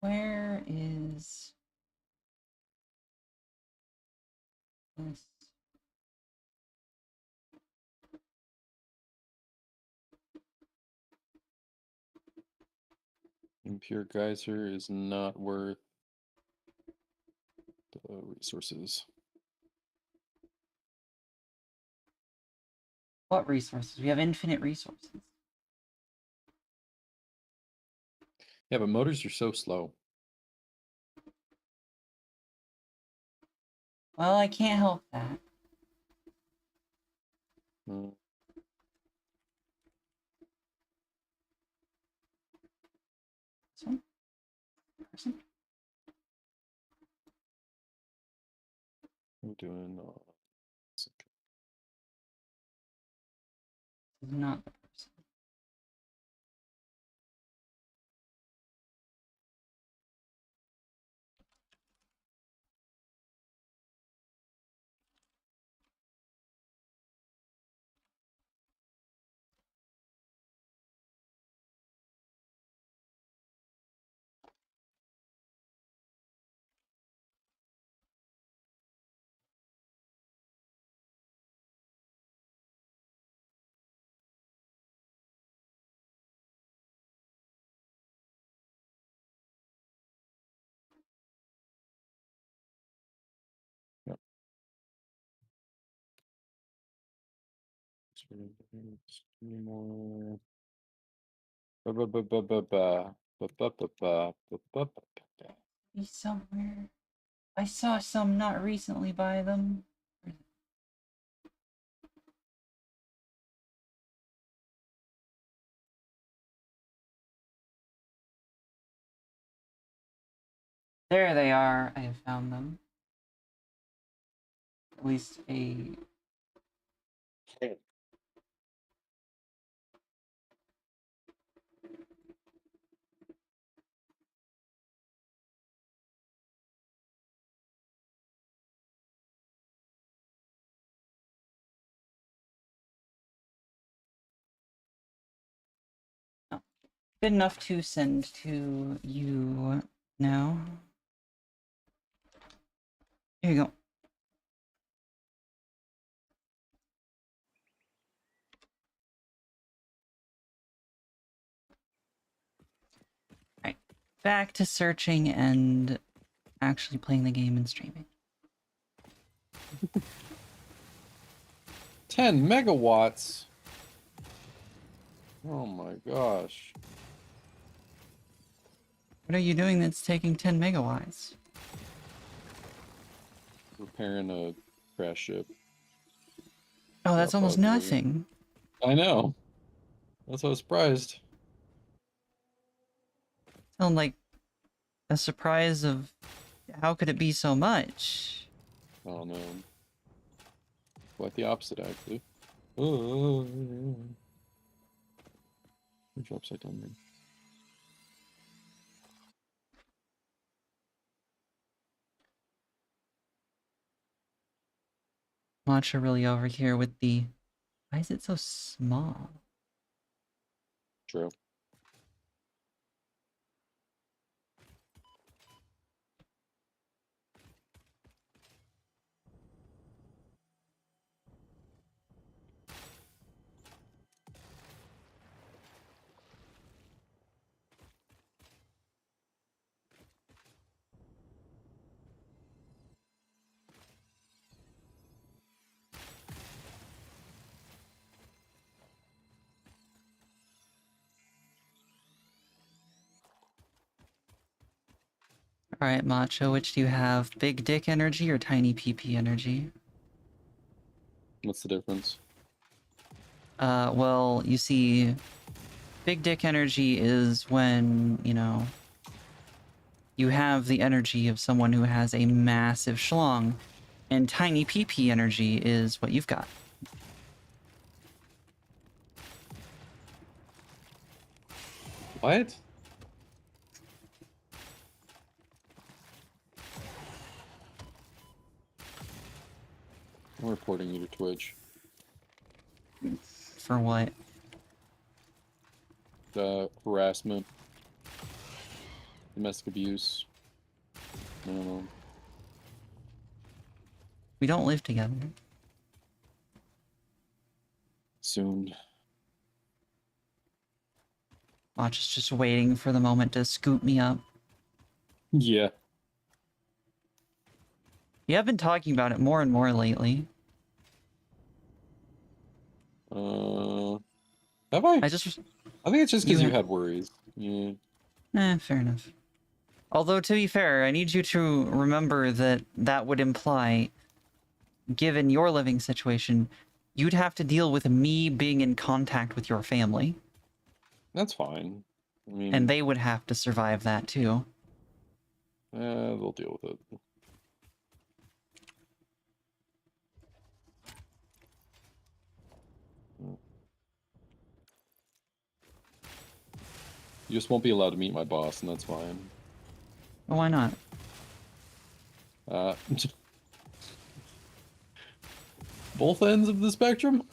Where is this? Impure geyser is not worth the resources. What resources? We have infinite resources. Yeah, but motors are so slow. Well, I can't help that. Mm, This one? Person? I'm doing. This is not the person. Yep. More. Be somewhere. I saw some not recently by them. There they are. I have found them. At least a. Oh, good enough to send to you now. Here you go. back to searching and actually playing the game and streaming. 10 megawatts. Oh my gosh. What are you doing that's taking 10 megawatts? Repairing a crash ship. Oh, that's almost probably. nothing. I know. That's why I was surprised. Sound like a surprise of how could it be so much? Oh no. Quite the opposite, actually. Oh, Which upside down there? Matcha really over here with the... Why is it so small? True. Alright, Macho, which do you have? Big dick energy or tiny PP energy? What's the difference? Well, you see, big dick energy is when, you know, you have the energy of someone who has a massive schlong, and tiny PP energy is what you've got. What? I'm reporting you to Twitch. For what? Harassment. Domestic abuse. I don't know. We don't live together. Soon. Watch is just waiting for the moment to scoop me up. Yeah. You have been talking about it more and more lately. Have I? I think it's just because you you had worries. Yeah. fair enough. Although, to be fair, I need you to remember that that would imply, given your living situation, you'd have to deal with me being in contact with your family. That's fine. I mean, And they would have to survive that, too. they'll deal with it. You just won't be allowed to meet my boss, and that's fine. Well, why not? Both ends of the spectrum?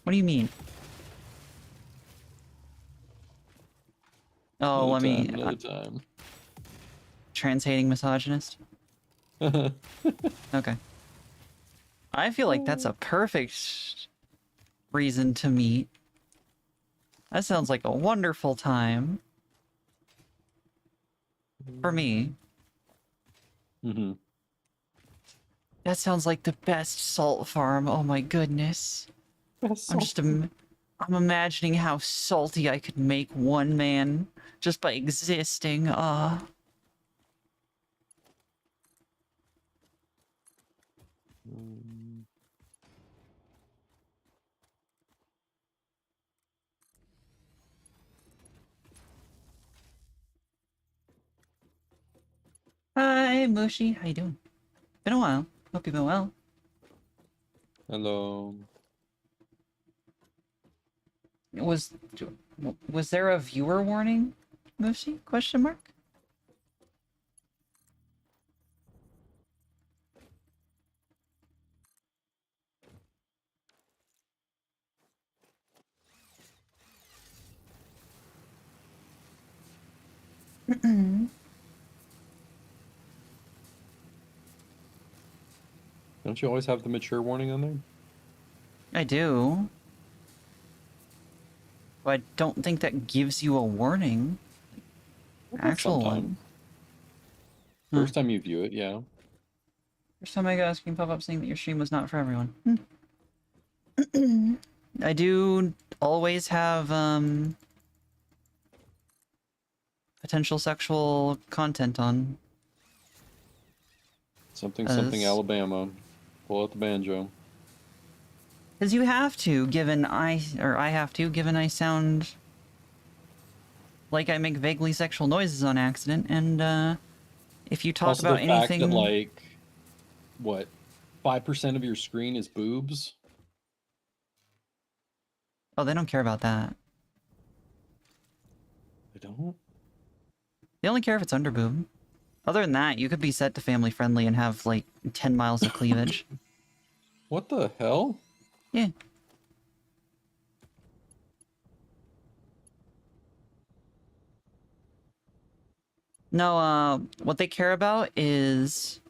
What do you mean? Oh, let me... Another time. Trans-hating misogynist? Okay. I feel like that's a perfect reason to meet. That sounds like a wonderful time. For me. Mm-hmm. That sounds like the best salt farm. Oh my goodness. I'm imagining how salty I could make one man just by existing. Hi, Mushy. How you doing? Been a while. Hope you've been well. Hello. Was there a viewer warning, Mushy? Question mark? Don't you always have the mature warning on there? I do. But I don't think that gives you a warning. Well, that's Actual sometime. one. Huh. First time you view it, yeah. First time I got a screen pop up saying that your stream was not for everyone. I do always have potential sexual content on. Something As... Alabama. Pull out the banjo. Because you have to, given I have to, given I sound like I make vaguely sexual noises on accident, and if you talk Also, about the fact that anything... like, what, 5% of your screen is boobs? Oh, they don't care about that. I don't. They only care if it's under boob. Other than that, you could be set to family friendly and have like 10 miles of cleavage. What the hell? Yeah. No, what they care about is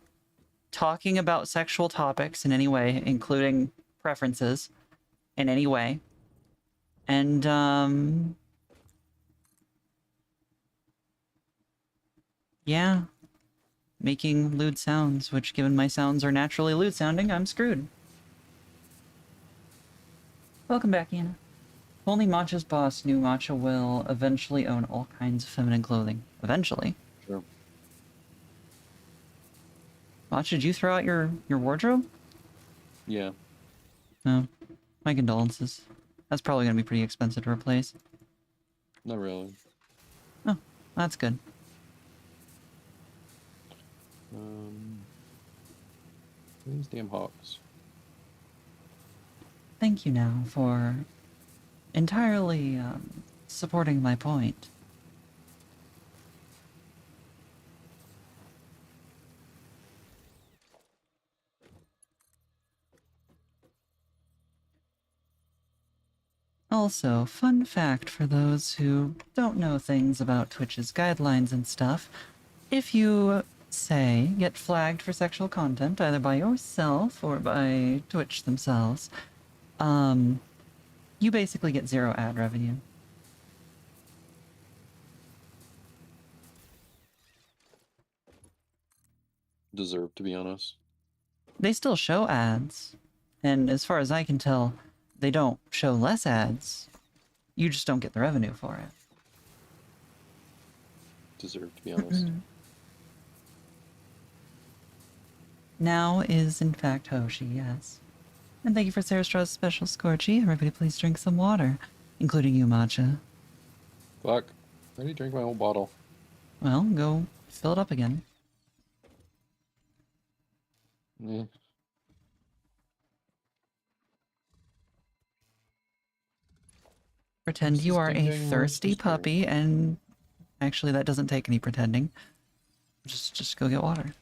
talking about sexual topics in any way, including preferences in any way. And, yeah. Making lewd sounds, which, given my sounds are naturally lewd sounding, I'm screwed. Welcome back, Anna. If only Matcha's boss knew Matcha will eventually own all kinds of feminine clothing. Eventually. Sure. Matcha, did you throw out your wardrobe? Yeah. No. My condolences. That's probably going to be pretty expensive to replace. Not really. Oh, that's good. These damn hawks. Thank you now for entirely supporting my point. Also, fun fact for those who don't know things about Twitch's guidelines and stuff, if you, say, get flagged for sexual content, either by yourself or by Twitch themselves, you basically get 0 ad revenue. Deserve, to be honest. They still show ads, and as far as I can tell, they don't show less ads. You just don't get the revenue for it. Deserve, to be honest. Now is, in fact, Hoshi, yes. And thank you for Sarah Straw's special scorchy. Everybody please drink some water, including you, Matcha. Fuck. I already drank my whole bottle. Well, go fill it up again. Yeah. Pretend you are a Getting worse thirsty this year. puppy, and actually that doesn't take any pretending. Just go get water.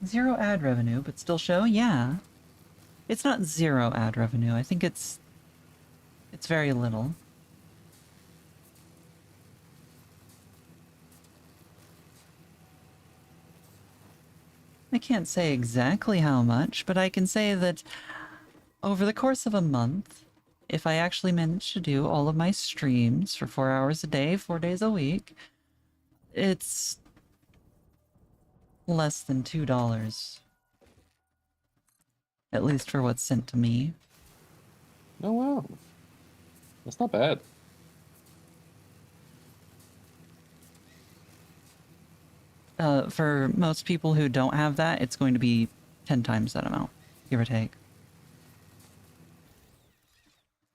Zero ad revenue, but still show? Yeah. It's not 0 ad revenue. I think it's very little. I can't say exactly how much, but I can say that over the course of a month, if I actually manage to do all of my streams for 4 hours a day, 4 days a week, it's less than $2. At least for what's sent to me. Oh, wow. That's not bad. For most people who don't have that, it's going to be 10 times that amount, give or take.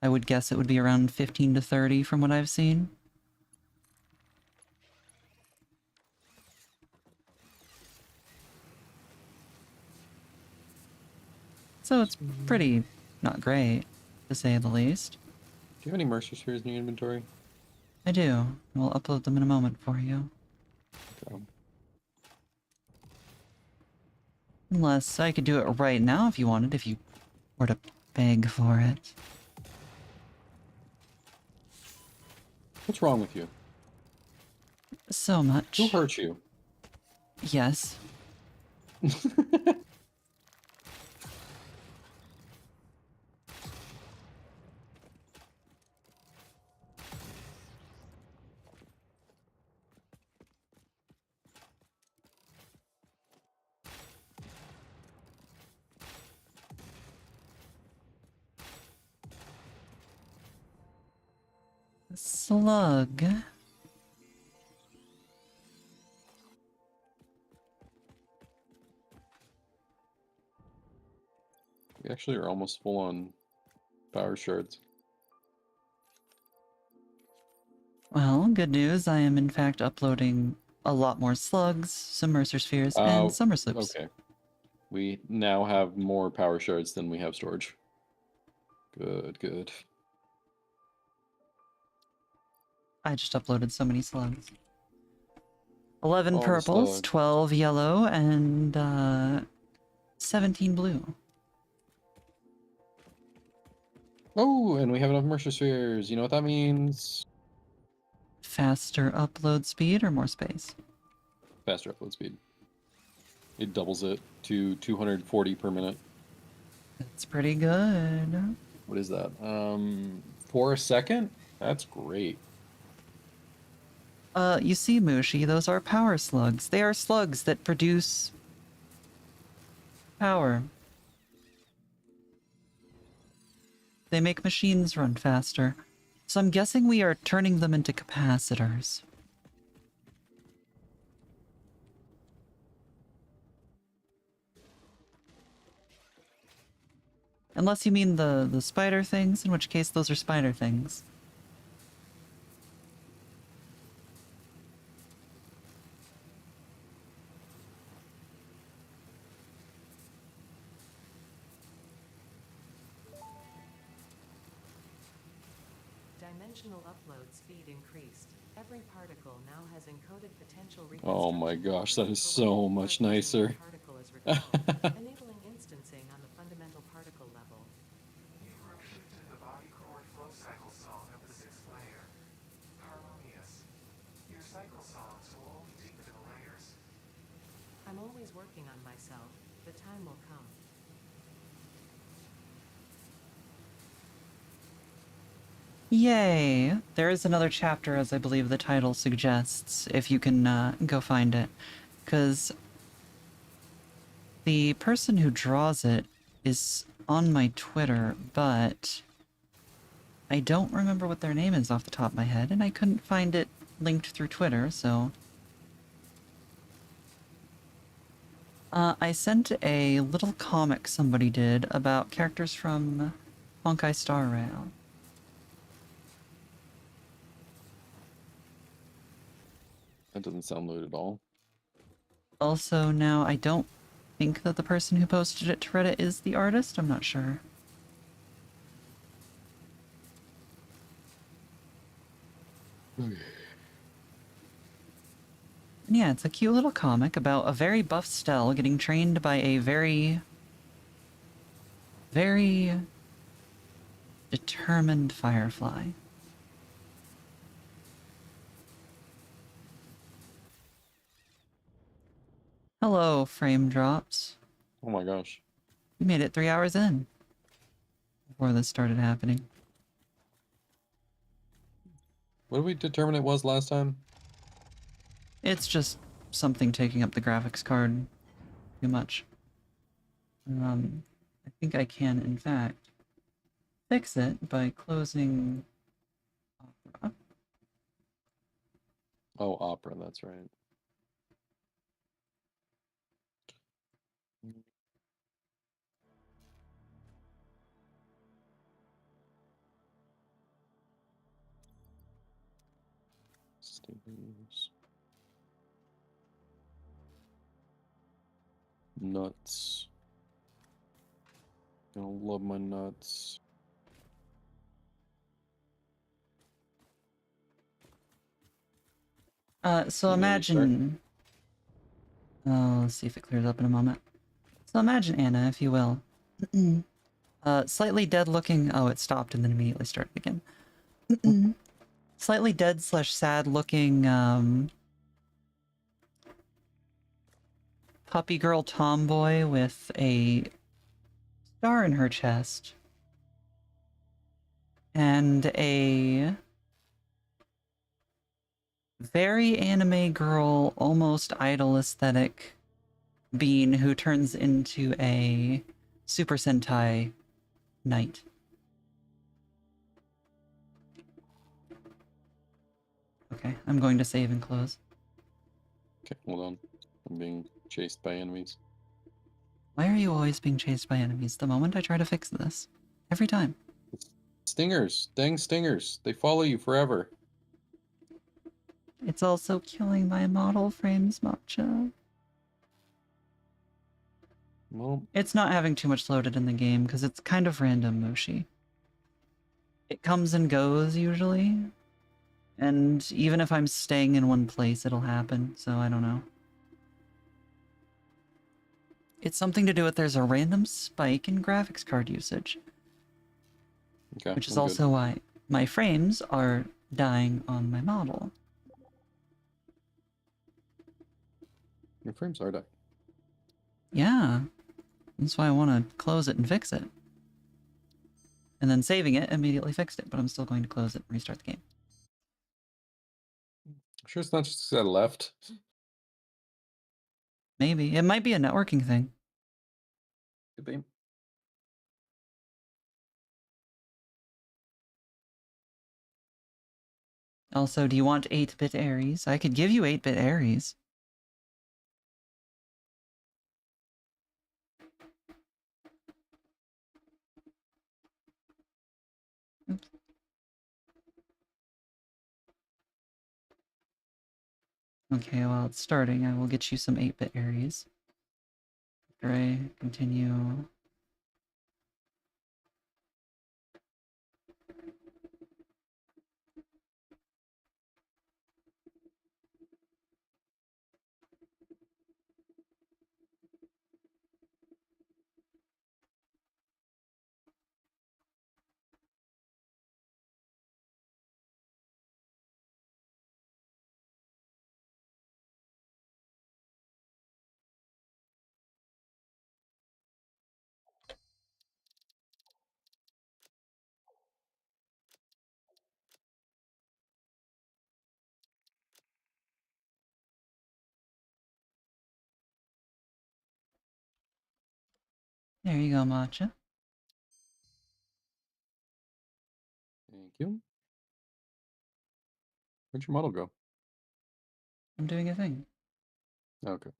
I would guess it would be around 15 to 30 from what I've seen. So it's pretty not great, to say the least. Do you have any Mercer spheres in your inventory? I do. We'll upload them in a moment for you. Okay. Unless I could do it right now if you wanted, if you were to beg for it. What's wrong with you? So much. Who hurt you? Yes. Slug. We actually are almost full on power shards. Well, good news. I am in fact uploading a lot more slugs, some mercer spheres, and summer slips. Okay. We now have more power shards than we have storage. Good, good. I just uploaded so many slugs. 11 All the purples, slugs. 12 yellow, and 17 blue. Oh, and we have enough Mercer spheres. You know what that means? Faster upload speed or more space? Faster upload speed. It doubles it to 240 per minute. That's pretty good. What is that? For a second? That's great. You see, Mushi, those are power slugs. They are slugs that produce power. They make machines run faster. So I'm guessing we are turning them into capacitors. Unless you mean the spider things, in which case those are spider things. Dimensional upload speed increased. Every particle now has encoded potential Oh my reconstruction gosh, that forward is for so whatever much partition or nicer. particle is recalled, enabling instancing on the fundamental particle level. You've repeated the body chord flow cycle song of the sixth layer. Harmonious. Your cycle songs will only deepen the layers. I'm always working on myself. The time will come. Yay! There is another chapter, as I believe the title suggests, if you can go find it. Because the person who draws it is on my Twitter, but I don't remember what their name is off the top of my head, and I couldn't find it linked through Twitter, so... I sent a little comic somebody did about characters from Honkai Star Rail. That doesn't sound loot at all. Also, now I don't think that the person who posted it to Reddit is the artist. I'm not sure. And yeah, it's a cute little comic about a very buff Stell getting trained by a very determined Firefly. Hello, frame drops. Oh my gosh. You made it 3 hours in before this started happening. What did we determine it was last time? It's just something taking up the graphics card too much. I think I can, in fact, fix it by closing Opera. Oh, Opera, that's right. Stickers. Nuts. I love my nuts. So You gonna restart? imagine... Oh, let's see if it clears up in a moment. So imagine Anna, if you will. Slightly dead looking... Oh, it stopped and then immediately started again. Slightly dead slash sad looking, puppy girl tomboy with a star in her chest. And a very anime girl, almost idol aesthetic being who turns into a Super Sentai knight. Okay, I'm going to save and close. Okay, hold on. I'm being chased by enemies. Why are you always being chased by enemies the moment I try to fix this? Every time. Stingers. Dang stingers. They follow you forever. It's also killing my model frames, Matcha. Well, It's not having too much loaded in the game because it's kind of random, Moshi. It comes and goes usually, and even if I'm staying in one place, it'll happen, so I don't know. It's something to do with there's a random spike in graphics card usage, okay. which is I'm good. also why my frames are dying on my model. Your frames are dying. Yeah, that's why I want to close it and fix it. And then saving it immediately fixed it, but I'm still going to close it and restart the game. I'm sure it's not just because I left. Maybe. It might be a networking thing. Could be. Also, do you want 8-bit Ares? I could give you 8-bit Ares. Oops. Okay, while it's starting, I will get you some 8-bit Ares. After I continue. There you go, Matcha. Thank you. Where'd your model go? I'm doing a thing. Okay.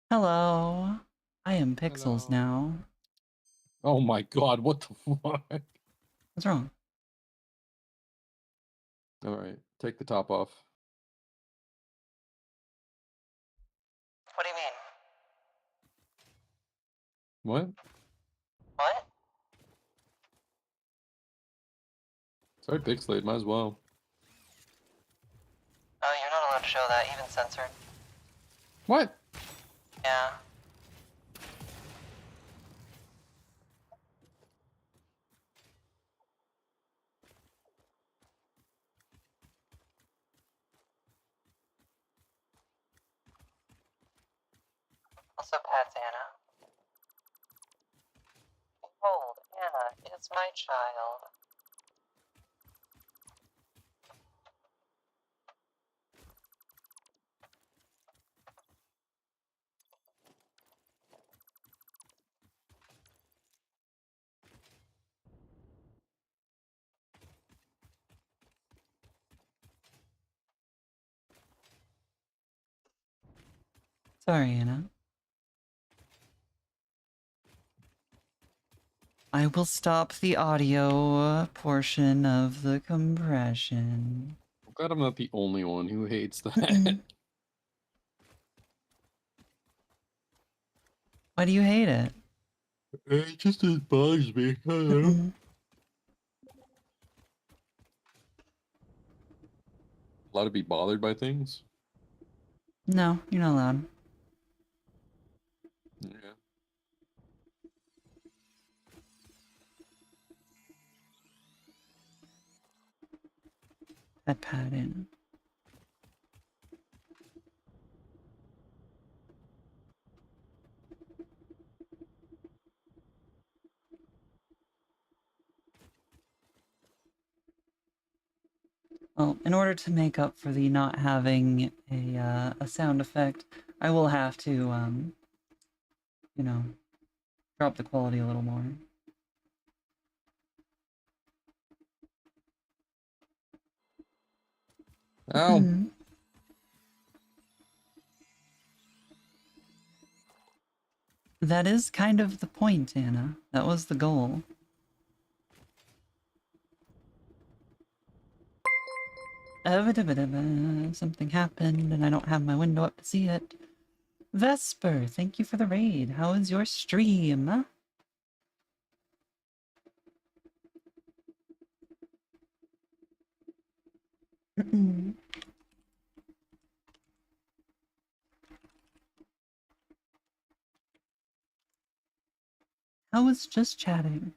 Hello. I am Pixels Hello. now. Oh my god, what the fuck? What's wrong? Alright, take the top off. What do you mean? What? What? Sorry, pixelated, might as well. Oh, you're not allowed to show that, even censored. What? Yeah. Also, pets Anna. Behold, Anna is my child. Sorry, Anna. I will stop the audio portion of the compression. I'm glad I'm not the only one who hates that. Why do you hate it? It just bugs me. I don't know. Mm-mm. Allowed to be bothered by things? No, you're not allowed. Yeah. That pad in. Well, in order to make up for the not having a sound effect, I will have to, you know, drop the quality a little more. Ow. Mm. That is kind of the point, Anna. That was the goal. Something happened and I don't have my window up to see it. Vesper, thank you for the raid. How is your stream? I was just chatting.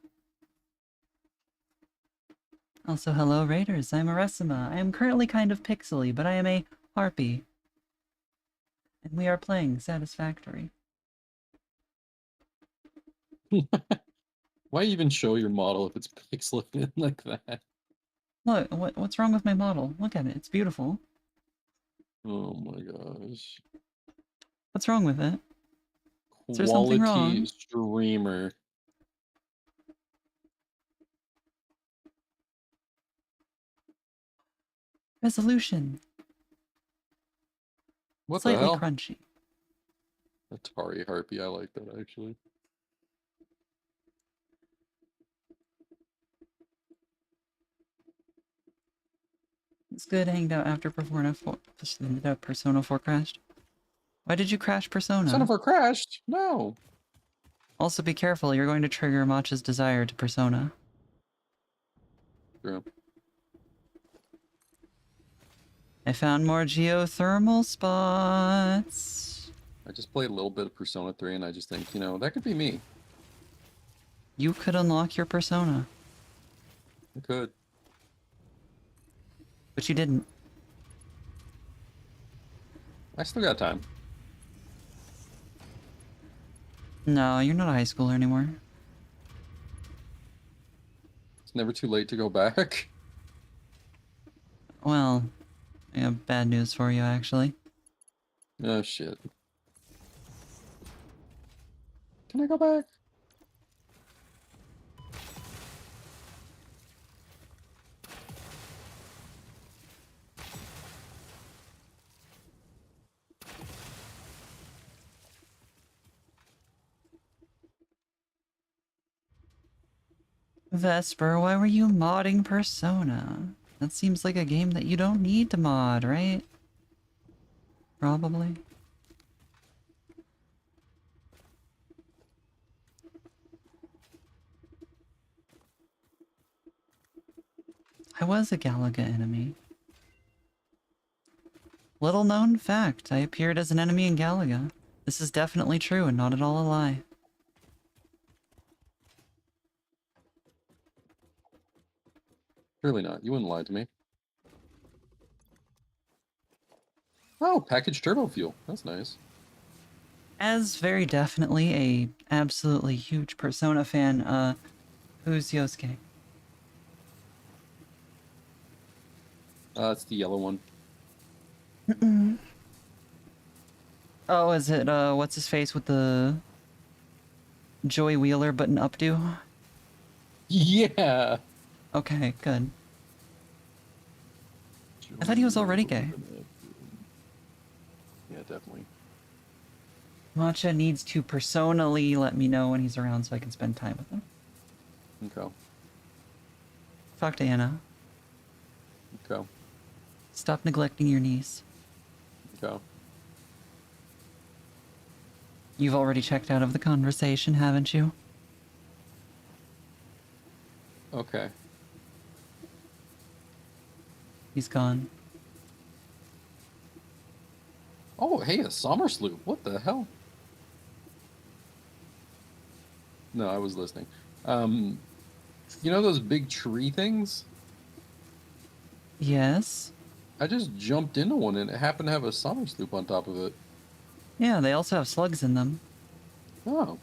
Also, hello raiders, I'm Aresima. I am currently kind of pixely, but I am a Harpy. And we are playing Satisfactory. Why even show your model if it's pixelated like that? Look, what's wrong with my model? Look at it, it's beautiful. Oh my gosh. What's wrong with it? Is there something Quality wrong? streamer. Resolution. What the Slightly hell? crunchy. Atari Harpy, I like that actually. It's good hanged out after Persona 4 crashed. Why did you crash Persona? Son of a crashed? No. Also be careful, you're going to trigger Matcha's desire to Persona. True. I found more geothermal spots. I just played a little bit of Persona 3 and I just think, you know, that could be me. You could unlock your Persona, I could. but you didn't. I still got time. No, you're not a high schooler anymore. It's never too late to go back. Well, I have bad news for you, actually. Oh shit. Can I go back? Vesper, why were you modding Persona? That seems like a game that you don't need to mod, right? Probably. I was a Galaga enemy. Little known fact, I appeared as an enemy in Galaga. This is definitely true and not at all a lie. Surely not. You wouldn't lie to me. Oh, packaged turbo fuel. That's nice. As very definitely a absolutely huge Persona fan, who's Yosuke? It's the yellow one. Oh, is it, what's his face with the Joey Wheeler but an updo? Yeah. Okay, good. I thought he was already gay. Yeah, definitely. Matcha needs to personally let me know when he's around so I can spend time with him. Okay. Talk to Anna. Okay. Stop neglecting your niece. Okay. You've already checked out of the conversation, haven't you? Okay. He's gone. Oh, hey, a summer sloop. What the hell? No, I was listening. You know those big tree things? Yes? I just jumped into one and it happened to have a summer sloop on top of it. Yeah, they also have slugs in them. Oh,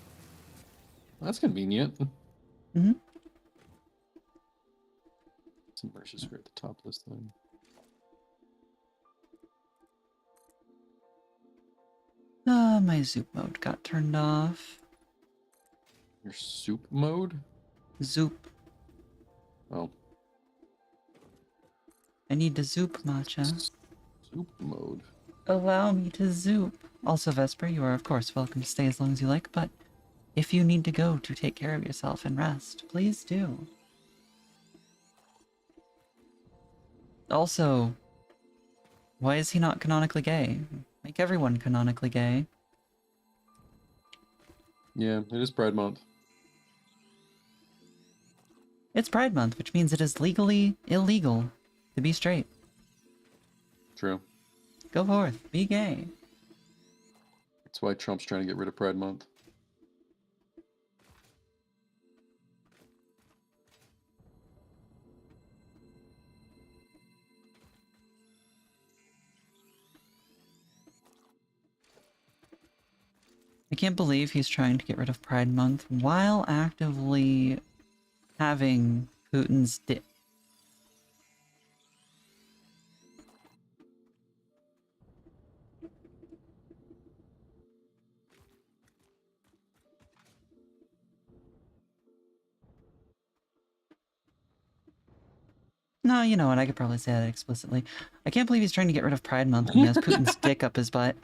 that's convenient. Mm-hmm. Some marshes are at the top of this thing. My zoop mode got turned off. Your soup mode? Zoop. Oh. I need to zoop, Matcha. Soup mode. Allow me to zoop. Also, Vesper, you are of course welcome to stay as long as you like, but if you need to go to take care of yourself and rest, please do. Also, why is he not canonically gay? Make everyone canonically gay. Yeah, it is Pride Month. It's Pride Month, which means it is legally illegal to be straight. True. Go forth, be gay. That's why Trump's trying to get rid of Pride Month. I can't believe he's trying to get rid of Pride Month while actively having Putin's dick. No, you know what? I could probably say that explicitly. I can't believe he's trying to get rid of Pride Month when he has Putin's dick up his butt.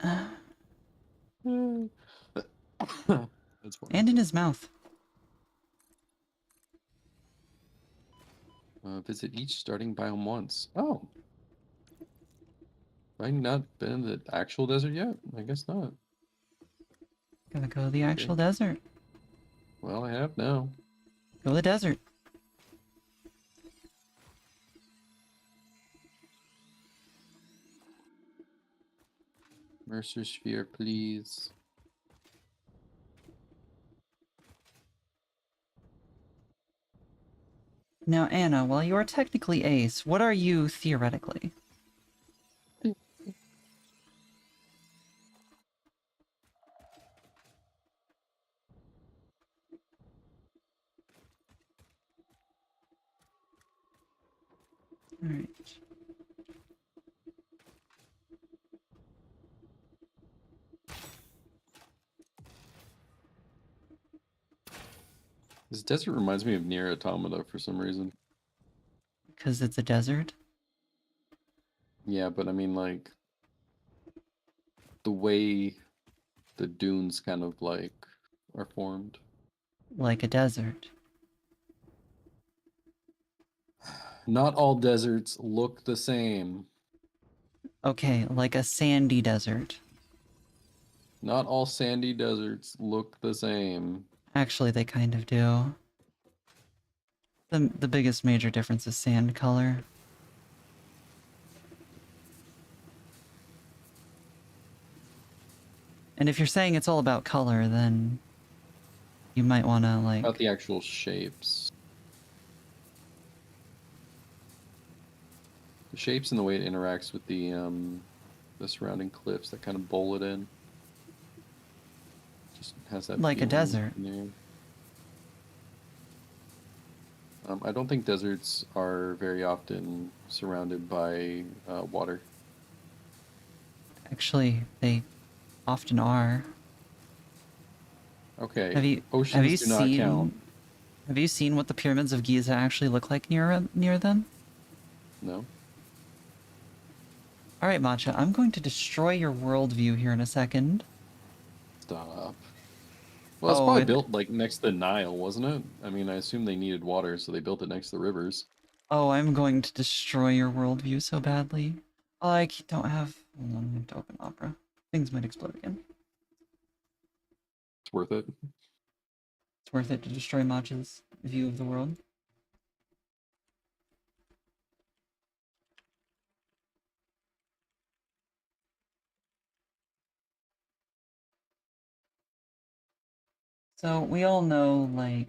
That's funny. And in his mouth. Visit each starting biome once. Oh. Have I not been in the actual desert yet? I guess not. Gotta go to the actual desert. Well, I have now. Go to the desert. Mercer Sphere, please. Now, Anna, while you are technically ace, what are you theoretically? Alright. This desert reminds me of Nier Automata for some reason. Because it's a desert? Yeah, but I mean, like, the way the dunes kind of, like, are formed. Like a desert. Not all deserts look the same. Okay, like a sandy desert. Not all sandy deserts look the same. Actually, they kind of do. The biggest major difference is sand color. And if you're saying it's all about color, then you might want to, like... About the actual shapes. The shapes and the way it interacts with the surrounding cliffs that kind of bowl it in. Just has that Like a feeling desert. in there. I don't think deserts are very often surrounded by water. Actually, they often are. Okay, Have you oceans do not count. Have you seen what the pyramids of Giza actually look like near them? No? Alright, Matcha, I'm going to destroy your worldview here in a second. Stop. Well, it's Oh, probably built like next to the Nile, wasn't it? I mean, I assume they needed water, so they built it next to the rivers. Oh, I'm going to destroy your worldview so badly. Oh, don't have... Hold on, I have to open Opera. Things might explode again. It's worth it. It's worth it to destroy Matcha's view of the world. So, we all know, like,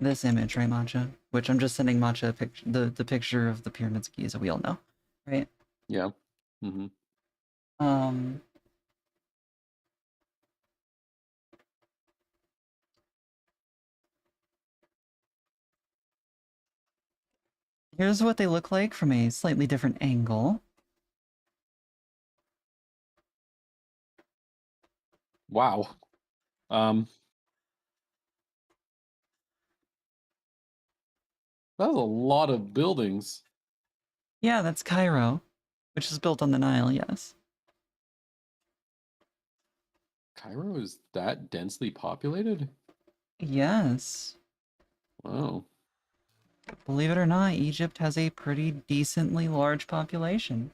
this image, right, Matcha? Which I'm just sending Matcha a the picture of the pyramids of Giza, we all know, right? Yeah. Mm-hmm. Um... Here's what they look like from a slightly different angle. Wow. That's a lot of buildings. Yeah, that's Cairo, which is built on the Nile, yes. Cairo is that densely populated? Yes. Wow. Believe it or not, Egypt has a pretty decently large population.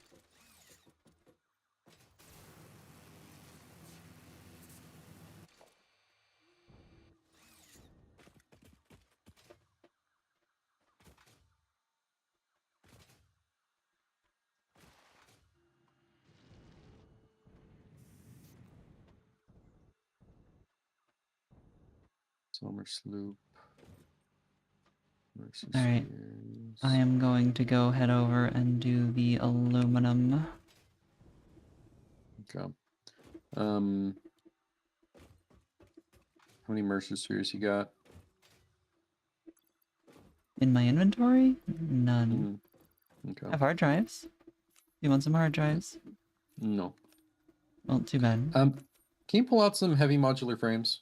Summer sloop. Mercy Alright, I spheres. am going to go head over and do the aluminum. Okay. How many Mercer spheres you got? In my inventory? None. Mm, I okay. have hard drives. You want some hard drives? No. Well, too bad. Can you pull out some heavy modular frames?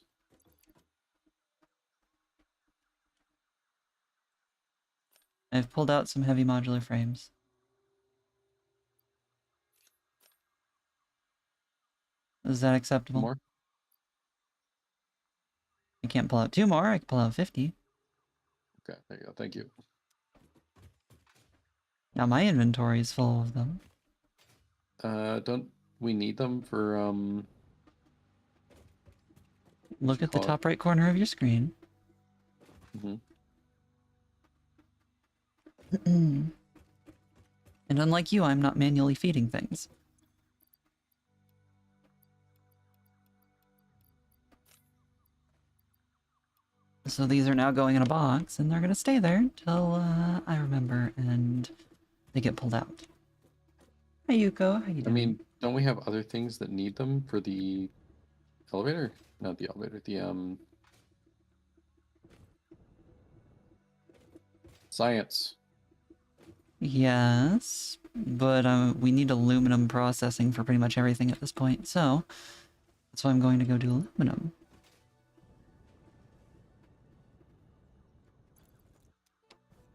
I've pulled out some heavy modular frames. Is that acceptable? More? I can't pull out 2 more, I can pull out 50. Okay, there you go. Thank you. Now my inventory is full of them. Don't we need them for Look you at the call it? top right corner of your screen. Mm-hmm. And unlike you, I'm not manually feeding things. So these are now going in a box, and they're gonna stay there until I remember and they get pulled out. Hi Yuko, how you doing? I mean, don't we have other things that need them for the elevator? Not the elevator, the science. Yes, but we need aluminum processing for pretty much everything at this point, so that's why I'm going to go do aluminum.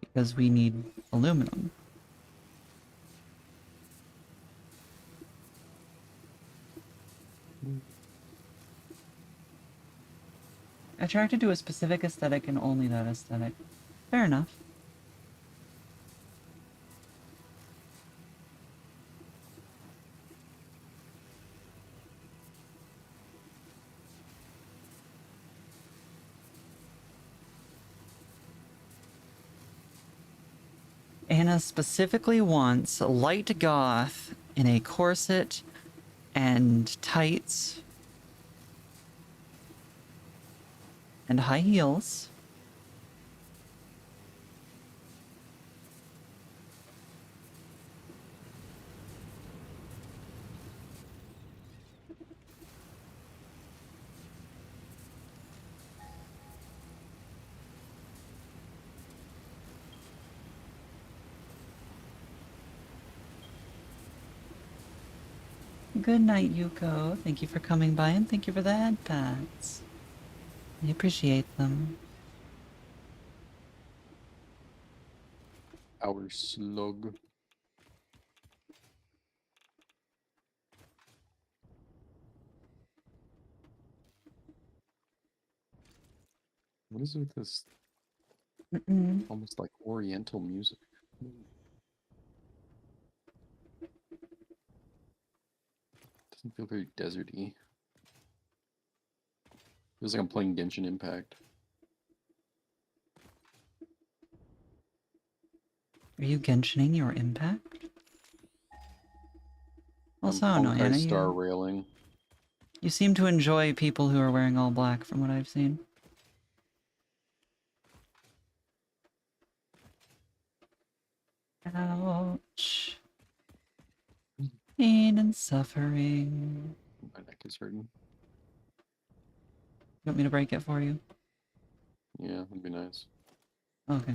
Because we need aluminum. I tried to do a specific aesthetic and only that aesthetic. Fair enough. Anna specifically wants light goth in a corset and tights and high heels. Good night, Yuko. Thank you for coming by and thank you for the head pats. I appreciate them. Our slug. What is it with this Mm-mm. almost like Oriental music? Doesn't feel very deserty. Feels like I'm playing Genshin Impact. Are you Genshining your impact? Also, I'm no, Honkai Anna, Star Railing. you seem to enjoy people who are wearing all black from what I've seen. Ouch. Pain and suffering. My neck is hurting. You want me to break it for you? Yeah, that'd be nice. Okay.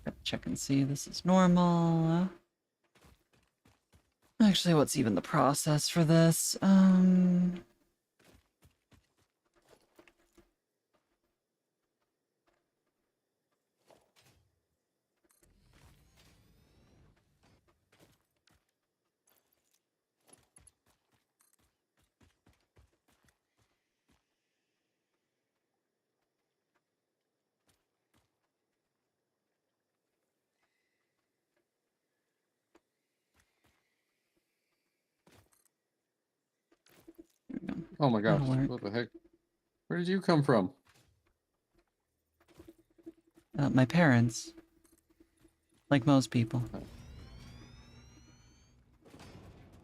Gotta check and see this is normal. Actually, what's even the process for this? There we go. Oh my gosh, That'll work. what the heck? Where did you come from? My parents. Like most people.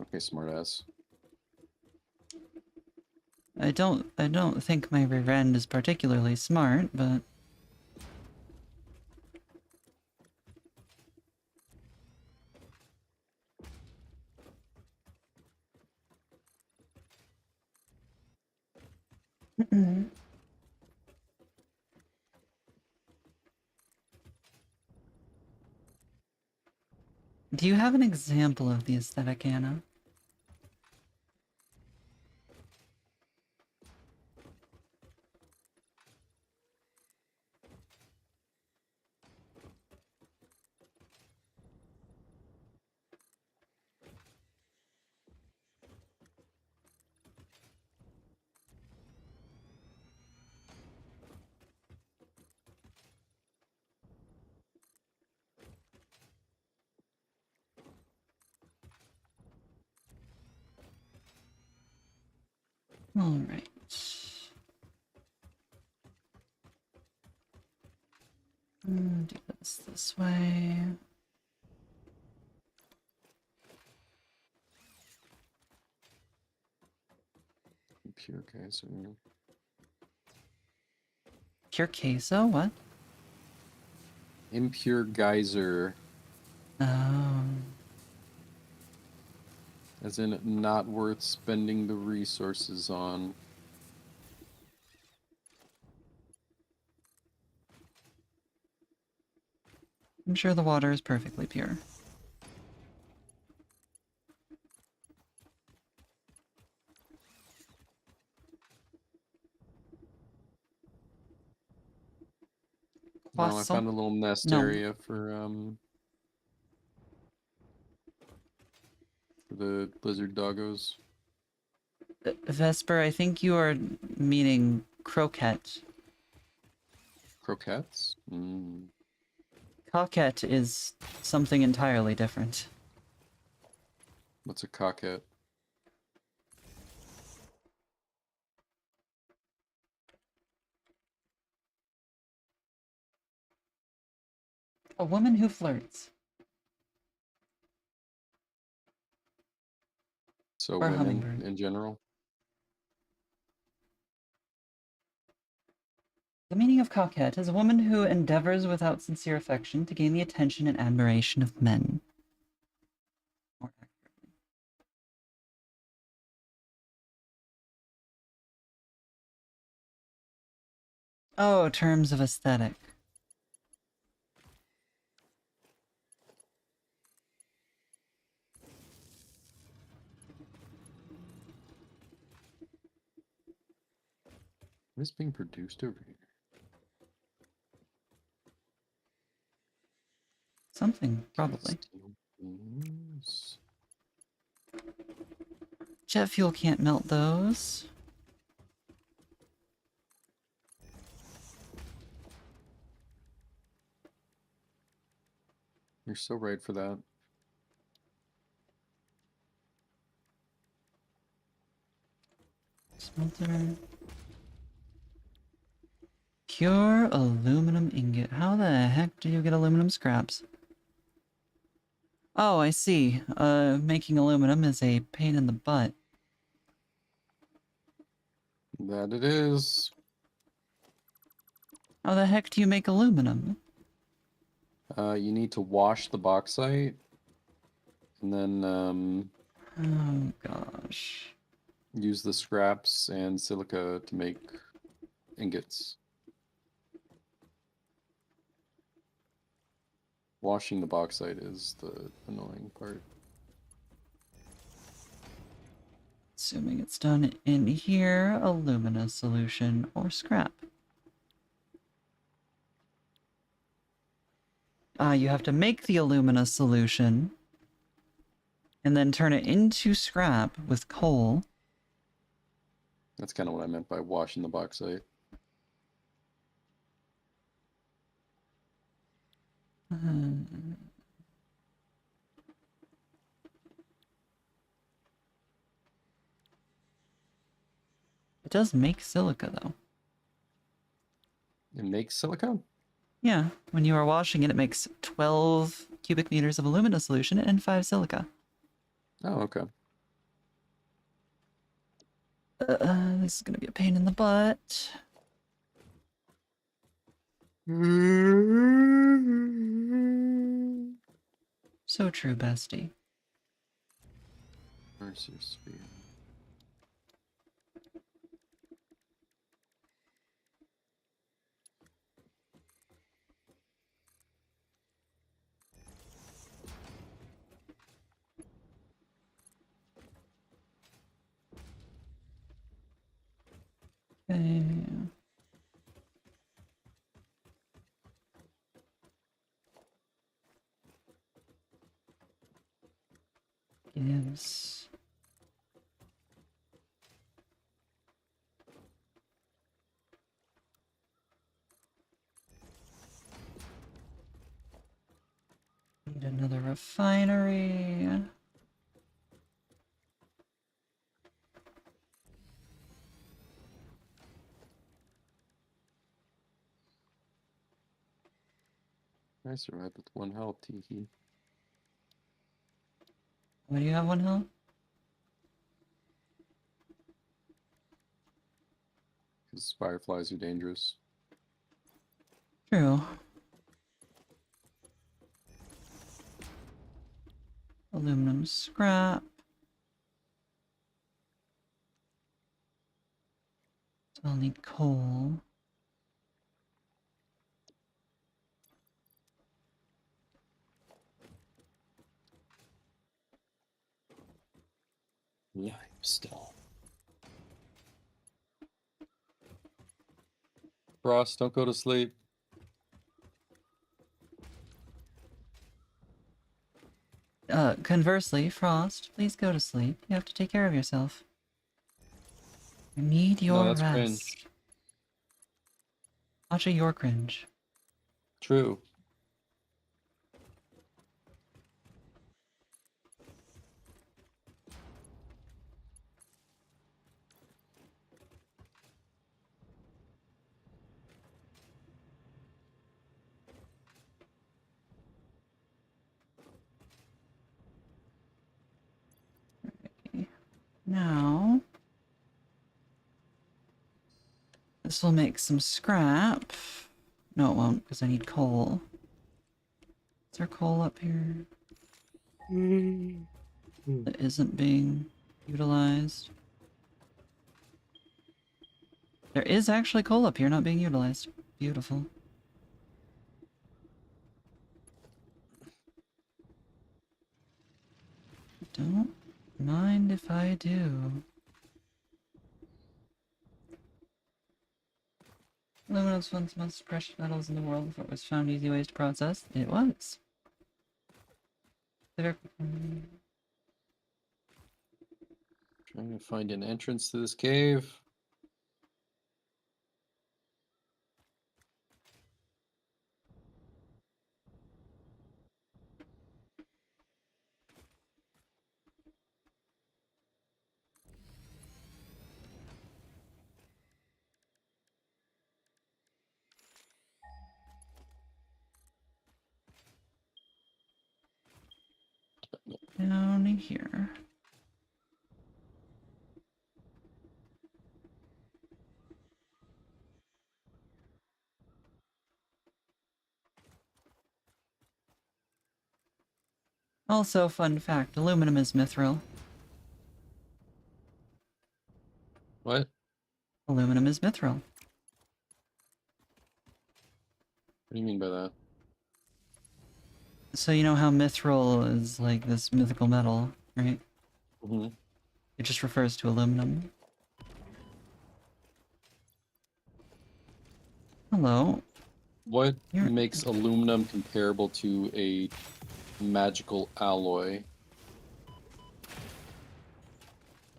Okay, smartass. I don't think my rear end is particularly smart, but do you have an example of the aesthetic, Anna? All right. Do this way. Pure geyser. Pure queso? What? Impure geyser. Oh. As in not worth spending the resources on. I'm sure the water is perfectly pure. Oh, I Croissant? found a little nest No. area for the lizard doggos. Vesper, I think you are meaning croquette. Croquettes? Mm. Coquette is something entirely different. What's a coquette? A woman who flirts. So Or a women hummingbird. in general? The meaning of coquette is a woman who endeavors without sincere affection to gain the attention and admiration of men. More accurately. Oh, terms of aesthetic. What is being produced over here? Something, probably. Steel beams. Jet fuel can't melt those. You're so right for that. Smelter. Pure aluminum ingot. How the heck do you get aluminum scraps? Oh, I see. Making aluminum is a pain in the butt. That it is. How the heck do you make aluminum? You need to wash the bauxite, and then Oh gosh. use the scraps and silica to make ingots. Washing the bauxite is the annoying part. Assuming it's done in here, alumina solution or scrap. Ah, you have to make the alumina solution and then turn it into scrap with coal. That's kind of what I meant by washing the bauxite. It does make silica though. It makes silica? Yeah, when you are washing it, it makes 12 cubic meters of alumina solution and 5 silica. Oh, okay. This is gonna be a pain in the butt. So true, bestie. Mercer Spear. Okay. Gives. Need another refinery. I survived with 1 health, teehee. Why do you have 1 health? Because fireflies are dangerous. True. Aluminum scrap. So I'll need coal. Limestone. Frost, don't go to sleep. Conversely, Frost, please go to sleep. You have to take care of yourself. You need No, your that's rest. cringe. Watch your cringe. True. Now, this will make some scrap. No, it won't, because I need coal. Is there coal up here that isn't being utilized? There is actually coal up here not being utilized. Beautiful. Don't mind if I do. Aluminum was once the most precious metals in the world before it was found easy ways to process. It was. Trying to find an entrance to this cave. Down here. Also, fun fact, aluminum is mithril. What? Aluminum is mithril. What do you mean by that? So you know how mithril is like this mythical metal, right? Mm-hmm. It just refers to aluminum. Hello. What You're... makes aluminum comparable to a magical alloy?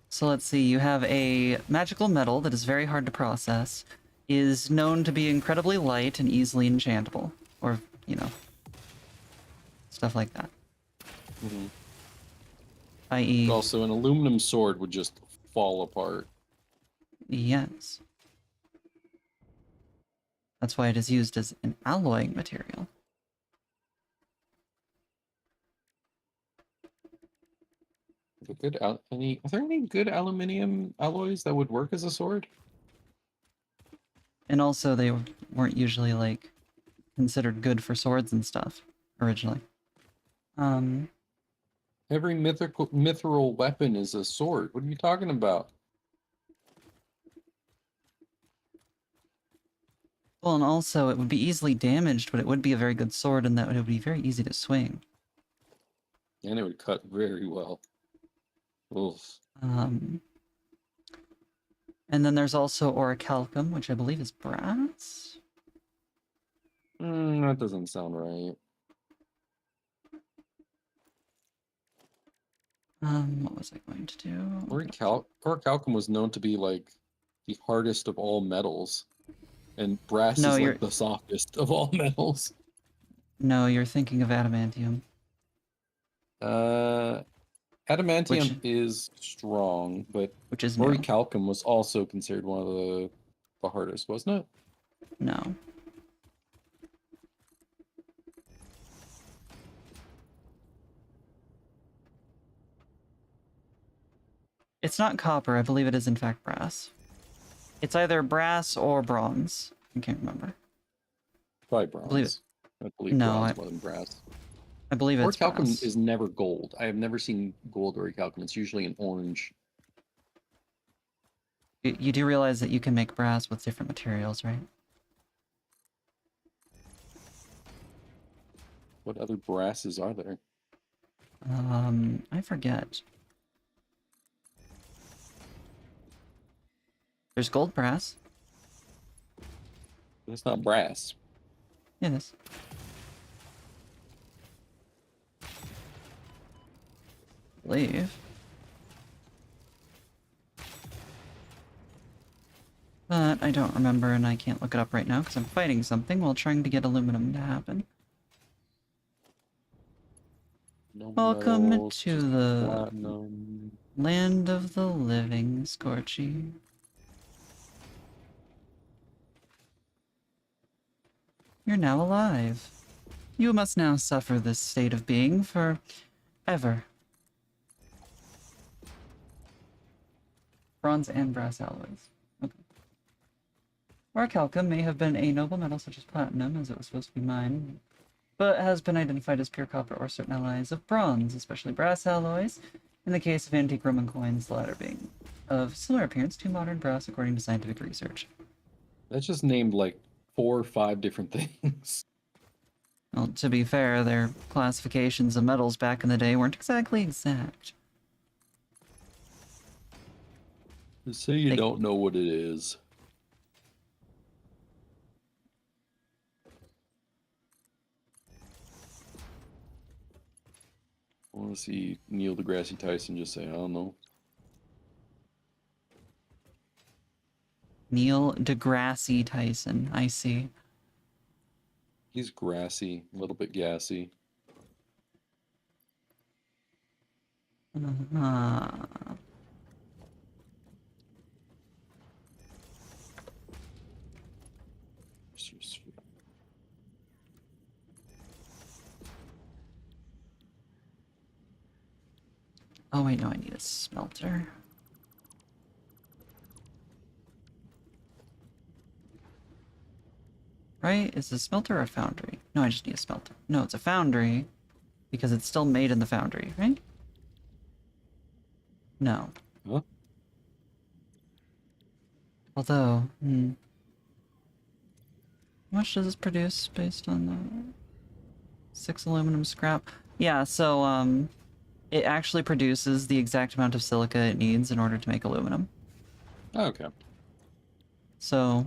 So let's see, you have a magical metal that is very hard to process, is known to be incredibly light and easily enchantable. Or, you know, stuff like that. Mm-hmm. I.e., Also, an aluminum sword would just fall apart. yes. That's why it is used as an alloying material. Are there any good aluminium alloys that would work as a sword? And also, they weren't usually, like, considered good for swords and stuff, originally. Every mithril weapon is a sword. What are you talking about? Well, and also, it would be easily damaged, but it would be a very good sword, and that it would be very easy to swing. And it would cut very well. Oof. And then there's also orichalcum, which I believe is brass? That doesn't sound right. What was I going to do? Orichalcum was known to be like the hardest of all metals, and brass No, is you're... like the softest of all metals. No, you're thinking of adamantium. Adamantium Which is strong, but is new. orichalcum was also considered one of the hardest, wasn't it? No. It's not copper, I believe it is in fact brass. It's either brass or bronze. I can't remember. Probably I believe it. bronze. I believe No, bronze more than brass. I believe it's Orichalcum brass. is never gold. I have never seen gold orichalcum. It's usually an orange. You do realize that you can make brass with different materials, right? What other brasses are there? I forget. There's gold brass. It's not brass. Yeah, it is. I believe. But I don't remember and I can't look it up right now because I'm fighting something while trying to get aluminum to happen. No Welcome metals, to just the platinum. land of the living, Scorchy. You're now alive. You must now suffer this state of being for ever. Bronze and brass alloys. Okay. Orichalcum may have been a noble metal such as platinum, as it was supposed to be mined, but has been identified as pure copper or certain alloys of bronze, especially brass alloys, in the case of antique Roman coins, the latter being of similar appearance to modern brass according to scientific research. That's just named like 4 or 5 different things. Well, to be fair, their classifications of metals back in the day weren't exactly exact. Just say you They- don't know what it is. I want to see Neil deGrasse Tyson just say, I don't know. Neil deGrasse Tyson. I see. He's grassy, a little bit gassy. Uh-huh. Oh wait, no, I need a smelter. Right? Is a smelter or a foundry? No, I just need a smelter. No, it's a foundry because it's still made in the foundry, right? No. Huh? Although, how much does this produce based on the 6 aluminum scrap? Yeah, so it actually produces the exact amount of silica it needs in order to make aluminum. Okay. So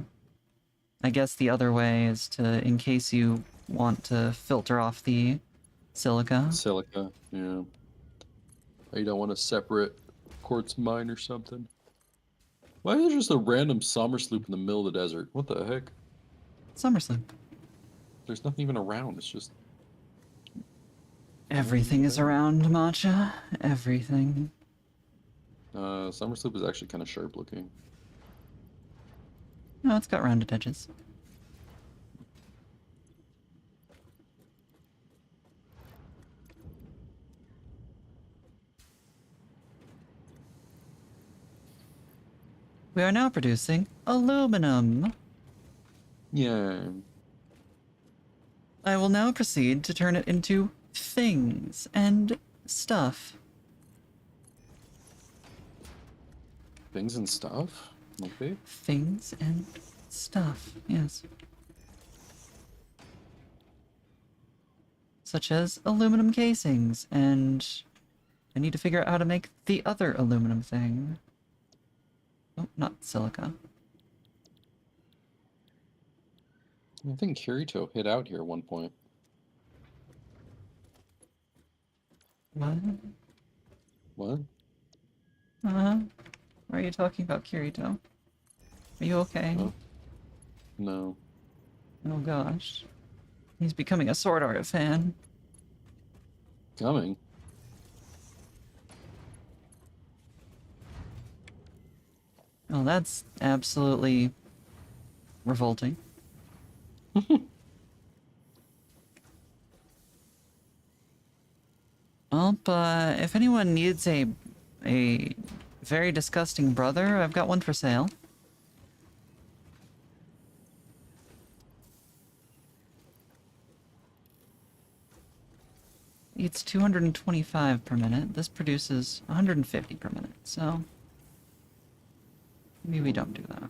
I guess the other way is to, in case you want to filter off the silica. Silica, yeah. You don't want a separate quartz mine or something. Why is there just a random summer sloop in the middle of the desert? What the heck? SummerSlam. There's nothing even around. It's just Everything is around, Matcha. Everything. summer sloop is actually kind of sharp looking. No, it's got rounded edges. We are now producing aluminum. Yeah. I will now proceed to turn it into things and stuff. Things and stuff? Okay. Things and stuff, yes. Such as aluminum casings, and I need to figure out how to make the other aluminum thing. Oh, not silica. I think Kirito hid out here at one point. What? What? Why are you talking about Kirito? Are you okay? Huh? No. Oh gosh. He's becoming a Sword Art fan. Coming. Oh, that's absolutely revolting. Well, but if anyone needs a very disgusting brother, I've got one for sale. It's 225 per minute. This produces 150 per minute, so maybe we don't do that.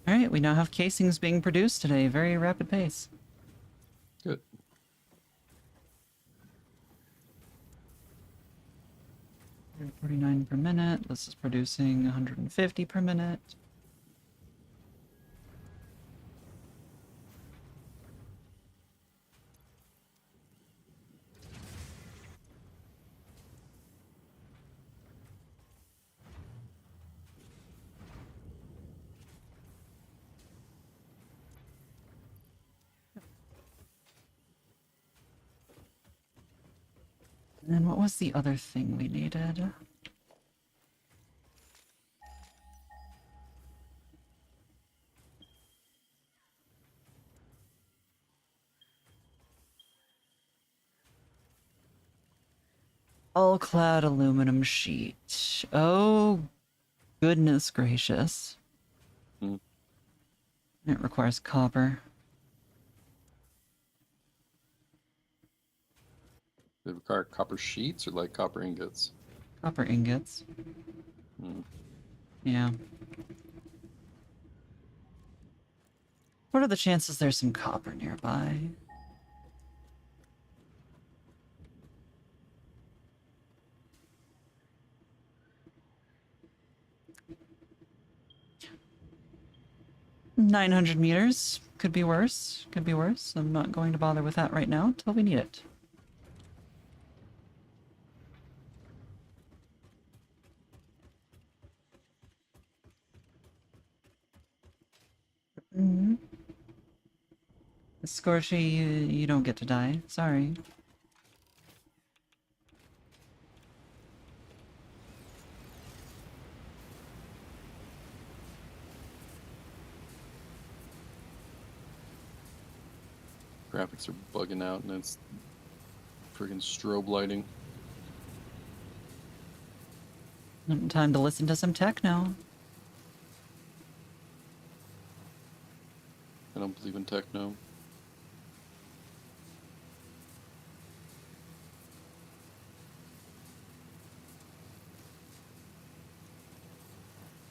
Alright, we now have casings being produced at a very rapid pace. Good. $49 per minute. This is producing 150 per minute. And then what was the other thing we needed? All-clad aluminum sheet. Oh, goodness gracious. Hmm. It requires copper. They require copper sheets or like copper ingots? Copper ingots. Hmm. Yeah. What are the chances there's some copper nearby? 900 meters. Could be worse. Could be worse. I'm not going to bother with that right now until we need it. Mm-hmm. Scorchy, you don't get to die. Sorry. Graphics are bugging out, and it's freaking strobe lighting. Time to listen to some techno. I don't believe in techno.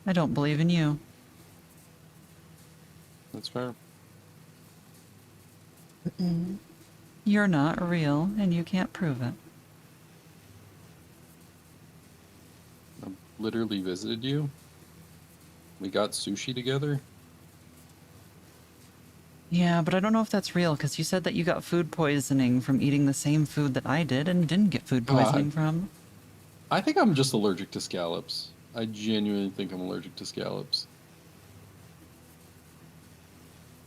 I don't believe in you. That's fair. You're not real, and you can't prove it. I literally visited you. We got sushi together. Yeah, but I don't know if that's real, because you said that you got food poisoning from eating the same food that I did and didn't get food poisoning from. I think I'm just allergic to scallops. I genuinely think I'm allergic to scallops.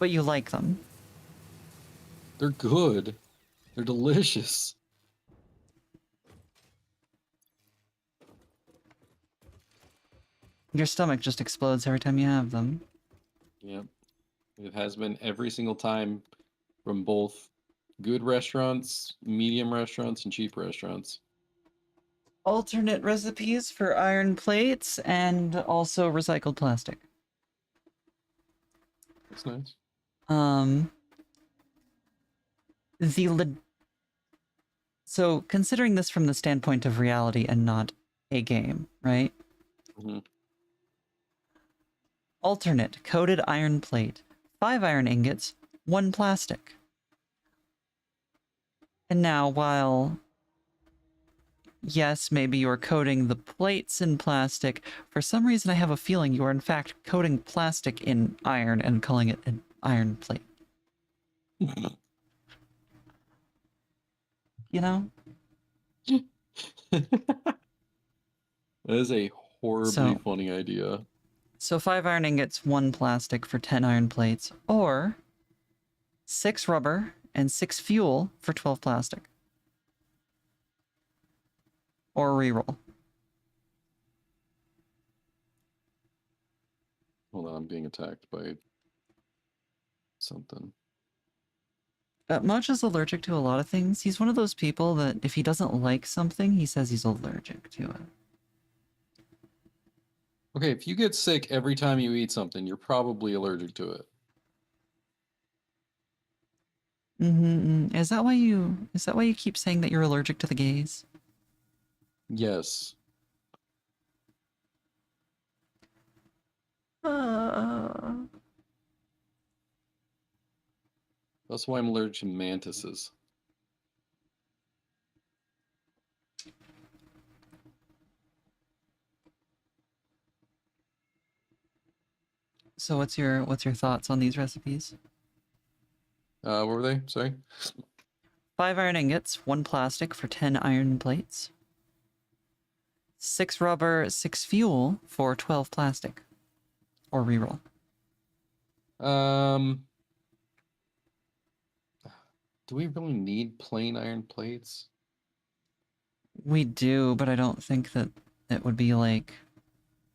But you like them. They're good. They're delicious. Your stomach just explodes every time you have them. Yep. It has been every single time from both good restaurants, medium restaurants, and cheap restaurants. Alternate recipes for iron plates and also recycled plastic. That's nice. So considering this from the standpoint of reality and not a game, right? Mm-hmm. Alternate coated iron plate, 5 iron ingots, 1 plastic. And now, while yes, maybe you're coating the plates in plastic, for some reason I have a feeling you are in fact coating plastic in iron and calling it an iron plate. You know? That is a horribly funny idea. So 5 iron ingots, 1 plastic for 10 iron plates, or 6 rubber and 6 fuel for 12 plastic. Or reroll. Hold on, I'm being attacked by something. Mudge is allergic to a lot of things. He's one of those people that if he doesn't like something, he says he's allergic to it. Okay, if you get sick every time you eat something, you're probably allergic to it. Is that why you keep saying that you're allergic to the gays? Yes. That's why I'm allergic to mantises. So what's your thoughts on these recipes? What were they? Sorry? 5 iron ingots, 1 plastic for 10 iron plates. 6 rubber, 6 fuel for 12 plastic. Or reroll. Do we really need plain iron plates? We do, but I don't think that it would be like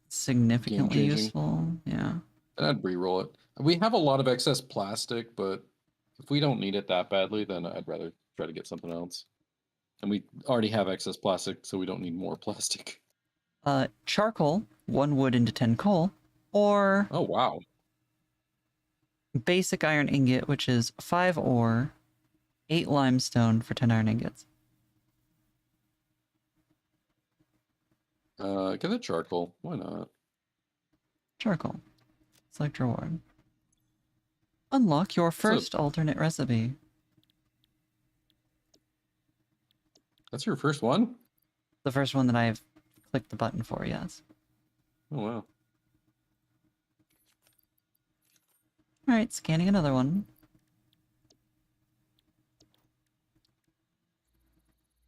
significantly Game-changing. useful. Yeah. And I'd re-roll it. We have a lot of excess plastic, but if we don't need it that badly, then I'd rather try to get something else. And we already have excess plastic, so we don't need more plastic. Charcoal, 1 wood into 10 coal, or Oh, wow. basic iron ingot, which is 5 ore, 8 limestone for 10 iron ingots. Get the charcoal. Why not? Charcoal. Select reward. Unlock your first alternate recipe. That's your first one? The first one that I've clicked the button for, yes. Oh, wow. Alright, scanning another one.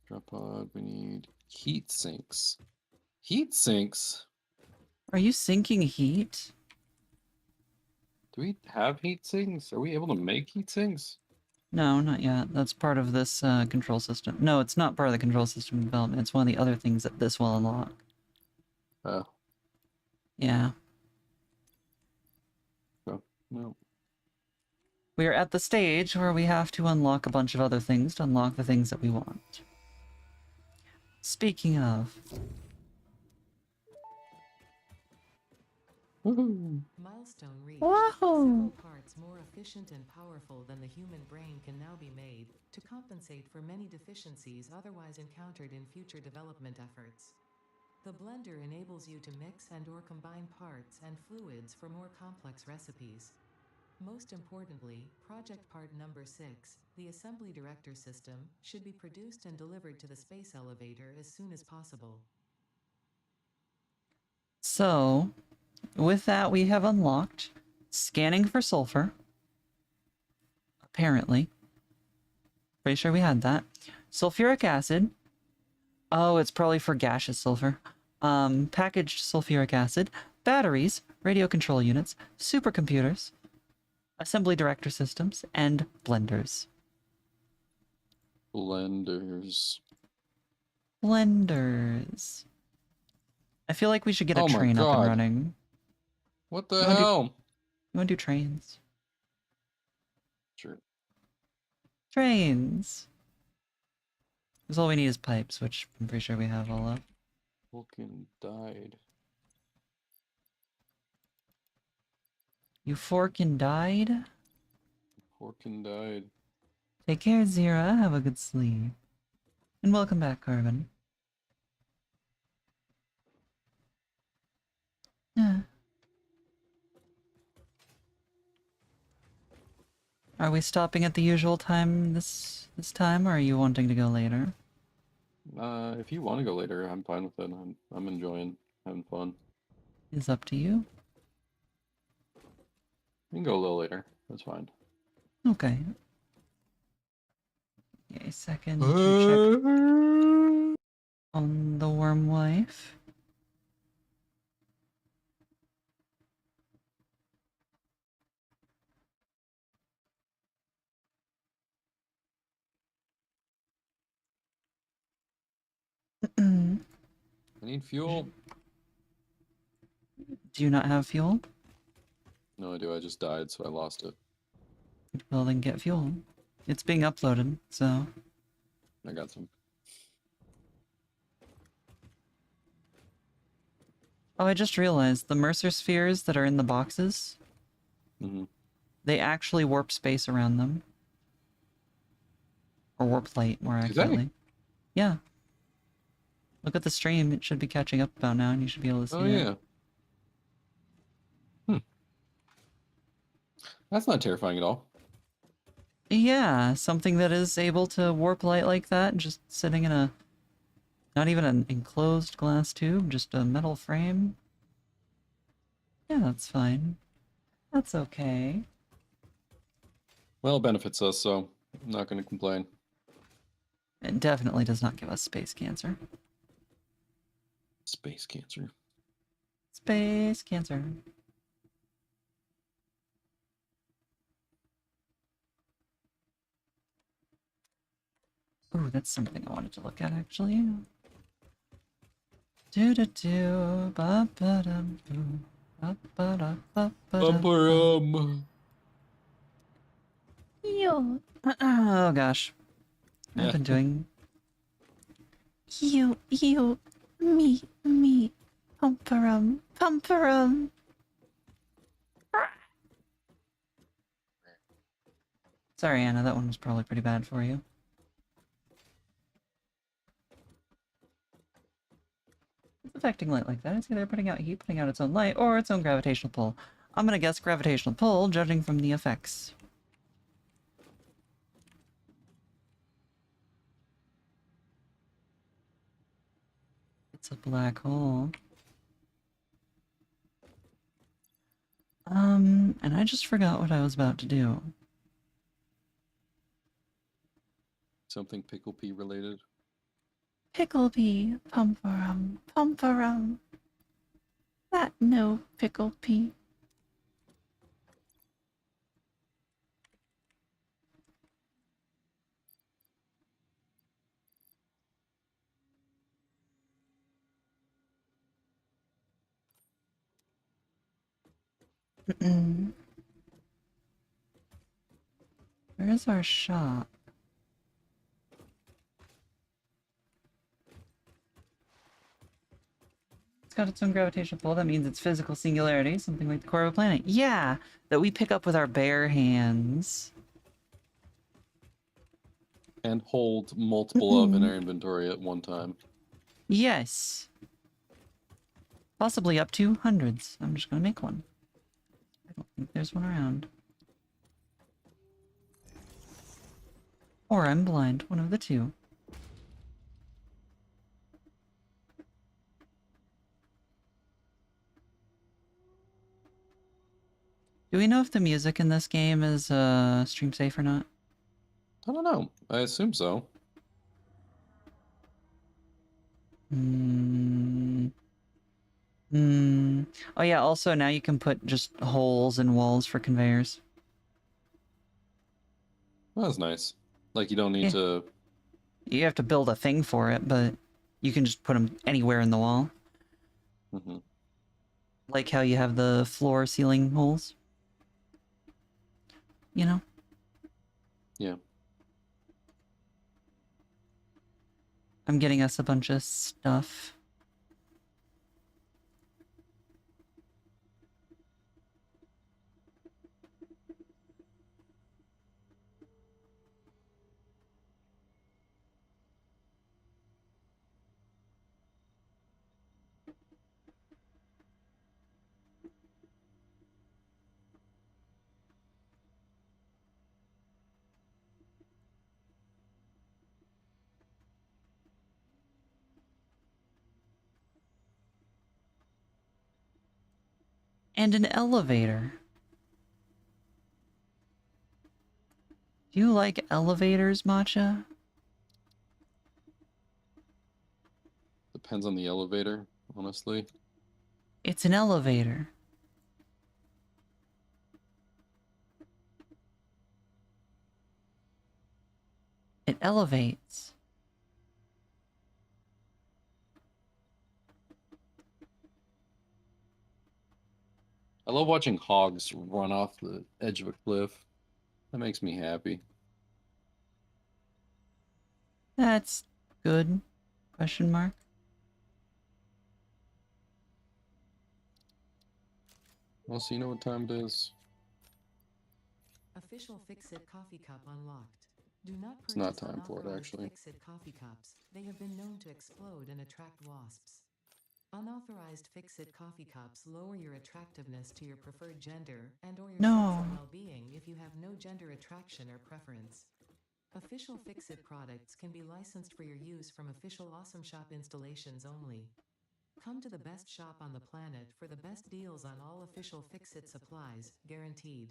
Drop pod. We need heat sinks. Heat sinks? Are you sinking heat? Do we have heat sinks? Are we able to make heat sinks? No, not yet. That's part of this control system. No, it's not part of the control system development. It's one of the other things that this will unlock. Oh, Yeah. no. We are at the stage where we have to unlock a bunch of other things to unlock the things that we want. Speaking of... Woohoo! Milestone reached. Whoa! Several parts more efficient and powerful than the human brain can now be made to compensate for many deficiencies otherwise encountered in future development efforts. The blender enables you to mix and/or combine parts and fluids for more complex recipes. Most importantly, project part number 6, the assembly director system, should be produced and delivered to the space elevator as soon as possible. So, with that we have unlocked scanning for sulfur. Apparently. Pretty sure we had that. Sulfuric acid. Oh, it's probably for gaseous sulfur. Packaged sulfuric acid. Batteries. Radio control units. Supercomputers. Assembly director systems. And blenders. Blenders. Blenders. I feel like we should get a Oh my train up and God. running. What the You wanna do- hell? You want to do trains? Sure. Trains! Because all we need is pipes, which I'm pretty sure we have all of. Fucking died. You forkin' died? Fucking died. Take care, Zira. Have a good sleep. And welcome back, Carbon. Yeah. Are we stopping at the usual time this time, or are you wanting to go later? If you want to go later, I'm fine with it. I'm enjoying having fun. It's up to you. We can go a little later. That's fine. Okay. Okay, second to check on the worm wife. Do I need fuel. you not have fuel? No, I do. I just died, so I lost it. Well, then get fuel. It's being uploaded, so... I got some. Oh, I just realized the Mercer spheres that are in the boxes, Mm-hmm. they actually warp space around them. Or warp light, more Do they? accurately. Yeah. Look at the stream, it should be catching up about now, and you should be able to see Oh, it. yeah. That's not terrifying at all. Yeah, something that is able to warp light like that, just sitting in a... Not even an enclosed glass tube, just a metal frame. Yeah, that's fine. That's okay. Well, it benefits us, so I'm not going to complain. It definitely does not give us space cancer. Space cancer. Space cancer. Ooh, that's something I wanted to look at, actually. Do-do-do, ba-ba-dum-dum, ba-ba-da-ba-ba-dum. Bumper. Yo. Oh gosh. Yeah. I've been doing... You, me, pumperum, pumperum. Sorry, Anna, that one was probably pretty bad for you. It's affecting light like that. It's either putting out heat, putting out its own light, or its own gravitational pull. I'm gonna guess gravitational pull, judging from the effects. It's a black hole. And I just forgot what I was about to do. Something pickle pea related. Pickle pea, pumperum, pumperum. That no pickle pea. Mm-mm. Where's our shop? It's got its own gravitational pull. That means it's physical singularity, something like the core of a planet. Yeah, that we pick up with our bare hands. And hold multiple of in our inventory at one time. Yes. Possibly up to hundreds. I'm just gonna make one. I don't think there's one around. Or I'm blind, one of the two. Do we know if the music in this game is stream safe or not? I don't know. I assume so. Hmm. Hmm. Oh yeah, also now you can put just holes in walls for conveyors. That's nice. Like you don't need Yeah. to. You have to build a thing for it, but you can just put them anywhere in the wall. Mhm. Like how you have the floor ceiling holes. You know? Yeah. I'm getting us a bunch of stuff. And an elevator. Do you like elevators, Matcha? Depends on the elevator, honestly. It's an elevator. It elevates. I love watching hogs run off the edge of a cliff. That makes me happy. That's good. Question mark. Well, so you know what time it is? Official Fix-It coffee cup unlocked. Do not It's not purchase time for it, unauthorized actually. Fix-It coffee cups. They have been known to explode and attract wasps. Unauthorized Fix-It coffee cups lower your attractiveness to your preferred gender and or your sense of No. well-being if you have no gender attraction or preference. Official Fix-It products can be licensed for your use from official Awesome Shop installations only. Come to the best shop on the planet for the best deals on all official Fix-It supplies, guaranteed.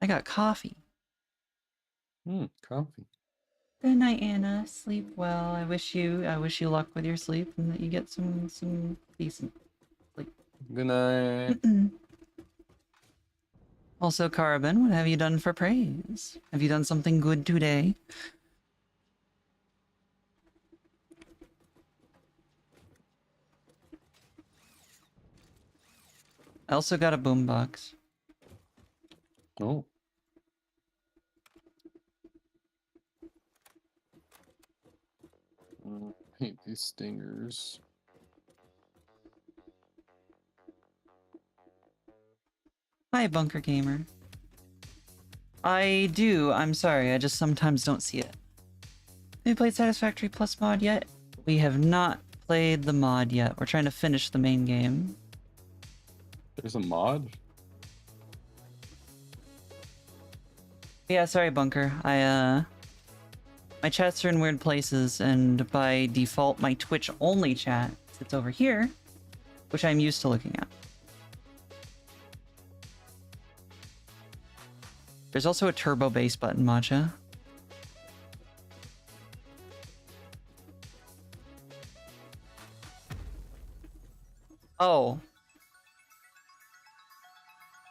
I got coffee. Coffee. Good night, Anna. Sleep well. I wish you luck with your sleep and that you get some decent sleep. Good night. Also, Carbon, what have you done for praise? Have you done something good today? I also got a boombox. Oh. Hate these stingers. Hi, Bunker Gamer. I do. I'm sorry. I just sometimes don't see it. Have you played Satisfactory Plus mod yet? We have not played the mod yet. We're trying to finish the main game. There's a mod? Yeah, sorry, Bunker. My chats are in weird places, and by default, my Twitch-only chat sits over here, which I'm used to looking at. There's also a turbo bass button, Matcha. Oh.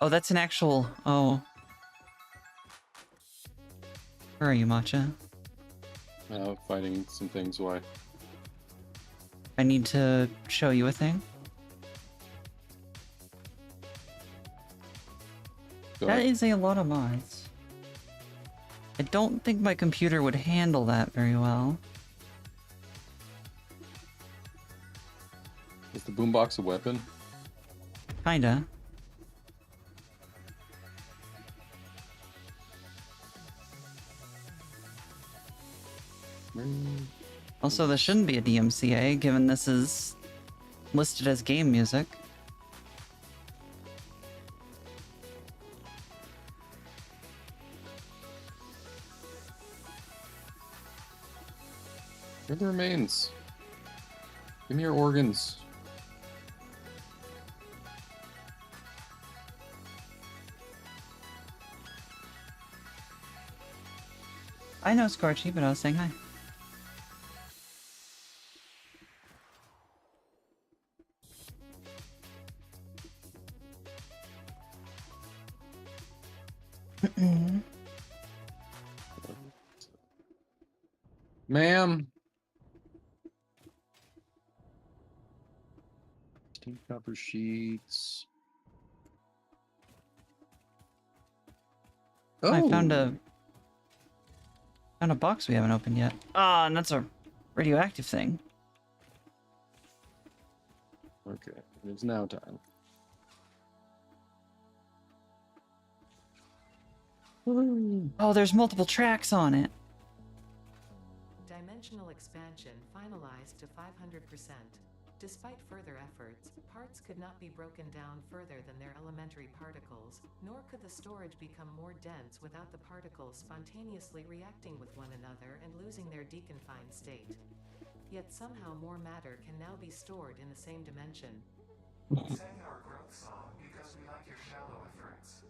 Oh, that's an actual... Oh. Where are you, Matcha? Fighting some things. Why? I need to show you a thing. Go That ahead. is a lot of mods. I don't think my computer would handle that very well. Is the boombox a weapon? Kinda. Also, this shouldn't be a DMCA, given this is listed as game music. Where are the remains? Give me your organs. I know Scorchy, but I was saying hi. Ma'am. Steam copper sheets. Oh, I found a box we haven't opened yet. Ah, and that's a radioactive thing. Okay, it's now time. Oh, there's multiple tracks on it. Dimensional expansion finalized to 500%. Despite further efforts, parts could not be broken down further than their elementary particles, nor could the storage become more dense without the particles spontaneously reacting with one another and losing their deconfined state. Yet somehow more matter can now be stored in the same dimension. We sang our growth song because we like your shallow efforts.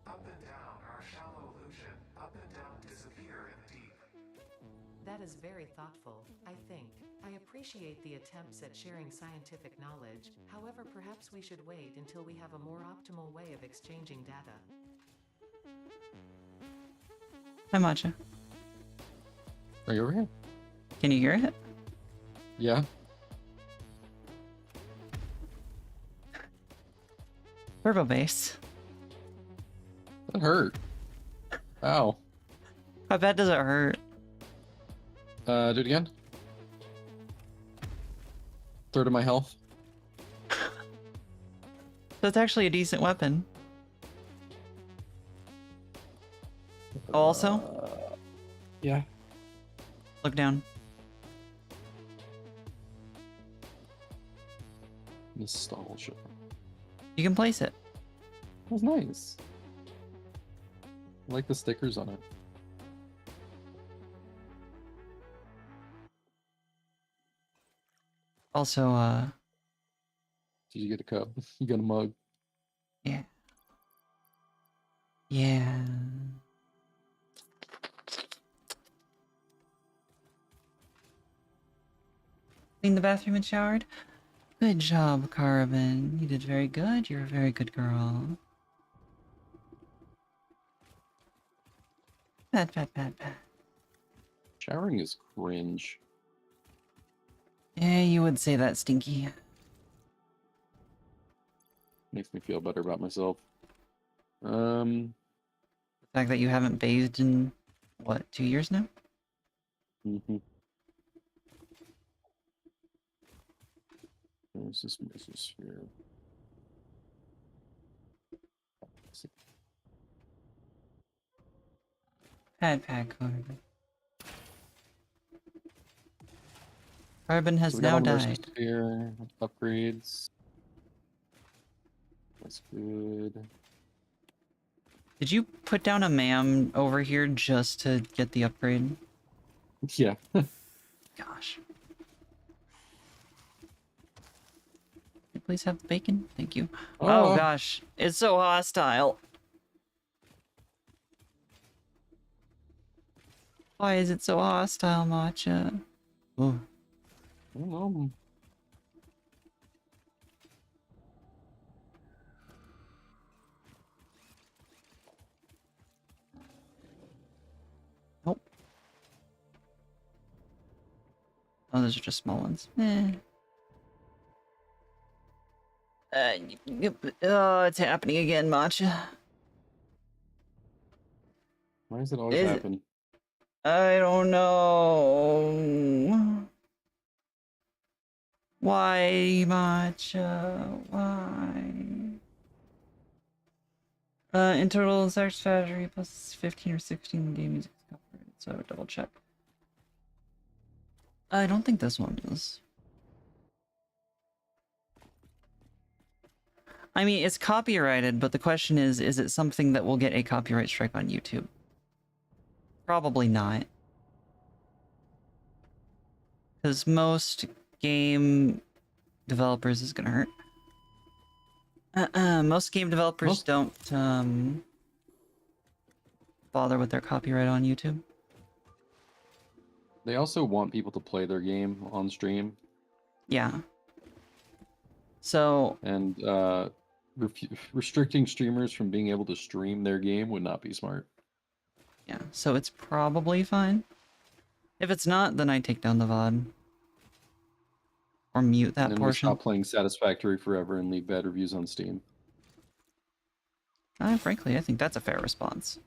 Up and down are a shallow illusion. Up and down disappear in the deep. That is very thoughtful, I think. I appreciate the attempts at sharing scientific knowledge, however perhaps we should wait until we have a more optimal way of exchanging data. Hi, Matcha. Are you over here? Can you hear it? Yeah. Turbo bass. That hurt. Ow. How bad does it hurt? Do it again. Third of my health. That's actually a decent weapon. Also, Yeah. look down. Nostalgia. You can place it. That was nice. I like the stickers on it. Also, Did you get a cup? You got a mug. yeah. Yeah. Cleaned the bathroom and showered? Good job, Carbon. You did very good. You're a very good girl. Pat, pat, pat, pat. Showering is cringe. Yeah, you would say that, Stinky. Makes me feel better about myself. The fact that you haven't bathed in, what, 2 years now? Mm-hmm. Where's this mesosphere? Pat, pat, Carbon. Carbon has So we got now all the died. mesosphere upgrades. That's good. Did you put down a ma'am over here just to get the upgrade? Yeah. Gosh. Can you please have the bacon? Thank you. Oh Oh. gosh, it's so hostile. Why is it so hostile, Matcha? Oh, I don't know. nope. Oh, those are just small ones. Eh. Oh, it's happening again, Matcha. Why does it always Is it? happen? I don't know. Why, Matcha? Why? In total, Satisfactory plus 15 or 16 game music is covered, so I would double check. I don't think this one is. I mean, it's copyrighted, but the question is it something that will get a copyright strike on YouTube? Probably not. Because most game developers is gonna hurt. Most game developers don't bother with their copyright on YouTube. They also want people to play their game on stream. Yeah. So And restricting streamers from being able to stream their game would not be smart. yeah, so it's probably fine. If it's not, then I take down the VOD. Or mute that And then we portion. stop playing Satisfactory forever and leave bad reviews on Steam. Frankly, I think that's a fair response.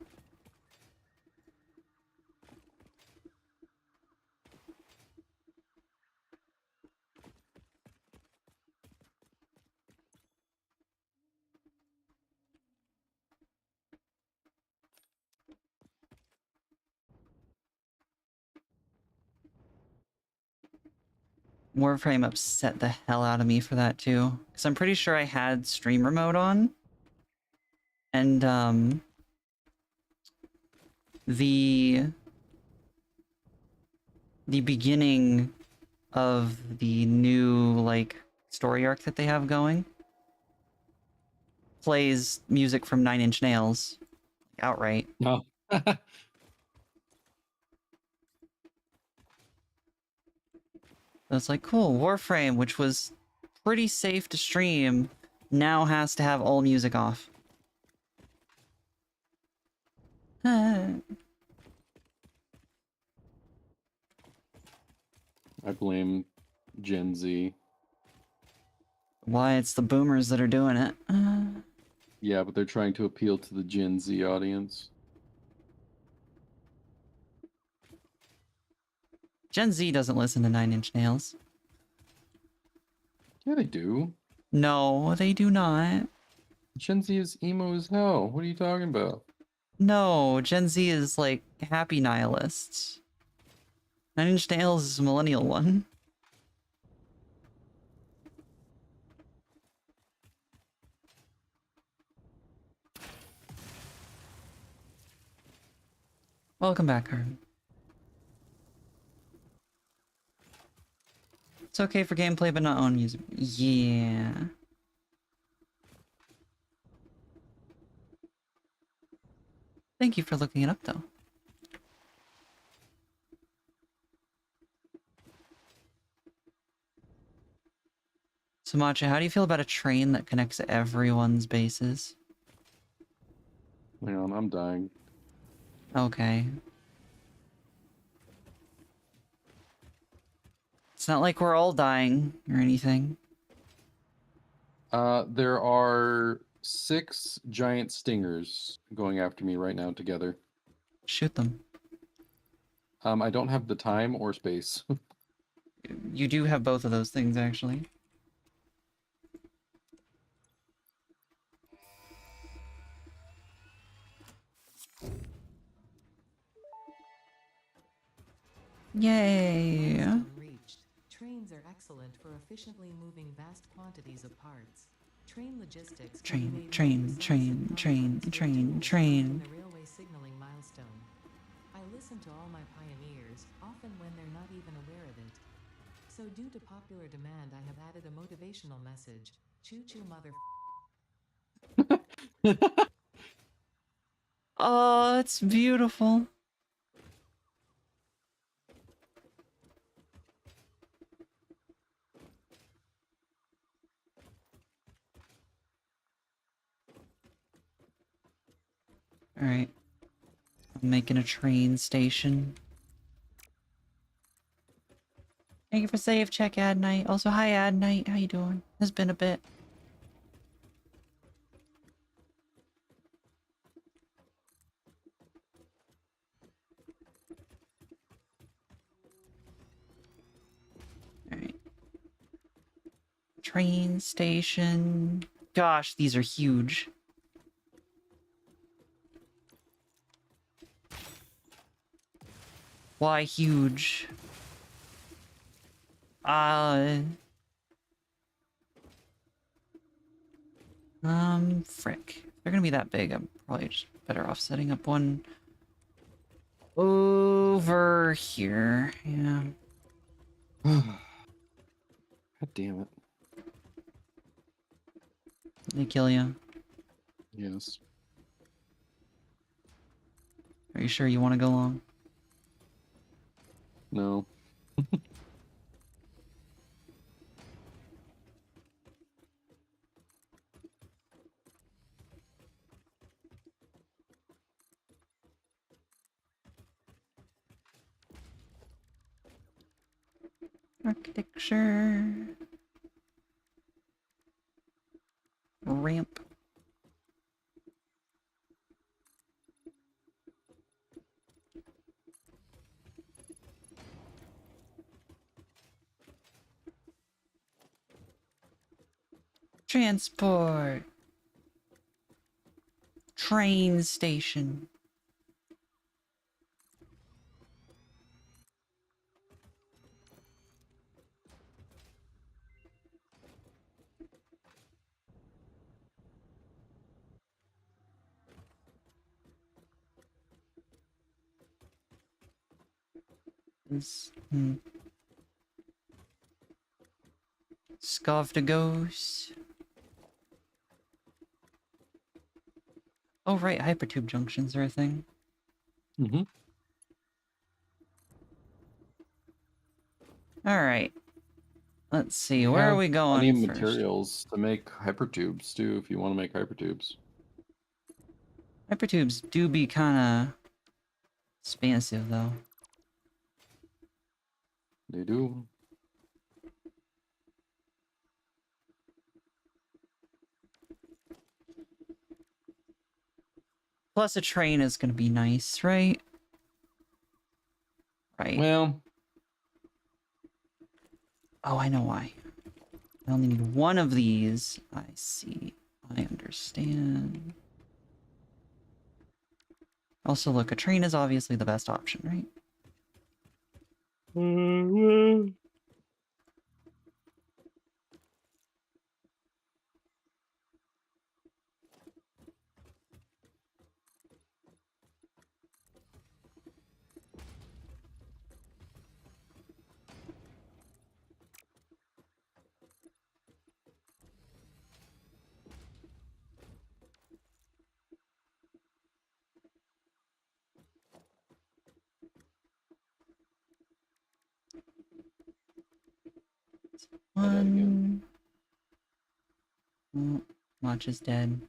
Warframe upset the hell out of me for that too. Because I'm pretty sure I had streamer mode on. And the beginning of the new like story arc that they have going plays music from Nine Inch Nails outright. No. So it's like, cool, Warframe, which was pretty safe to stream, now has to have all music off. I blame Gen Z. Why, it's the boomers that are doing it. Yeah, but they're trying to appeal to the Gen Z audience. Gen Z doesn't listen to Nine Inch Nails. Yeah, they do. No, they do not. Gen Z is emo as hell. What are you talking about? No, Gen Z is like happy nihilists. Nine Inch Nails is a millennial one. Welcome back, Harpy. It's okay for gameplay, but not on music. Yeah. Thank you for looking it up, though. So, Matcha, how do you feel about a train that connects everyone's bases? Hang on, I'm dying. Okay. It's not like we're all dying or anything. There are 6 giant stingers going after me right now together. Shoot them. I don't have the time or space. You do have both of those things, actually. Yay! Milestone reached. Trains are excellent for efficiently moving vast quantities of parts. Train logistics can be made more precise and complex with tools in the railway signaling milestone. I listen to all my pioneers, often when they're not even aware of it. So due to popular demand, I have added a motivational message. Choo-choo mother... Oh, it's beautiful. Alright. I'm making a train station. Thank you for save check, Ad Night. Also, hi, Ad Night. How you doing? It's been a bit. Alright. Train station. Gosh, these are huge. Why huge? Frick. If they're gonna be that big, I'm probably just better off setting up one over here. Yeah. God damn it. They kill you. Yes. Are you sure you want to go long? No. Architecture. Ramp. Transport. Train station. Scarf to ghost. Oh, right. Hypertube junctions are a thing. Mm-hmm. Alright. Let's see. Where are we Plenty going of first? materials to make hypertubes too, if you want to make hypertubes. Hypertubes do be kind of expansive, though. They do. Plus, a train is going to be nice, right? Right. Well, Oh, I know why. I only need one of these. I see. I understand. Also, look, a train is obviously the best option, right? I died again. Oh, Watch is dead.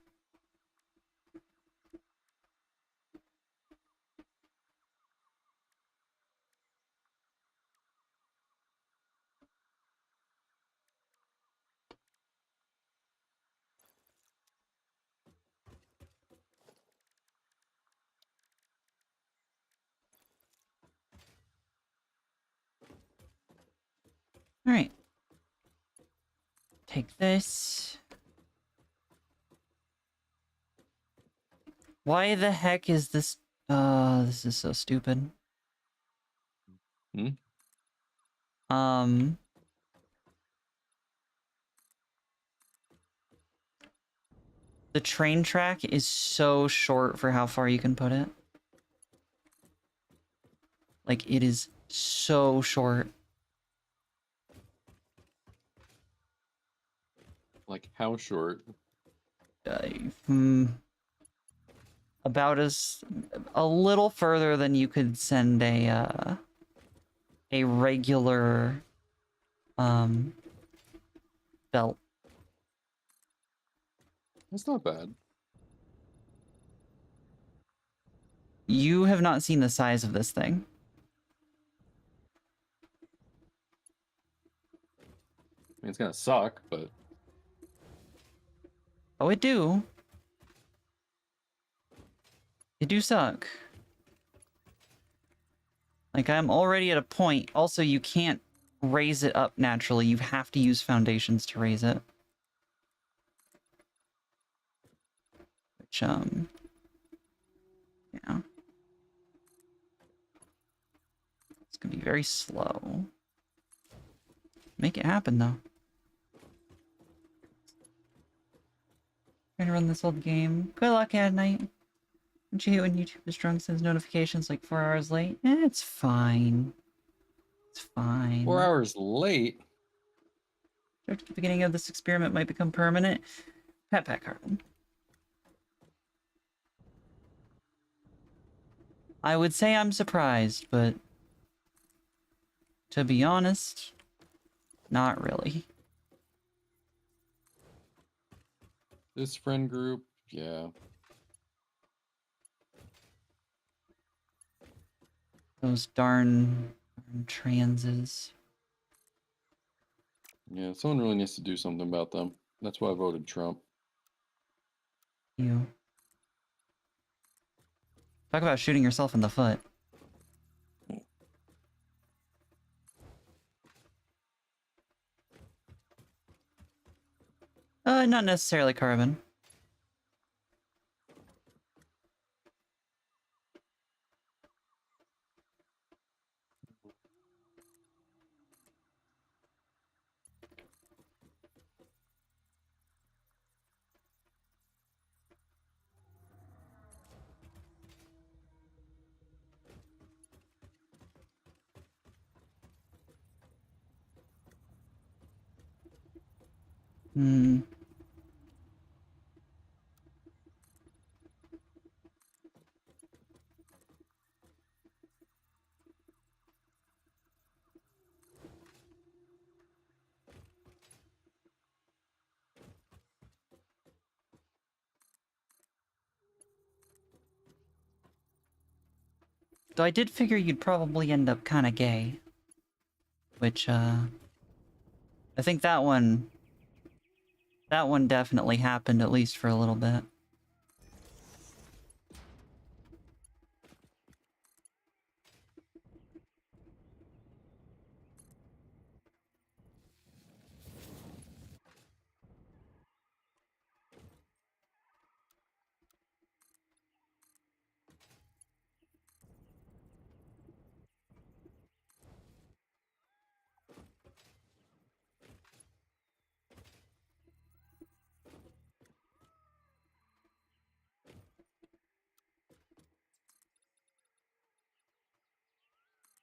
Alright. Take this. Why the heck is this? This is so stupid. Hmm? Um... The train track is so short for how far you can put it. Like, it is so short. Like how short? Uh, hmm, about as... a little further than you could send a regular, belt. That's not bad. You have not seen the size of this thing. I mean, it's gonna suck, but Oh, it do. It do suck. Like, I'm already at a point. Also, you can't raise it up naturally. You have to use foundations to raise it. Which, yeah. It's gonna be very slow. Make it happen, though. Trying to run this old game. Good luck at night. Don't you hate when YouTube is drunk, sends notifications like 4 hours late? It's fine. It's fine. 4 hours late. After the beginning of this experiment might become permanent. Pat Carbon. I would say I'm surprised, but to be honest, not really. This friend group, yeah. Those darn transes. Yeah, someone really needs to do something about them. That's why I voted Trump. You. Talk about shooting yourself in the foot. Not necessarily Carbon. Hmm. Though I did figure you'd probably end up kind of gay. Which, I think that one definitely happened, at least for a little bit.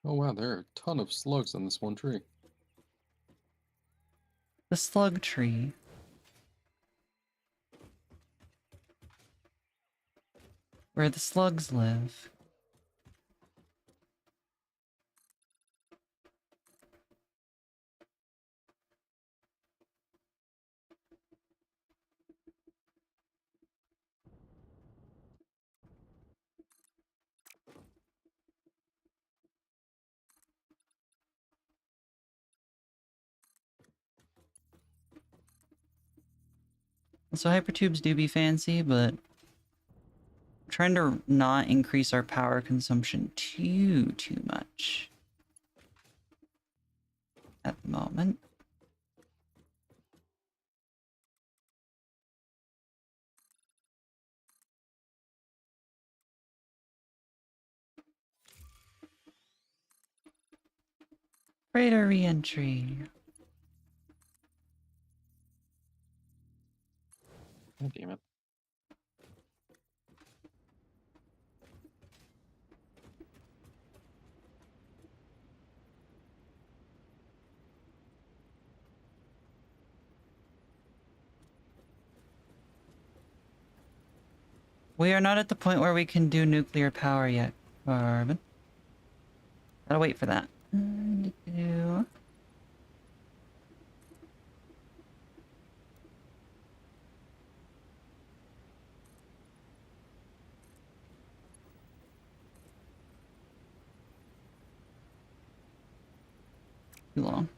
Oh wow, there are a ton of slugs on this one tree. The slug tree. Where the slugs live. So hypertubes do be fancy, but I'm trying to not increase our power consumption too much at the moment. Freighter re-entry. God damn it. We are not at the point where we can do nuclear power yet, Carbon. Gotta wait for that. too long.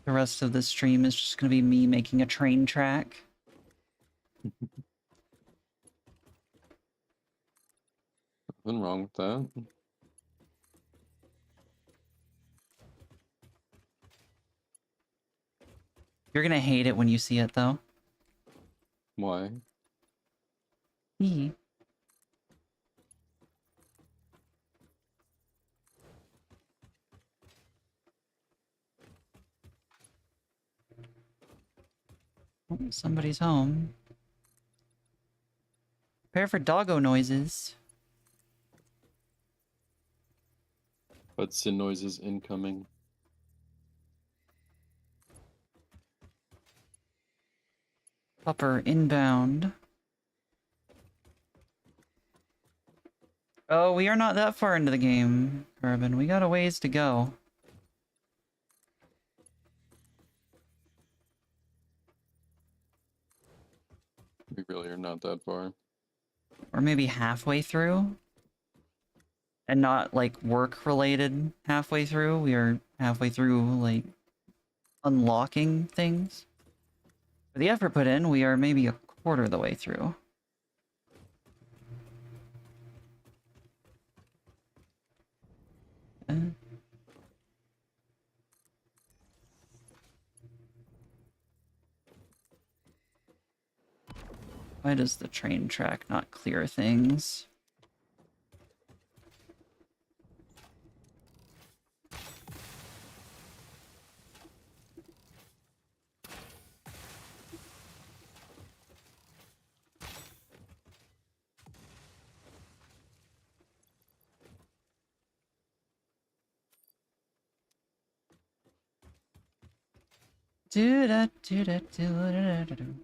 The rest of the stream is just gonna be me making a train track. Nothing wrong with that. You're gonna hate it when you see it, though. Why? Hee. Oh, somebody's home. Prepare for doggo noises. Hudson noises incoming. Upper inbound. Oh, we are not that far into the game, Carbon. We got a ways to go. We really are not that far. Or maybe halfway through. And not, like, work-related halfway through. We are halfway through, like, unlocking things. For the effort put in, we are maybe a quarter of the way through. Uh, Why does the train track not clear things? Do da do da do da da do.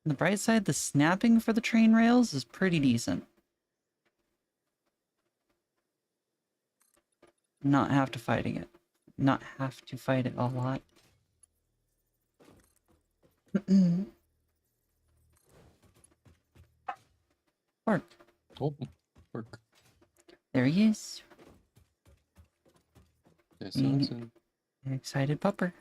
On the bright side, the snapping for the train rails is pretty decent. Not have to fighting it. Not have to fight it a lot. Bark. Oh, work. There he is. Yes, Being Hudson. an excited pupper.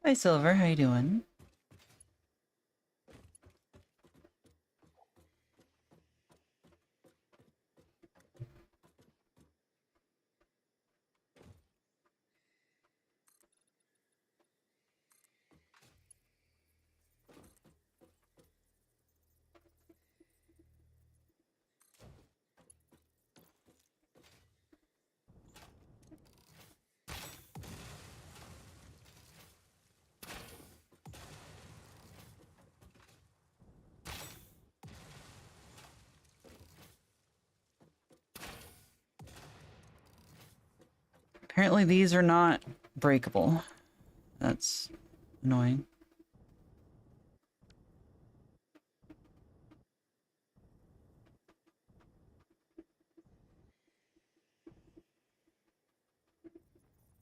Hi, Silver. How you doing? Apparently these are not breakable. That's annoying.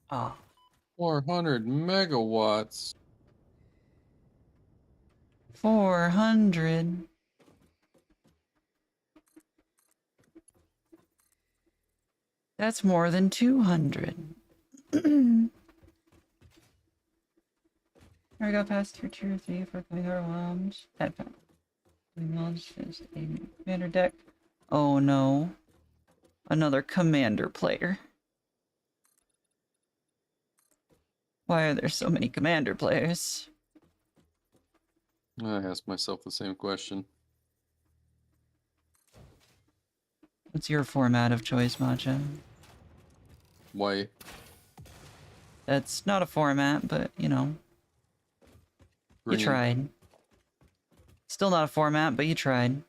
Oh. 400 megawatts. 400. That's more than 200. I got past tier 2 or 3 for coming overwhelmed. That fact. Acknowledged as a commander deck. Oh no. Another commander player. Why are there so many commander players? I asked myself the same question. What's your format of choice, Matcha? Why? That's not a format, but you know. Green. You tried. Still not a format, but you tried.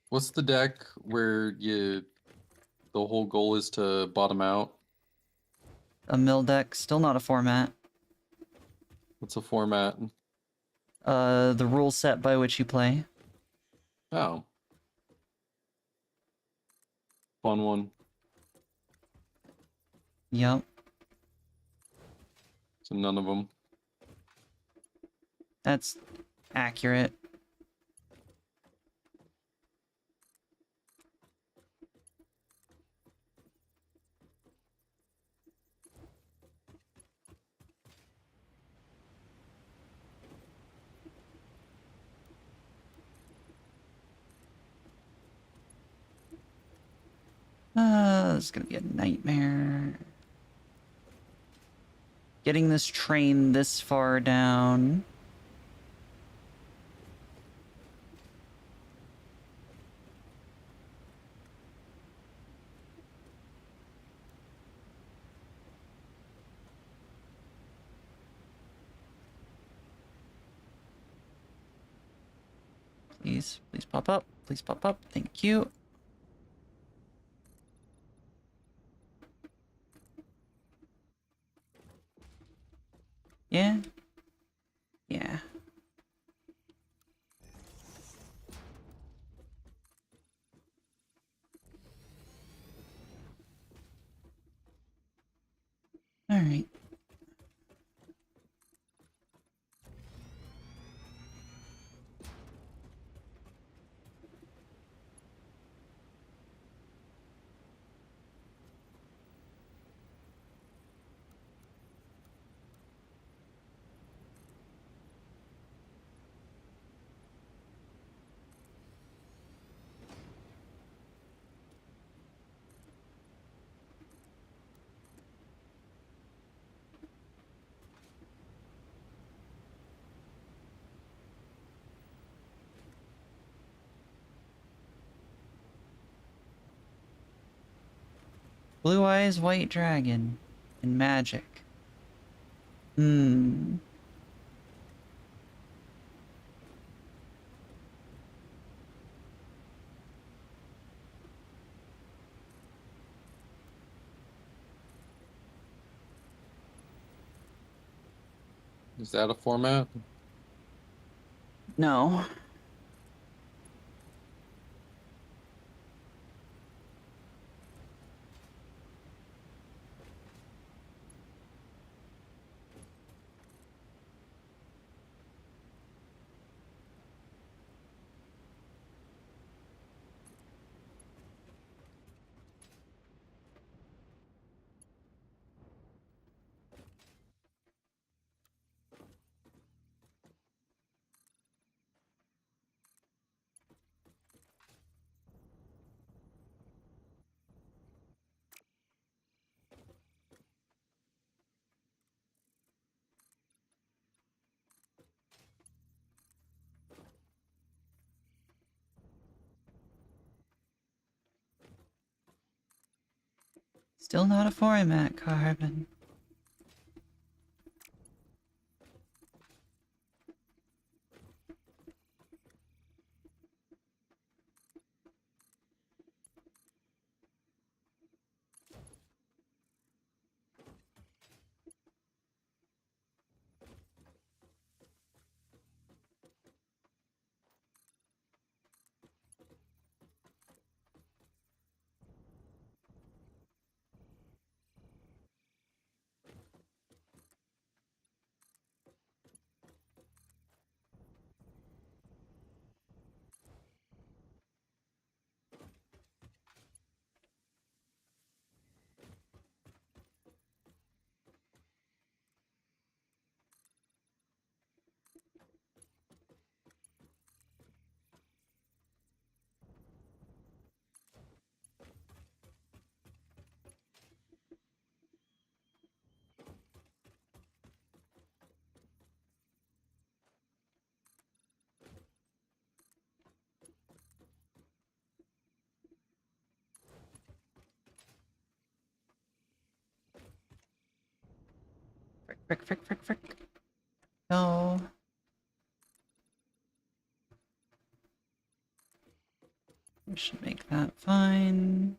What's the deck where the whole goal is to bottom out? A mill deck, still not a format. What's a format? The rule set by which you play. Oh. Fun one. Yup. So none of them. That's accurate. This is gonna be a nightmare. Getting this train this far down. Please, please pop up. Please pop up. Thank you. Yeah? Yeah. Alright. Blue Eyes White Dragon. And magic. Hmm. Is that a format? No. Still not a format, Carbon. Frick, frick, frick, frick. No. We should make that fine.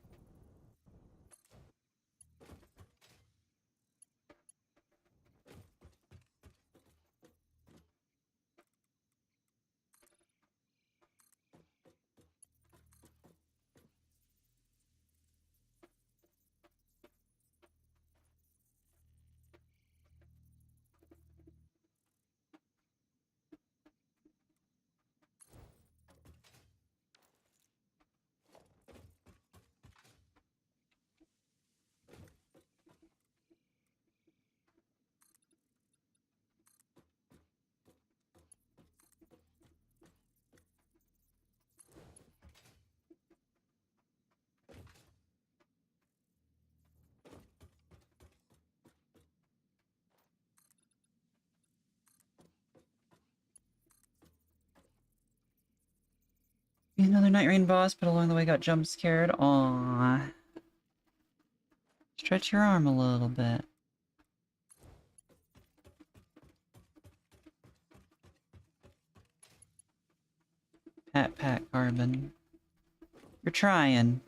Be another Night Rain boss, but along the way got jump scared. Aww. Stretch your arm a little bit. Pat pat carbon. You're trying.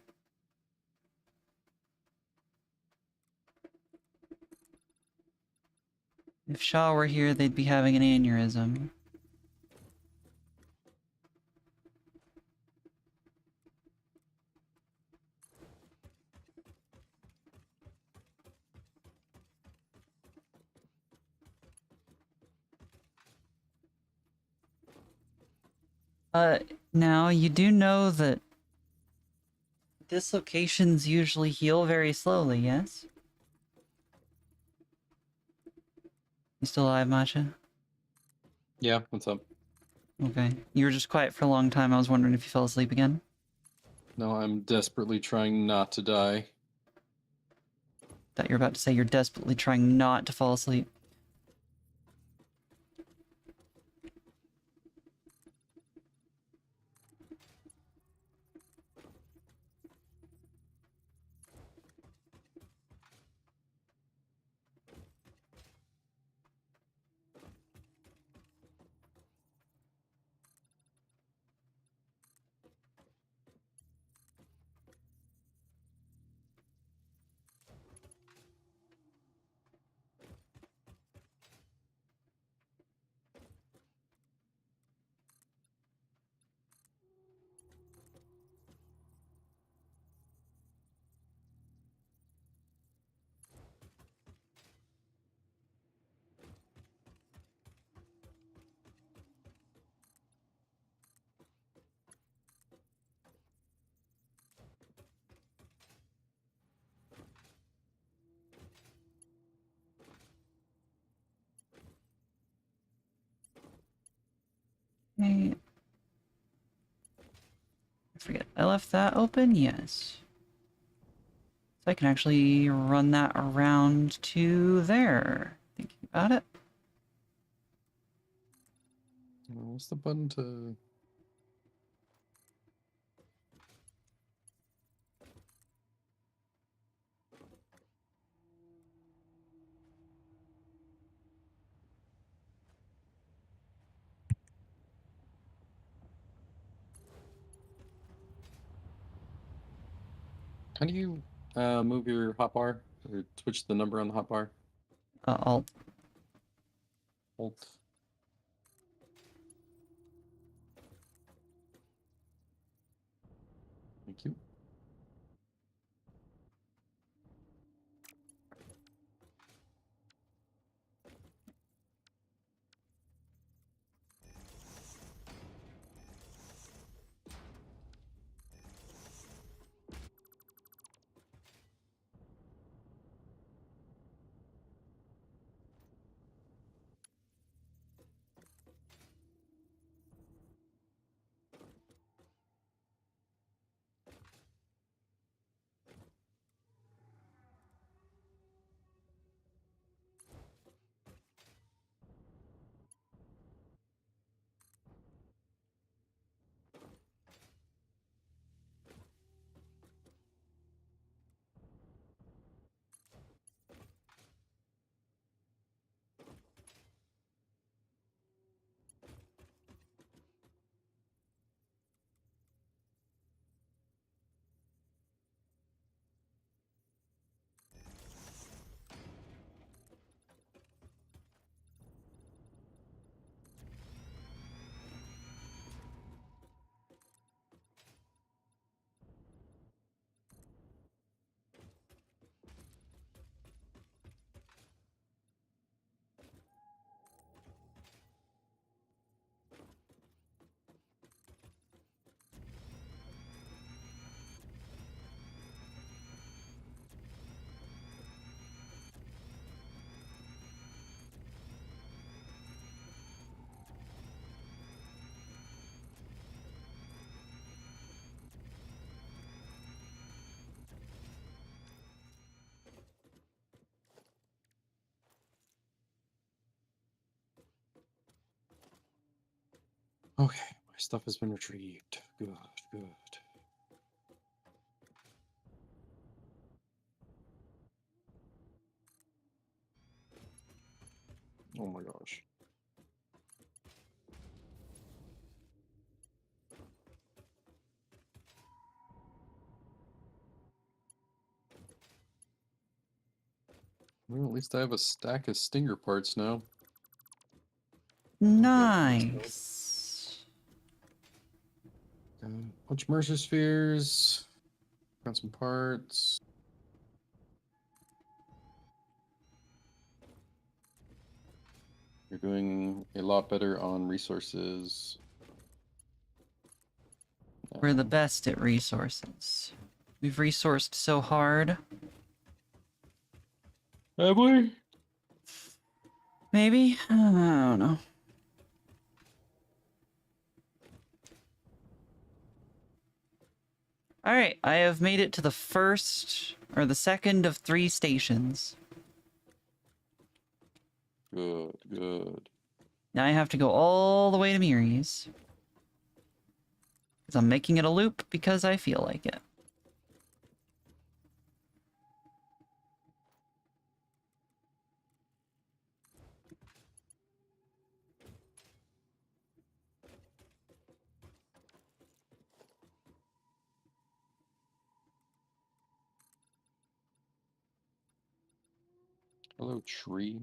If Shaw were here, they'd be having an aneurysm. Now, you do know that dislocations usually heal very slowly, yes? You still alive, Matcha? Yeah, what's up? Okay. You were just quiet for a long time. I was wondering if you fell asleep again. No, I'm desperately trying not to die. Thought you were about to say you're desperately trying not to fall asleep. Hey. I forget. I left that open? Yes. So I can actually run that around to there. Thinking about it. What's the button to... How do you move your hotbar or switch the number on the hotbar? Alt. Alt. Thank you. Okay, my stuff has been retrieved. Good, good. Oh my gosh. Well, at least I have a stack of stinger parts now. Nice. Got a bunch of Mercer spheres. Got some parts. You're doing a lot better on resources. We're the now. best at resources. We've resourced so hard. Have we? Maybe? I don't know. Alright, I have made it to the first, or the second of 3 stations. Good, good. Now I have to go all the way to Miri's. Because I'm making it a loop because I feel like it. Hello, tree.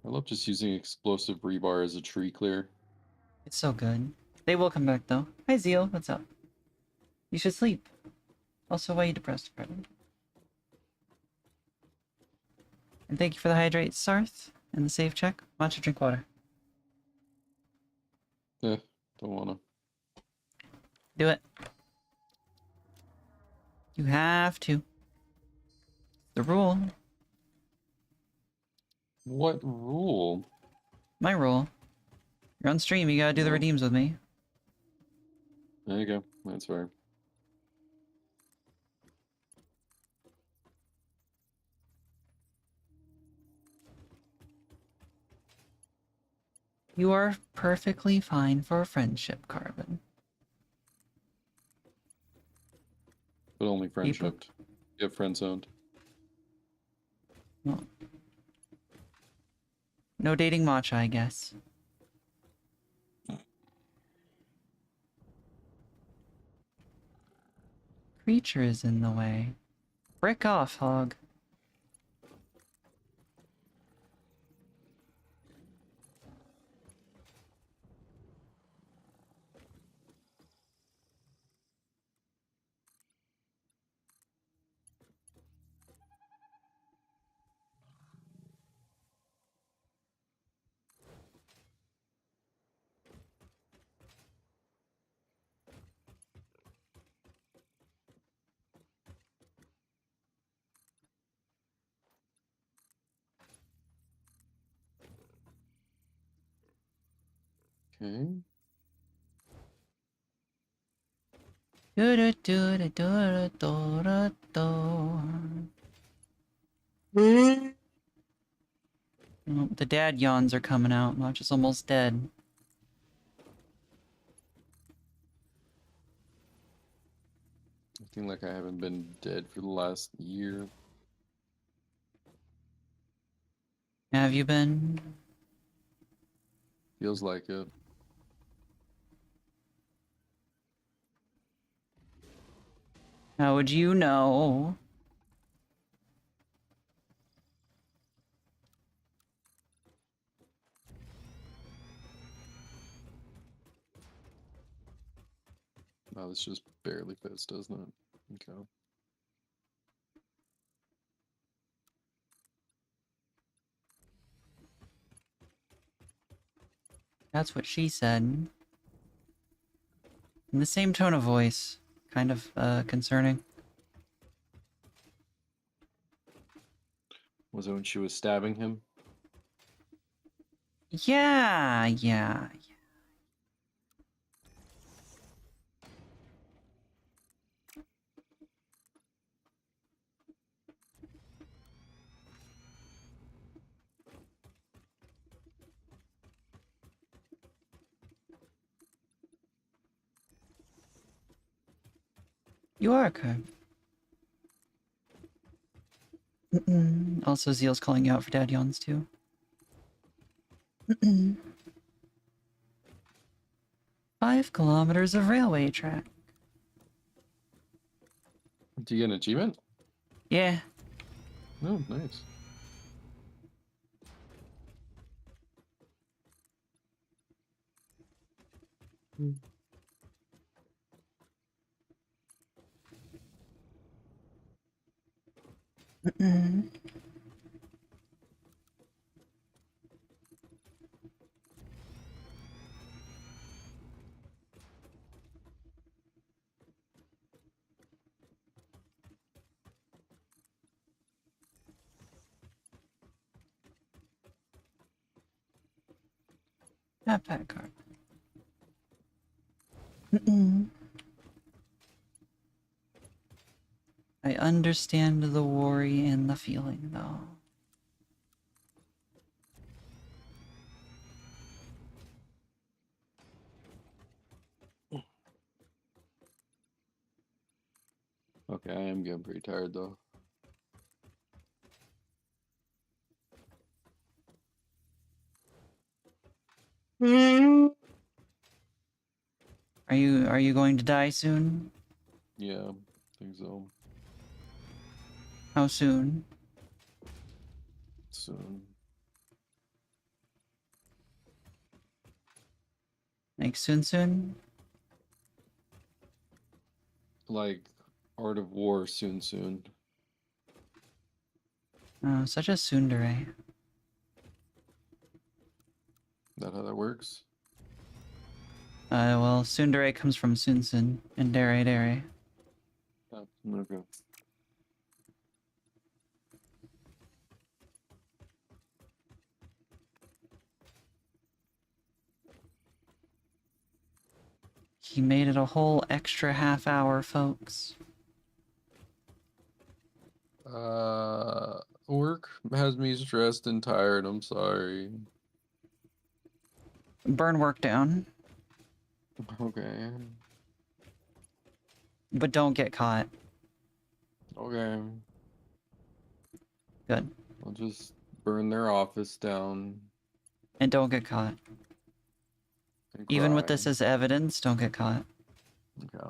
I love just using explosive rebar as a tree clear. It's so good. They will come back though. Hi Zeal, what's up? You should sleep. Also, why are you depressed, Brendan? And thank you for the hydrate, Sarth, and the save check. Why don't you drink water? Don't wanna. Do it. You have to. The rule. What rule? My rule. You're on stream, you gotta do the No. redeems with me. There you go. That's fair. You are perfectly fine for a friendship, Carbon. But only People- friendship. Get friend zoned. Well, no dating matcha, I guess. Creature is in the way. Brick off, hog. Okay. Do do do do do do do do. Oh, the dad yawns are coming out. Notch is almost dead. Acting like I haven't been dead for the last year. Have you been? Feels like it. How would you know? Wow, this just barely fits, doesn't it? Okay. That's what she said. In the same tone of voice. Kind of, concerning. Was it when she was stabbing him? Yeah. You are okay. Also, Zeal's calling you out for dad yawns too. 5 kilometers of railway track. Do you get an achievement? Yeah. No, nice. Backpack card. I understand the worry and the feeling, though. Okay, I am getting pretty tired though. Are you going to die soon? Yeah, I think so. How soon? Soon. Like soon? Like Art of War soon. Oh, such a tsundere. That how that works? Well, tsundere comes from sunsun and dere. Oh, okay. He made it a whole extra half hour, folks. Work has me stressed and tired. I'm sorry. Burn work down, Okay. but don't get caught. Okay. Good. I'll just burn their office down And don't get caught. and Even with cry. this as evidence, don't get caught. Okay.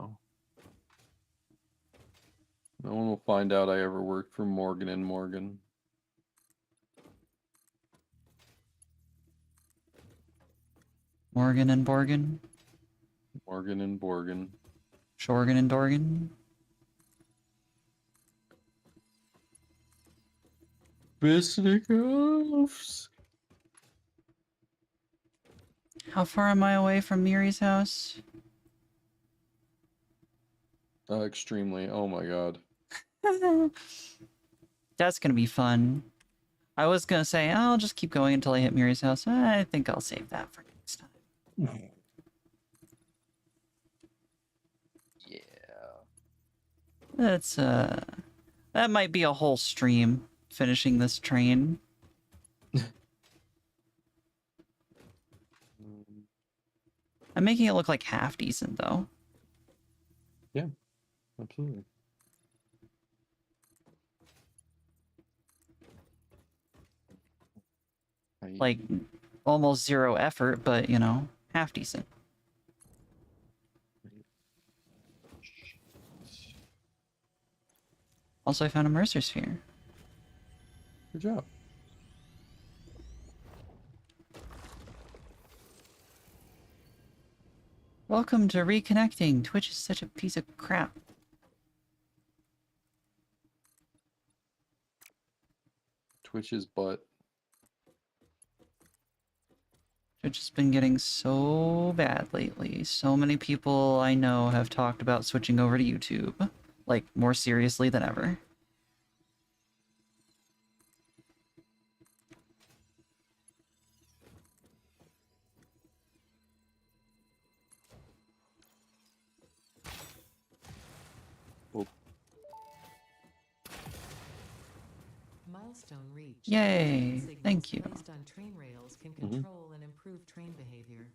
No one will find out I ever worked for Morgan and Morgan. Morgan and Borgen. Morgan and Borgan. Shorgan and Dorgan. Fisticuffs. How far am I away from Miri's house? Extremely. Oh my god. That's gonna be fun. I was gonna say, I'll just keep going until I hit Miri's house. I think I'll save that for next time. Yeah. That's, that might be a whole stream, finishing this train. I'm making it look like half decent, though. Yeah, absolutely. Like, almost zero effort, but, you know, half decent. Also, I found a Mercer Sphere. Good job. Welcome to Reconnecting. Twitch is such a piece of crap. Twitch's butt. Twitch has been getting so bad lately. So many people I know have talked about switching over to YouTube. Like, more seriously than ever. Milestone reached. Yay! Signals Thank you. Placed on train rails can Mhm. control and improve train behavior.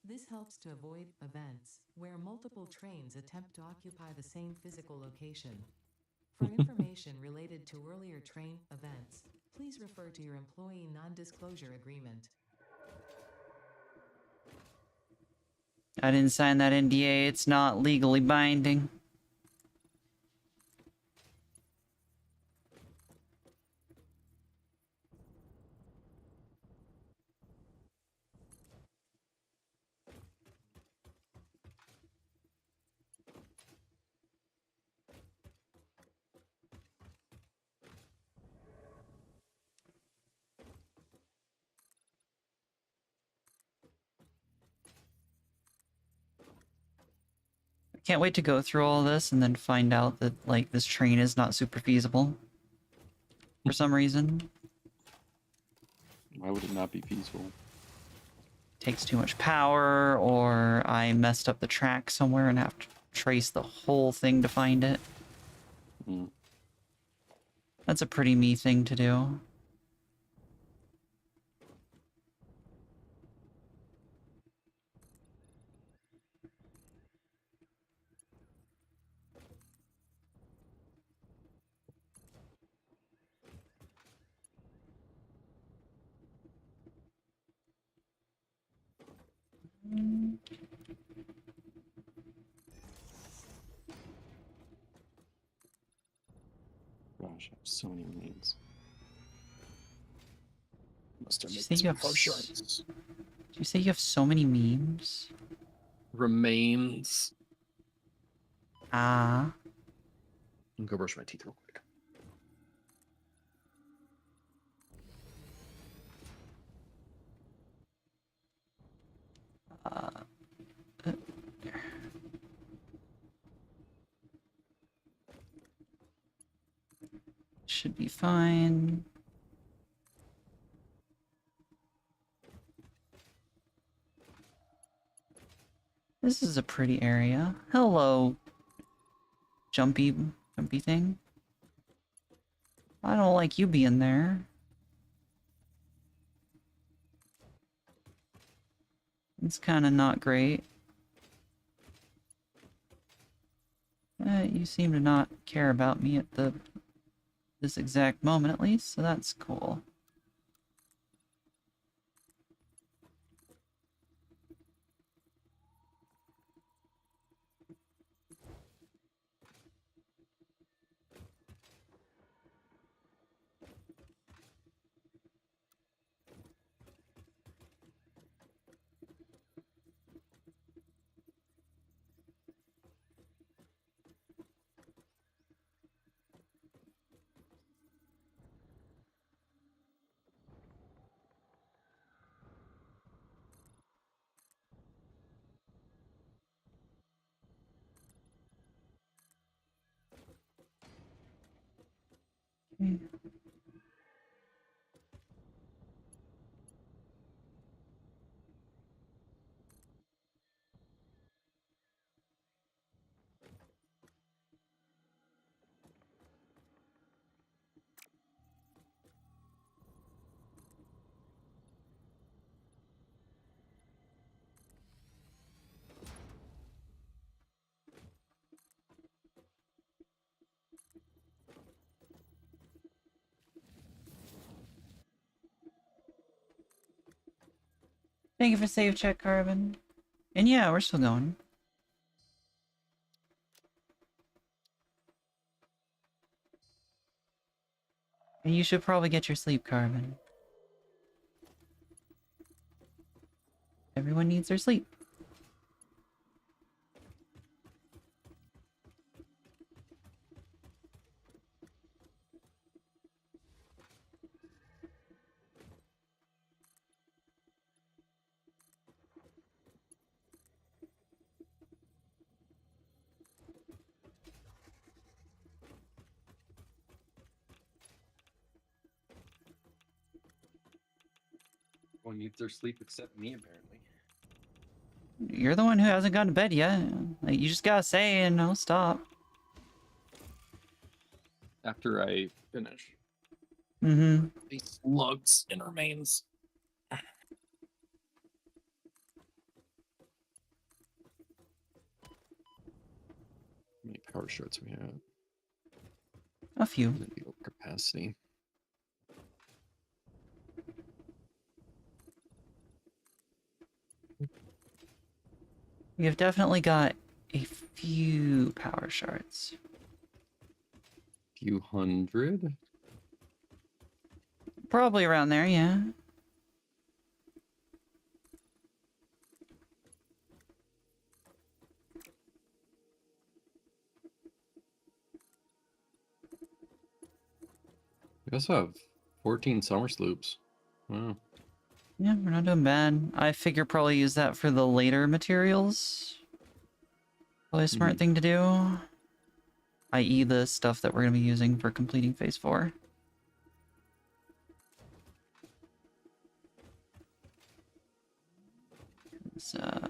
This helps to avoid events where multiple trains attempt to occupy the same physical location. For information related to earlier train events, please refer to your employee non-disclosure agreement. I didn't sign that NDA. It's not legally binding. I can't wait to go through all this and then find out that, like, this train is not super feasible. For some reason. Why would it not be feasible? Takes too much power, or I messed up the track somewhere and have to trace the whole thing to find it. Mm. That's a pretty me thing to do. Gosh, I have so many names. Must have Did you made say this you have before s- shorts. Did you say you have so many memes? Remains. Ah. I'm gonna go brush my teeth real quick. Should be fine. This is a pretty area. Hello, jumpy thing. I don't like you being there. It's kind of not great. You seem to not care about me at this exact moment, at least, so that's cool. Okay. Thank you for save check, Carbon. And yeah, we're still going. And you should probably get your sleep, Carbon. Everyone needs their sleep. Everyone needs their sleep except me, apparently. You're the one who hasn't gone to bed yet. Like, you just gotta say and I'll stop. After I finish. Mm-hmm. These slugs and remains. power shards we have? A few. Maybe over capacity. We have definitely got a few power shards. Few hundred? Probably around there, yeah. We also have 14 summer sloops. Wow. Yeah, we're not doing bad. I figure probably use that for the later materials. Probably a smart thing to do. I.e. the stuff that we're going to be using for completing Phase 4. So,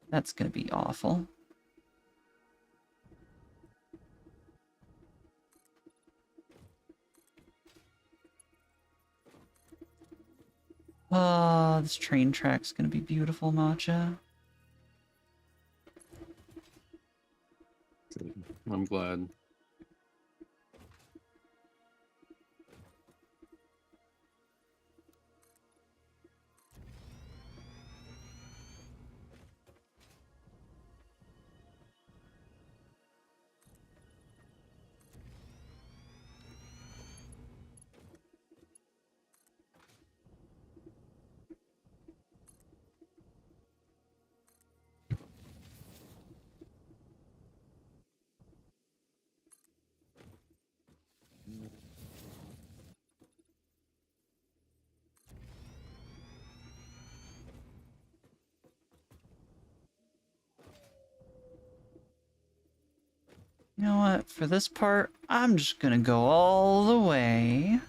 that's going to be awful. Oh, this train track's going to be beautiful, Matcha. Good. I'm glad. You know what? For this part, I'm just going to go all the way.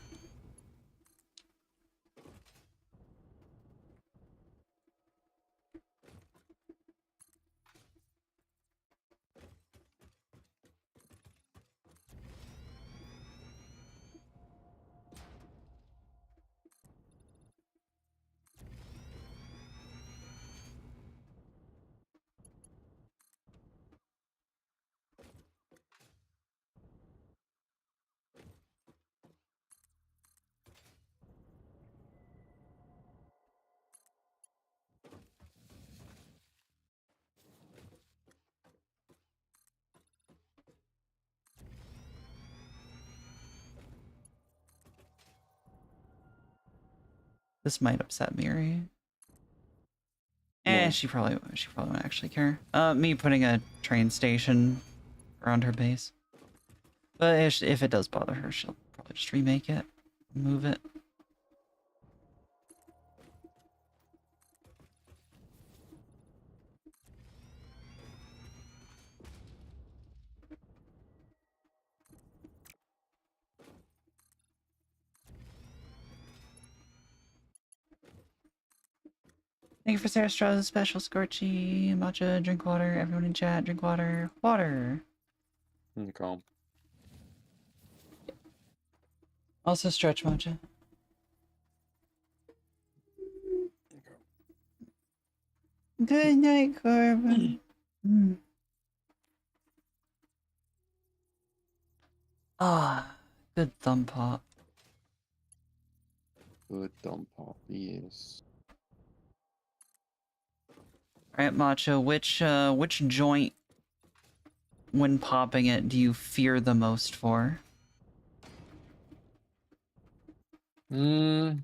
This might upset Miri. Why? She probably won't actually care. Me putting a train station around her base. But if it does bother her, she'll probably just remake it, move it. Thank you for Sarah Straw's special Scorchy, Matcha, drink water, everyone in chat, drink water. Water! Okay. Also stretch, Matcha. Good night, Corbin. Ah, good thumb pop. Good dumb pop, yes. Alright, Matcha, which joint, when popping it, do you fear the most for? Like,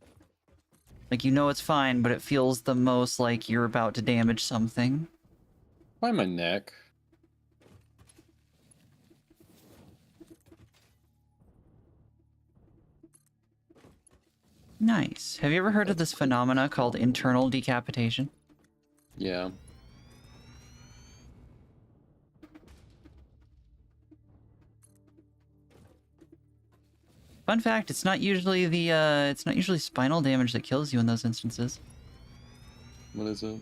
you know it's fine, but it feels the most like you're about to damage something. By my neck. Nice. Have you ever heard of That's this phenomena called cool. internal decapitation? Yeah. Fun fact, it's not usually it's not usually spinal damage that kills you in those instances. What is it?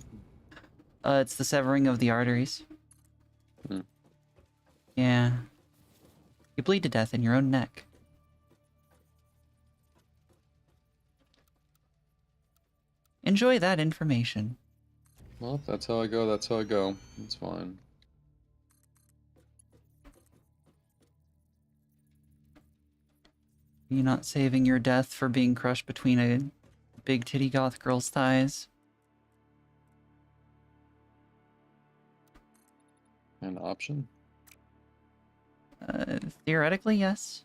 It's the severing of the arteries. Hmm. Yeah. You bleed to death in your own neck. Enjoy that information. Well, if that's how I go, that's how I go. It's fine. You not saving your death for being crushed between a big titty goth girl's thighs. An option? Theoretically, yes.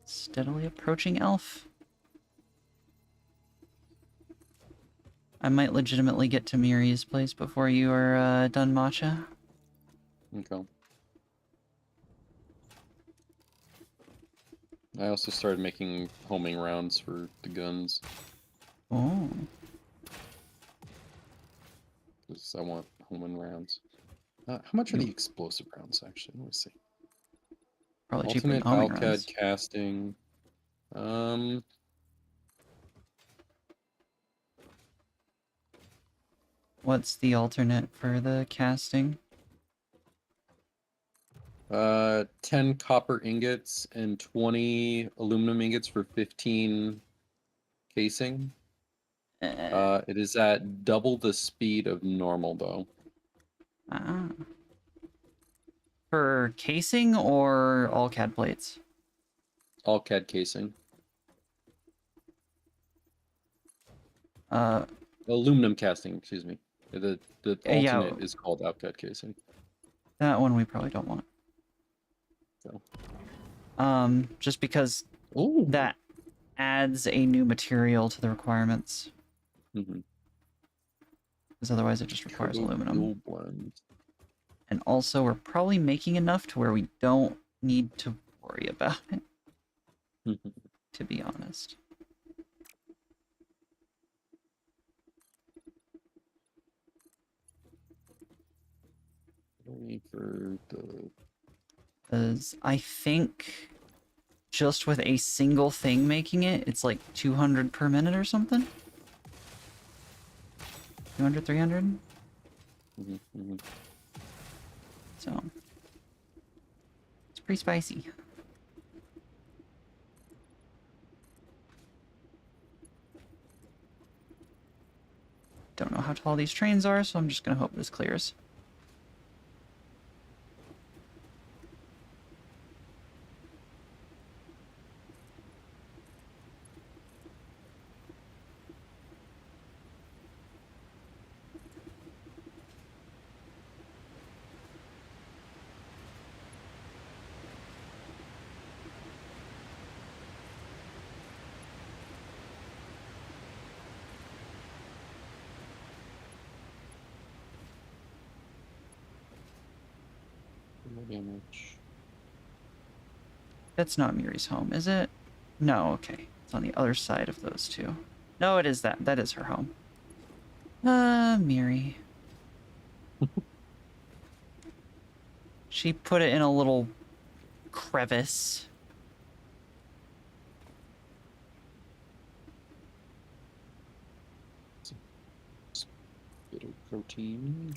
Steadily approaching elf. I might legitimately get to Miri's place before you are done, Matcha. Okay. I also started making homing rounds for the guns. Oh. Because I want homing rounds. How much are the explosive rounds, actually? Let me see. Probably cheaper than Alternate homing Alcad runs. casting. What's the alternate for the casting? 10 copper ingots and 20 aluminum ingots for 15 casing. It is at double the speed of normal, though. Ah. For casing or all CAD plates? All CAD casing. Aluminum casting, excuse me. The Yeah, alternate is called Alcad casing. that one we probably don't want. So. Just because Ooh. that adds a new material to the requirements. Mm-hmm. Because otherwise it just requires Turbo aluminum. fuel blend. And also we're probably making enough to where we don't need to worry about it. To be honest. For the... Because I think just with a single thing making it, it's like 200 per minute or something? 200, 300? So, it's pretty spicy. Don't know how tall these trains are, so I'm just gonna hope this clears. damage. That's not Miri's home, is it? No, okay. It's on the other side of those two. No, it is that. That is her home. Miri. She put it in a little crevice. Bit of protein.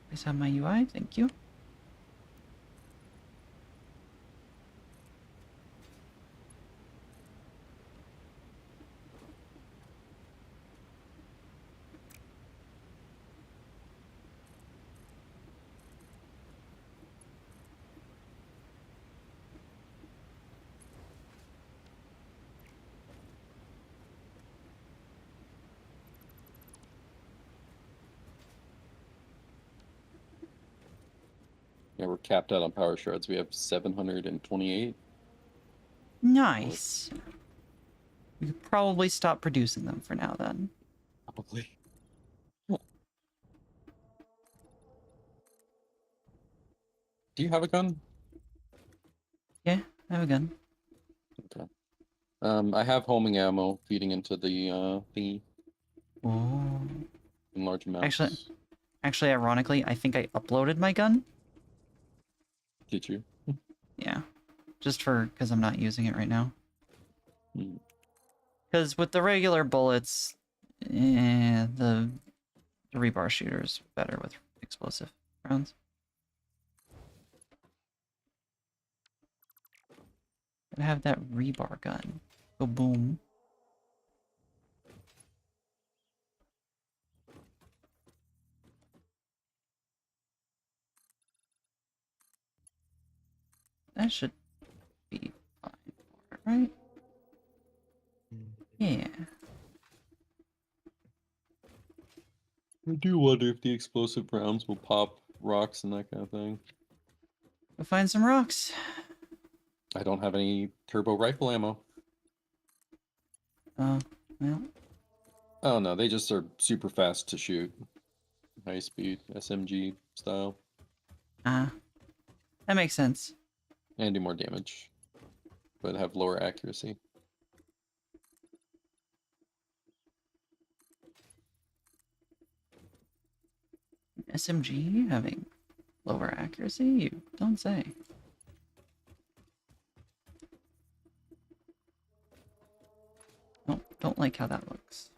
Please have my UI, thank you. Yeah, we're capped out on power shards. We have 728. Nice. We could probably stop producing them for now then. Probably. Do you have a gun? Yeah, I have a gun. Okay. I have homing ammo feeding into the Oh. in large amounts. Actually, ironically, I think I uploaded my gun. Did you? Yeah. Just because I'm not using it right now. Hmm. Because with the regular bullets, the rebar shooter is better with explosive. rounds. Gotta have that rebar gun. Go boom. That should be fine for it, right? Yeah. I do wonder if the explosive rounds will pop rocks and that kind of thing. Go find some rocks. I don't have any turbo rifle ammo. Oh, well. Oh no, they just are super fast to shoot. High speed, SMG style. That makes sense. And do more damage. But have lower accuracy. SMG having lower accuracy? You don't say. Nope, don't like how that looks.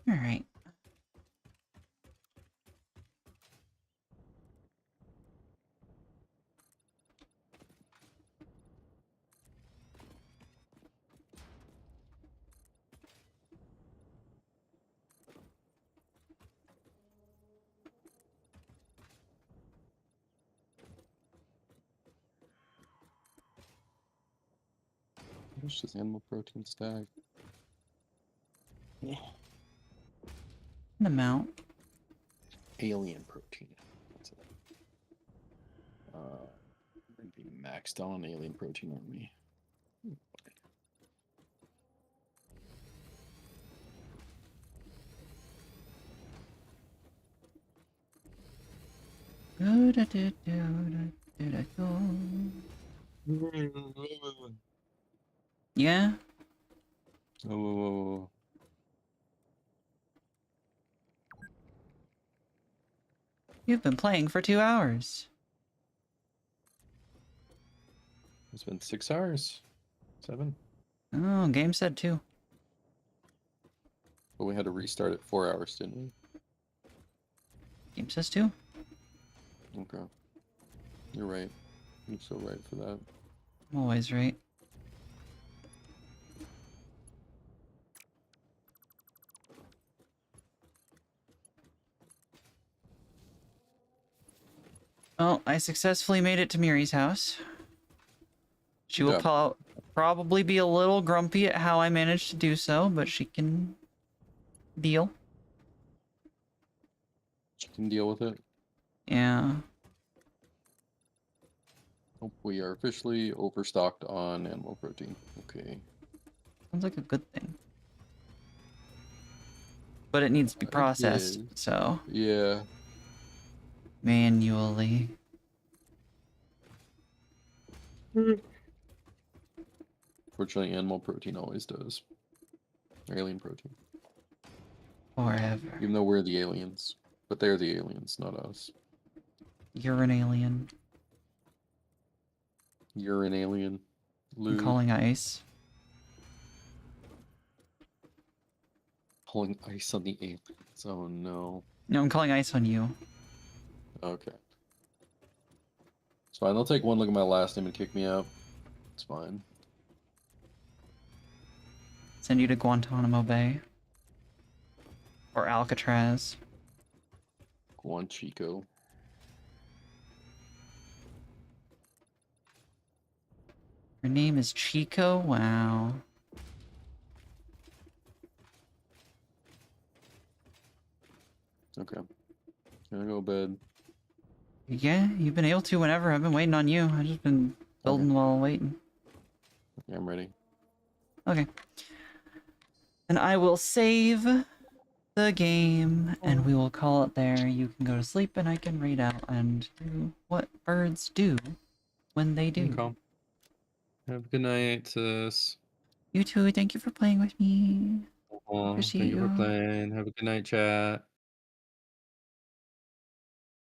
Alright. How much does animal protein stack? An amount. Alien protein. What's it? Be maxed out on alien protein army. Yeah? Oh, You've been playing for 2 hours. it's been 6 hours. 7. Oh, game said 2. But we had to restart it 4 hours, didn't we? Game says 2. Okay. You're right. You're so right for that. I'm always right. Well, I successfully made it to Miri's house. She Good will job. probably be a little grumpy at how I managed to do so, but she can deal. She can deal with it. Yeah. Oh, we are officially overstocked on animal protein. Okay. Sounds like a good thing. But it needs to be processed, is. so Yeah. manually. Fortunately, animal protein always does. Or alien protein. Forever. Even though we're the aliens. But they're the aliens, not us. You're an alien. You're an alien. I'm Lube. calling ice. Pulling ice on the aliens. Oh no. No, I'm calling ice on you. Okay. It's fine. They'll take one look at my last name and kick me out. It's fine. Send you to Guantanamo Bay. Or Alcatraz. Guanchico. Her name is Chico? Wow. Okay. Gonna go to bed. Yeah, you've been able to whenever. I've been waiting on you. I've just been building while waiting. Yeah, I'm ready. Okay. And I will save the game, and we will call it there. You can go to sleep, and I can read out and do what birds do when they do. Okay. Have a good night, sis. You too. Thank you for playing with me. Thank you for playing. Have a good night, chat.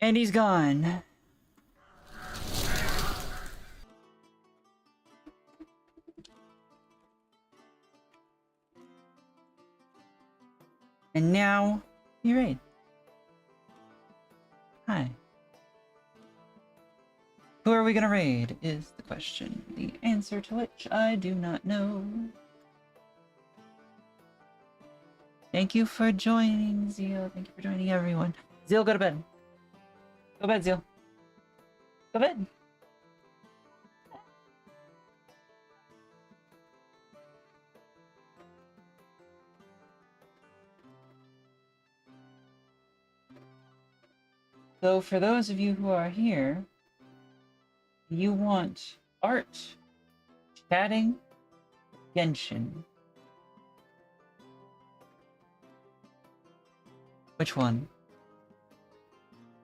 And he's gone. And now, you raid. Hi. Who are we gonna raid is the question. The answer to which I do not know. Thank you for joining, Zeal. Thank you for joining everyone. Zeal, go to bed. Go to bed, Zeal. Go to bed. So for those of you who are here, you want art, chatting, Genshin. Which one?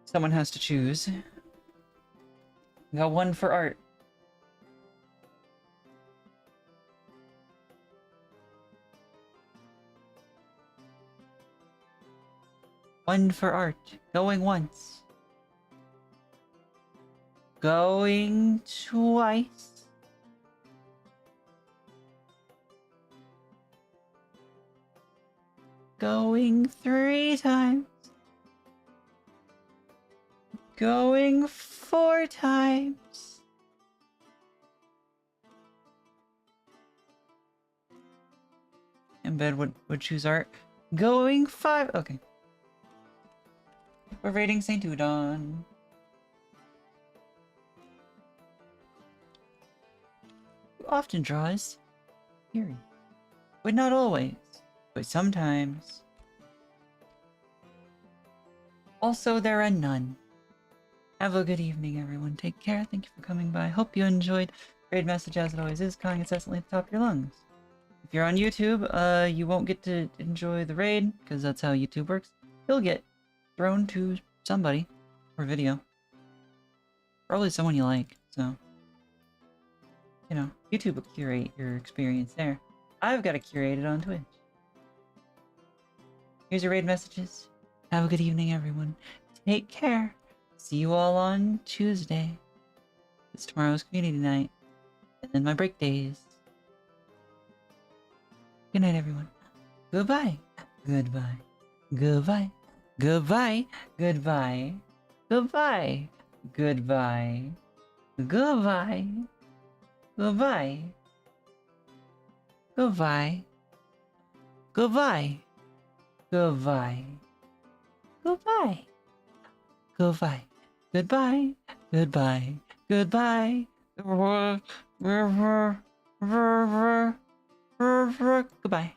Someone has to choose. We got one for art. One for art. Going once. Going twice. Going 3 times. Going 4 times. Embed would choose art. Going 5. Okay. We're rating Saint Udon. Who often draws Yuri. But not always. But sometimes. Also, there are none. Have a good evening, everyone. Take care. Thank you for coming by. Hope you enjoyed. Raid message, as it always is, calling incessantly at the top of your lungs. If you're on YouTube, you won't get to enjoy the raid, because that's how YouTube works. You'll get thrown to somebody or video. Probably someone you like, so. You know, YouTube will curate your experience there. I've got to curate it on Twitch. Here's your raid messages. Have a good evening, everyone. Take care. See you all on Tuesday. It's tomorrow's community night. And then my break days. Good night, everyone. Goodbye. Goodbye. Goodbye. Goodbye. Goodbye. Goodbye. Goodbye. Goodbye. Goodbye. Goodbye. Goodbye. Goodbye. Goodbye. Goodbye. Goodbye. Goodbye. Goodbye. Goodbye.